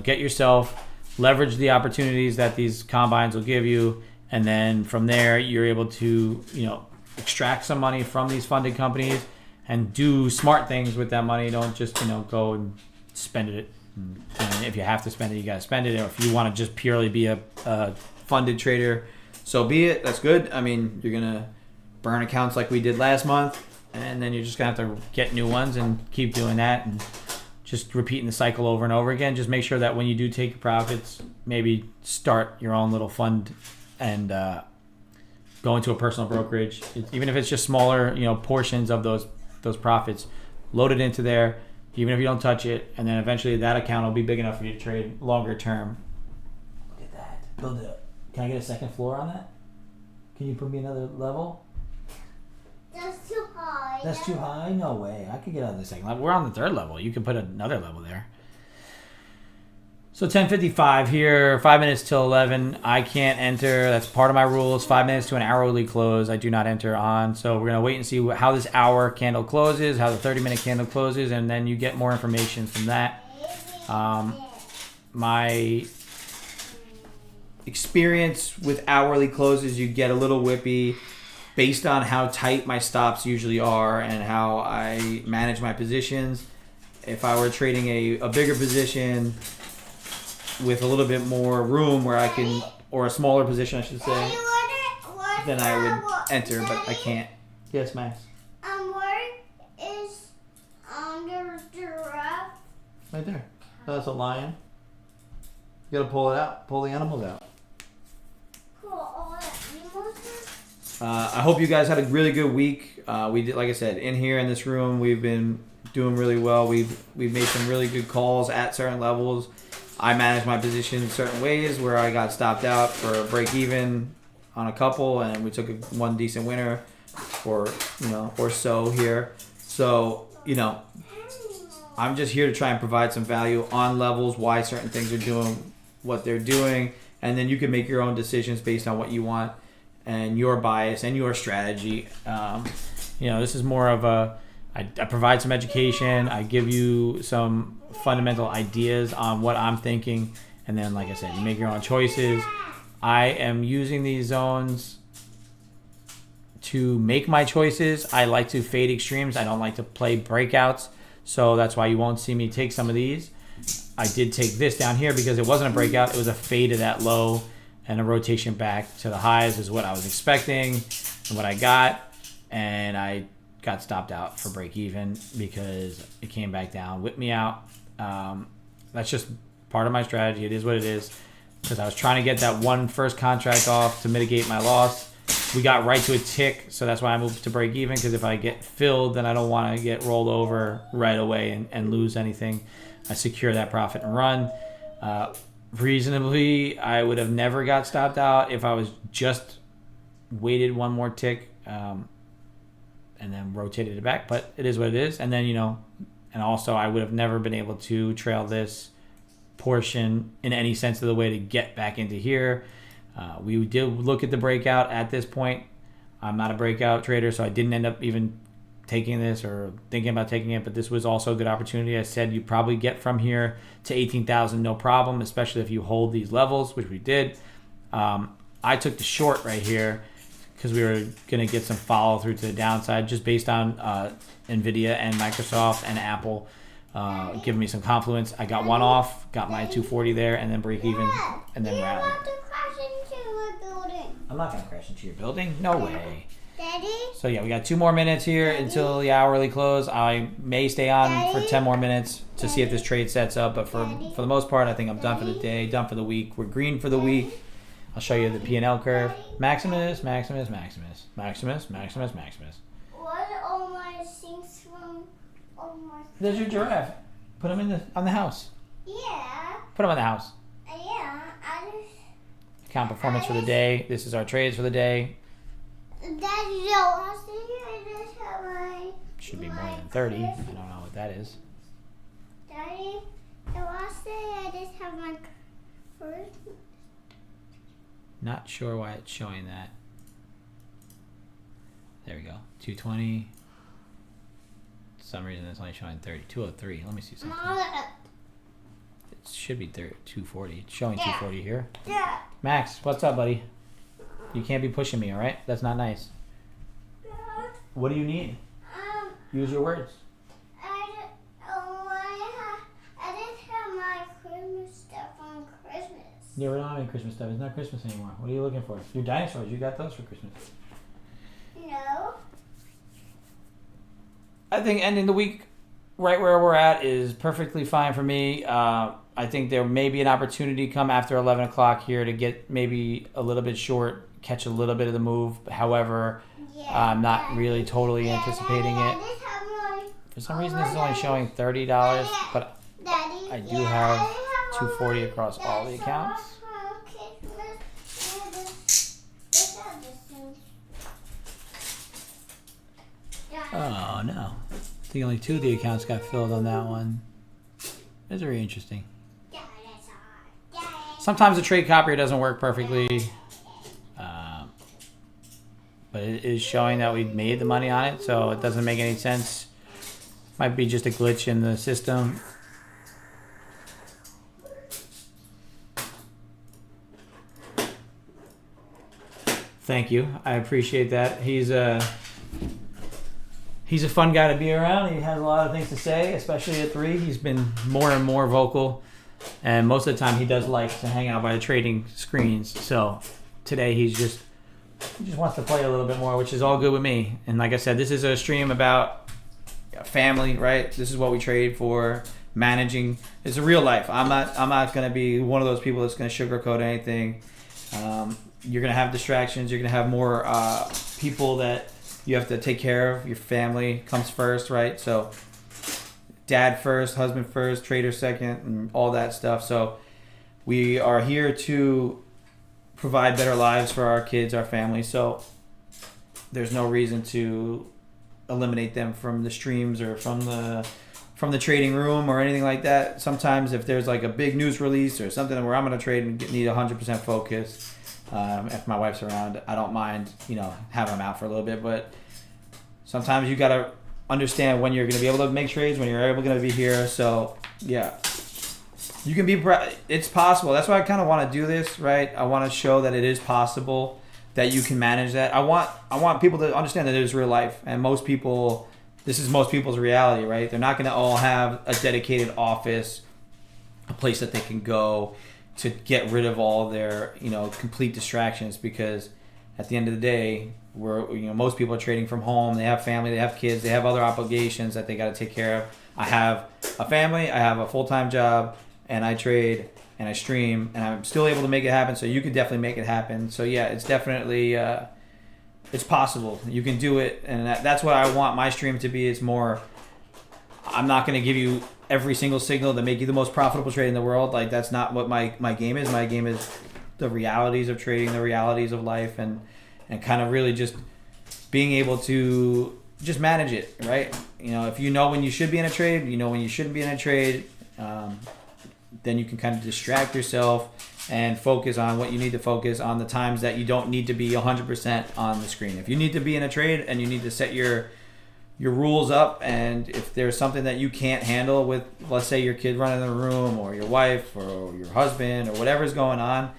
get yourself, leverage the opportunities that these combines will give you, and then from there you're able to extract some money from these funded companies and do smart things with that money. Don't just go and spend it. And if you have to spend it, you gotta spend it. Or if you want to just purely be a funded trader, so be it. That's good. I mean, you're gonna burn accounts like we did last month, and then you're just gonna have to get new ones and keep doing that and just repeating the cycle over and over again. Just make sure that when you do take your profits, maybe start your own little fund and go into a personal brokerage. Even if it's just smaller, portions of those profits, load it into there, even if you don't touch it, and then eventually that account will be big enough for you to trade longer term. Look at that. Build it up. Can I get a second floor on that? Can you put me another level? That's too high. That's too high? No way. I could get on the second level. We're on the third level. You can put another level there. So 10:55 here, 5 minutes till 11. I can't enter. That's part of my rules. 5 minutes to an hourly close. I do not enter on. So we're going to wait and see how this hour candle closes, how the 30-minute candle closes, and then you get more information from that. My experience with hourly closes, you get a little whippy based on how tight my stops usually are and how I manage my positions. If I were trading a bigger position with a little bit more room where I can, or a smaller position I should say, then I would enter, but I can't. Yes, Max? Where is the giraffe? Right there. Oh, that's a lion. You gotta pull it out. Pull the animals out. Pull all the animals out? I hope you guys had a really good week. We did, like I said, in here in this room, we've been doing really well. We've made some really good calls at certain levels. I manage my position certain ways where I got stopped out for a break even on a couple, and we took one decent winner or so here. So I'm just here to try and provide some value on levels, why certain things are doing what they're doing, and then you can make your own decisions based on what you want and your bias and your strategy. This is more of I provide some education. I give you some fundamental ideas on what I'm thinking, and then, like I said, you make your own choices. I am using these zones to make my choices. I like to fade extremes. I don't like to play breakouts, so that's why you won't see me take some of these. I did take this down here because it wasn't a breakout. It was a fade to that low, and a rotation back to the highs is what I was expecting and what I got, and I got stopped out for break even because it came back down, whipped me out. That's just part of my strategy. It is what it is, because I was trying to get that one first contract off to mitigate my loss. We got right to a tick, so that's why I moved to break even, because if I get filled, then I don't want to get rolled over right away and lose anything. I secure that profit and run. Reasonably, I would have never got stopped out if I was just waited one more tick and then rotated it back, but it is what it is. And then, and also I would have never been able to trail this portion in any sense of the way to get back into here. We did look at the breakout at this point. I'm not a breakout trader, so I didn't end up even taking this or thinking about taking it, but this was also a good opportunity. I said you probably get from here to 18,000 no problem, especially if you hold these levels, which we did. I took the short right here because we were going to get some follow through to the downside just based on NVIDIA and Microsoft and Apple giving me some confluence. I got one off, got my 240 there, and then break even, and then rally. I'm not going to crash into your building. No way. Daddy? So yeah, we got 2 more minutes here until the hourly close. I may stay on for 10 more minutes to see if this trade sets up, but for the most part, I think I'm done for the day, done for the week. We're green for the week. I'll show you the P&L curve. Maximus, Maximus, Maximus, Maximus, Maximus, Maximus. What are all my things from? All my There's your giraffe. Put him on the house. Yeah. Put him on the house. Yeah. Account performance for the day. This is our trades for the day. Daddy, I just have my. Should be more than 30. I don't know what that is. Daddy, the last day I just have my first. Not sure why it's showing that. There we go. 220. For some reason it's only showing 30. 203. Let me see something. should be 240. It's showing 240 here. Dad. Max, what's up, buddy? You can't be pushing me, all right? That's not nice. Dad. What do you need? Use your words. I didn't have my Christmas stuff on Christmas. Yeah, we don't have any Christmas stuff. It's not Christmas anymore. What are you looking for? Your dinosaurs. You got those for Christmas. No. I think ending the week right where we're at is perfectly fine for me. I think there may be an opportunity come after 11 o'clock here to get maybe a little bit short, catch a little bit of the move. However, I'm not really totally anticipating it. For some reason, this is only showing $30, but I do have 240 across all the accounts. Oh no. I think only 2 of the accounts got filled on that one. That's very interesting. Sometimes the trade copier doesn't work perfectly. But it is showing that we made the money on it, so it doesn't make any sense. Might be just a glitch in the system. Thank you. I appreciate that. He's a fun guy to be around. He has a lot of things to say, especially at 3. He's been more and more vocal. And most of the time he does like to hang out by the trading screens. So today he just wants to play a little bit more, which is all good with me. And like I said, this is a stream about family, right? This is what we trade for, managing. It's a real life. I'm not going to be one of those people that's going to sugarcoat anything. You're going to have distractions. You're going to have more people that you have to take care of. Your family comes first, right? So dad first, husband first, trader second, and all that stuff. So we are here to provide better lives for our kids, our family. So there's no reason to eliminate them from the streams or from the trading room or anything like that. Sometimes if there's like a big news release or something where I'm going to trade and need 100% focus, if my wife's around, I don't mind, having them out for a little bit. But sometimes you got to understand when you're going to be able to make trades, when you're able to be here. So yeah, you can be. It's possible. That's why I kind of want to do this, right? I want to show that it is possible that you can manage that. I want people to understand that it is real life, and this is most people's reality, right? They're not going to all have a dedicated office, a place that they can go to get rid of all their, complete distractions, because at the end of the day, most people are trading from home. They have family, they have kids, they have other obligations that they got to take care of. I have a family, I have a full-time job, and I trade and I stream, and I'm still able to make it happen. So you can definitely make it happen. So yeah, it's definitely it's possible. You can do it, and that's what I want my stream to be. Is more. I'm not going to give you every single signal to make you the most profitable trade in the world. Like, that's not what my game is. My game is the realities of trading, the realities of life, and kind of really just being able to just manage it, right? If you know when you should be in a trade, when you shouldn't be in a trade, then you can kind of distract yourself and focus on what you need to focus on, the times that you don't need to be 100% on the screen. If you need to be in a trade and you need to set your rules up, and if there's something that you can't handle with, let's say, your kid running the room or your wife or your husband or whatever's going on,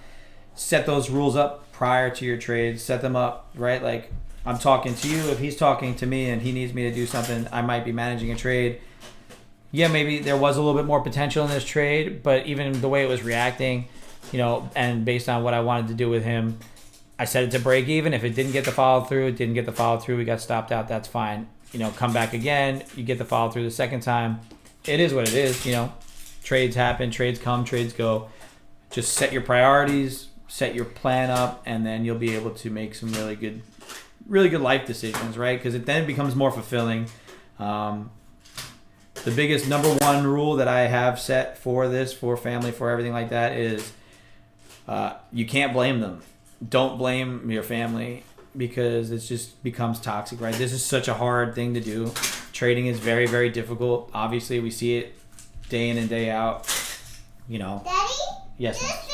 set those rules up prior to your trade. Set them up, right? Like, I'm talking to you. If he's talking to me and he needs me to do something, I might be managing a trade. Yeah, maybe there was a little bit more potential in this trade, but even the way it was reacting, and based on what I wanted to do with him, I set it to break even. If it didn't get the follow through, we got stopped out. That's fine. Come back again. You get the follow through the second time. It is what it is. Trades happen, trades come, trades go. Just set your priorities, set your plan up, and then you'll be able to make some really good life decisions, right? Because then it becomes more fulfilling. The biggest number one rule that I have set for this, for family, for everything like that is you can't blame them. Don't blame your family, because it just becomes toxic, right? This is such a hard thing to do. Trading is very, very difficult. Obviously, we see it day in and day out. Daddy? Yes. This dinosaur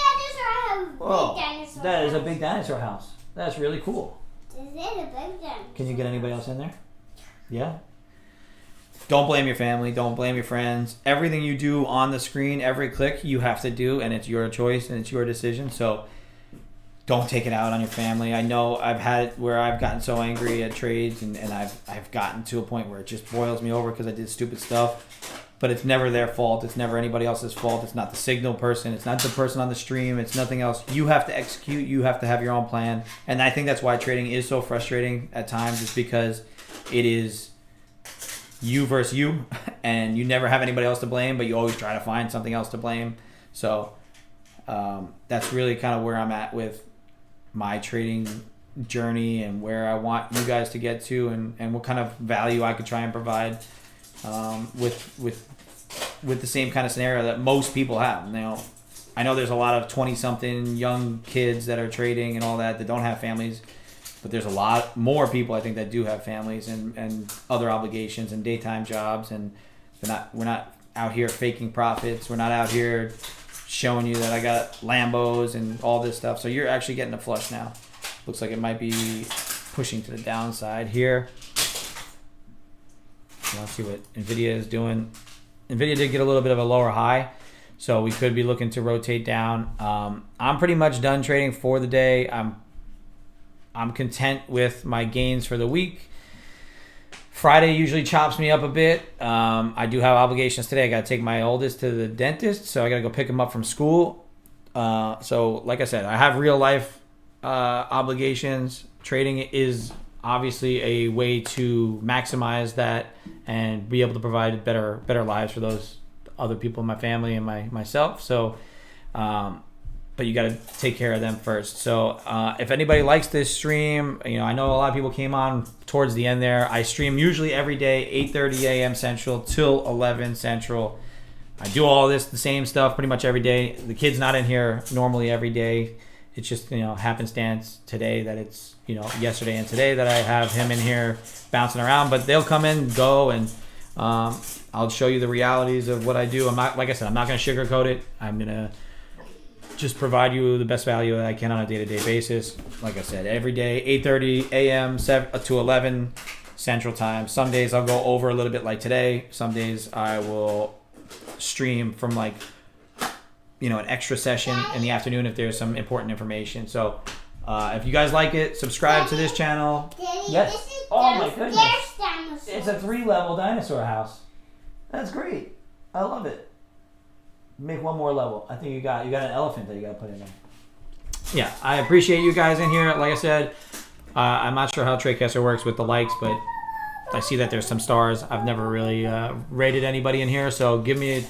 has a big dinosaur. That is a big dinosaur house. That's really cool. This is a big dinosaur. Can you get anybody else in there? Yeah? don't blame your family. Don't blame your friends. Everything you do on the screen, every click you have to do, and it's your choice and it's your decision. So don't take it out on your family. I know I've had it where I've gotten so angry at trades, and I've gotten to a point where it just boils me over because I did stupid stuff. But it's never their fault. It's never anybody else's fault. It's not the signal person. It's not the person on the stream. It's nothing else. You have to execute. You have to have your own plan. And I think that's why trading is so frustrating at times, is because it is you versus you, and you never have anybody else to blame, but you always try to find something else to blame. So that's really kind of where I'm at with my trading journey and where I want you guys to get to, and what kind of value I could try and provide with the same kind of scenario that most people have. Now, I know there's a lot of 20-something young kids that are trading and all that don't have families, but there's a lot more people I think that do have families and other obligations and daytime jobs, and we're not out here faking profits. We're not out here showing you that I got Lambos and all this stuff. So you're actually getting a flush now. Looks like it might be pushing to the downside here. Let's see what NVIDIA is doing. NVIDIA did get a little bit of a lower high, so we could be looking to rotate down. I'm pretty much done trading for the day. I'm content with my gains for the week. Friday usually chops me up a bit. I do have obligations today. I got to take my oldest to the dentist, so I got to go pick him up from school. So like I said, I have real life obligations. Trading is obviously a way to maximize that and be able to provide better lives for those other people in my family and myself. So, but you got to take care of them first. So if anybody likes this stream, I know a lot of people came on towards the end there. I stream usually every day, 8:30 a.m. Central till 11 Central. I do all this, the same stuff pretty much every day. The kid's not in here normally every day. It's just, happenstance today that it's, yesterday and today that I have him in here bouncing around. But they'll come in, go, and I'll show you the realities of what I do. I'm not, like I said, I'm not going to sugarcoat it. I'm going to just provide you the best value that I can on a day-to-day basis. Like I said, every day, 8:30 a.m. to 11 Central Time. Some days I'll go over a little bit like today. Some days I will stream from an extra session in the afternoon if there's some important information. So if you guys like it, subscribe to this channel. Daddy, Yes. Oh my goodness. It's a 3-level dinosaur house. That's great. I love it. Make one more level. I think you got an elephant that you got to put in there. Yeah, I appreciate you guys in here. Like I said, I'm not sure how TradeCaster works with the likes, but I see that there's some stars. I've never really rated anybody in here, so give me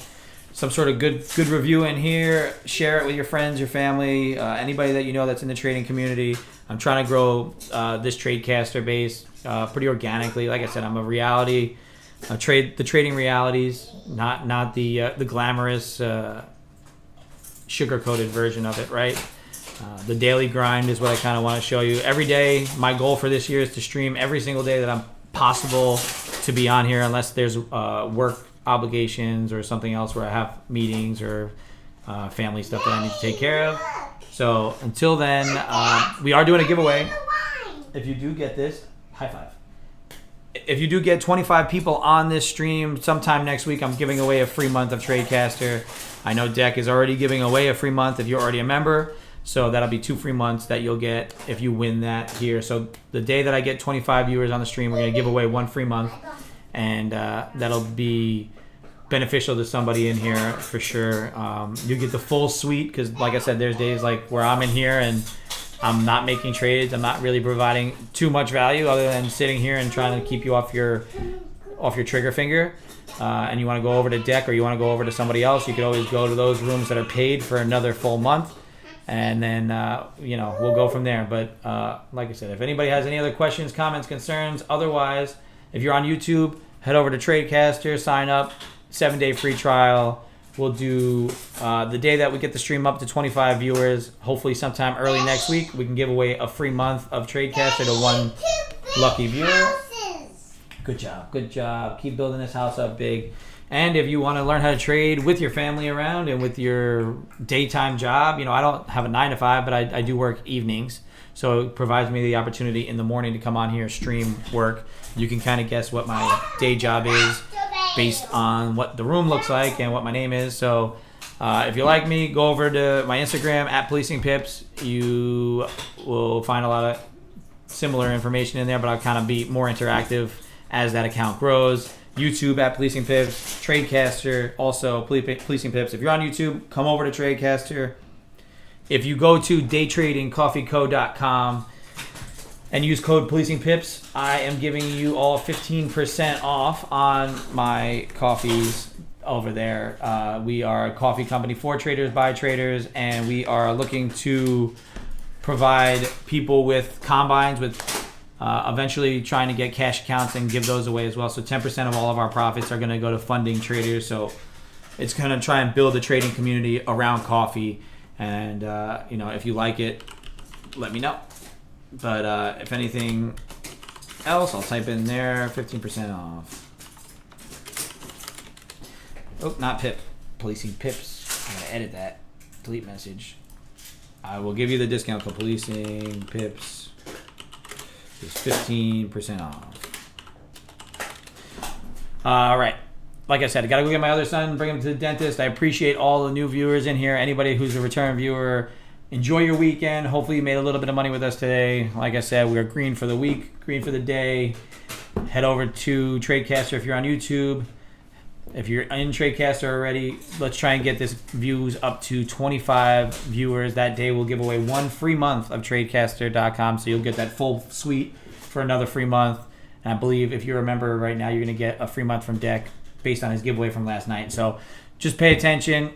some sort of good review in here. Share it with your friends, your family, anybody that you know that's in the trading community. I'm trying to grow this TradeCaster base pretty organically. Like I said, I'm a reality. The trading realities, not the glamorous sugar-coated version of it, right? The daily grind is what I kind of want to show you. Every day, my goal for this year is to stream every single day that I'm possible to be on here, unless there's work obligations or something else where I have meetings or family stuff that I need to take care of. So until then, we are doing a giveaway. If you do get this, high five. If you do get 25 people on this stream, sometime next week, I'm giving away a free month of TradeCaster. I know Deck is already giving away a free month if you're already a member. So that'll be 2 free months that you'll get if you win that here. So the day that I get 25 viewers on the stream, we're going to give away 1 free month. And that'll be beneficial to somebody in here for sure. You get the full suite because, like I said, there's days like where I'm in here and I'm not making trades. I'm not really providing too much value other than sitting here and trying to keep you off your trigger finger. And you want to go over to Deck or you want to go over to somebody else, you could always go to those rooms that are paid for another full month. And then, we'll go from there. But like I said, if anybody has any other questions, comments, concerns, otherwise, if you're on YouTube, head over to TradeCaster, sign up, 7-day free trial. We'll do the day that we get the stream up to 25 viewers, hopefully sometime early next week, we can give away a free month of TradeCaster to 1 lucky viewer. Good job. Keep building this house up big. And if you want to learn how to trade with your family around and with your daytime job, I don't have a 9 to 5, but I do work evenings. So it provides me the opportunity in the morning to come on here, stream, work. You can kind of guess what my day job is. based on what the room looks like and what my name is. So if you like me, go over to my Instagram at Policing Pips. You will find a lot of similar information in there, but I'll kind of be more interactive as that account grows. YouTube at Policing Pips, Tradecaster, also Policing Pips. If you're on YouTube, come over to Tradecaster. If you go to daytradingcoffeeco.com and use code Policing Pips, I am giving you all 15% off on my coffees over there. We are a coffee company for traders, by traders, and we are looking to provide people with combines, with eventually trying to get cash accounts and give those away as well. So 10% of all of our profits are going to go to funding traders. So it's going to try and build a trading community around coffee. And, if you like it, let me know. But if anything else, I'll type in there, 15% off. Oh, not Pip. Policing Pips. I'm going to edit that. Delete message. I will give you the discount code. Policing Pips is 15% off. All right. Like I said, I got to go get my other son, bring him to the dentist. I appreciate all the new viewers in here. Anybody who's a return viewer, enjoy your weekend. Hopefully you made a little bit of money with us today. Like I said, we're green for the week, green for the day. Head over to Tradecaster if you're on YouTube. If you're in Tradecaster already, let's try and get this views up to 25 viewers. That day we'll give away 1 free month of Tradecaster.com, so you'll get that full suite for another free month. And I believe if you're a member right now, you're going to get a free month from Deck based on his giveaway from last night. So just pay attention.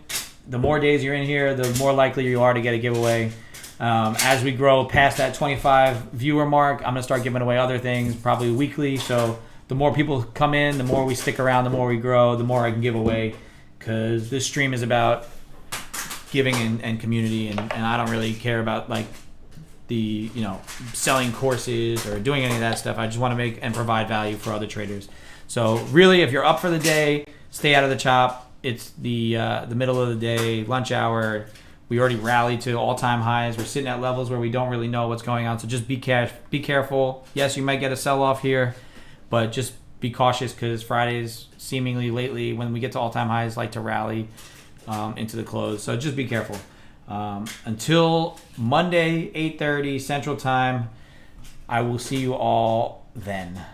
The more days you're in here, the more likely you are to get a giveaway. As we grow past that 25 viewer mark, I'm going to start giving away other things, probably weekly. So the more people come in, the more we stick around, the more we grow, the more I can give away. Because this stream is about giving and community, and I don't really care about like the selling courses or doing any of that stuff. I just want to make and provide value for other traders. So really, if you're up for the day, stay out of the chop. It's the middle of the day, lunch hour. We already rallied to all-time highs. We're sitting at levels where we don't really know what's going on. So just be careful. Yes, you might get a sell-off here, but just be cautious because Fridays, seemingly lately, when we get to all-time highs, like to rally into the close. So just be careful. Until Monday, 8:30 Central Time, I will see you all then.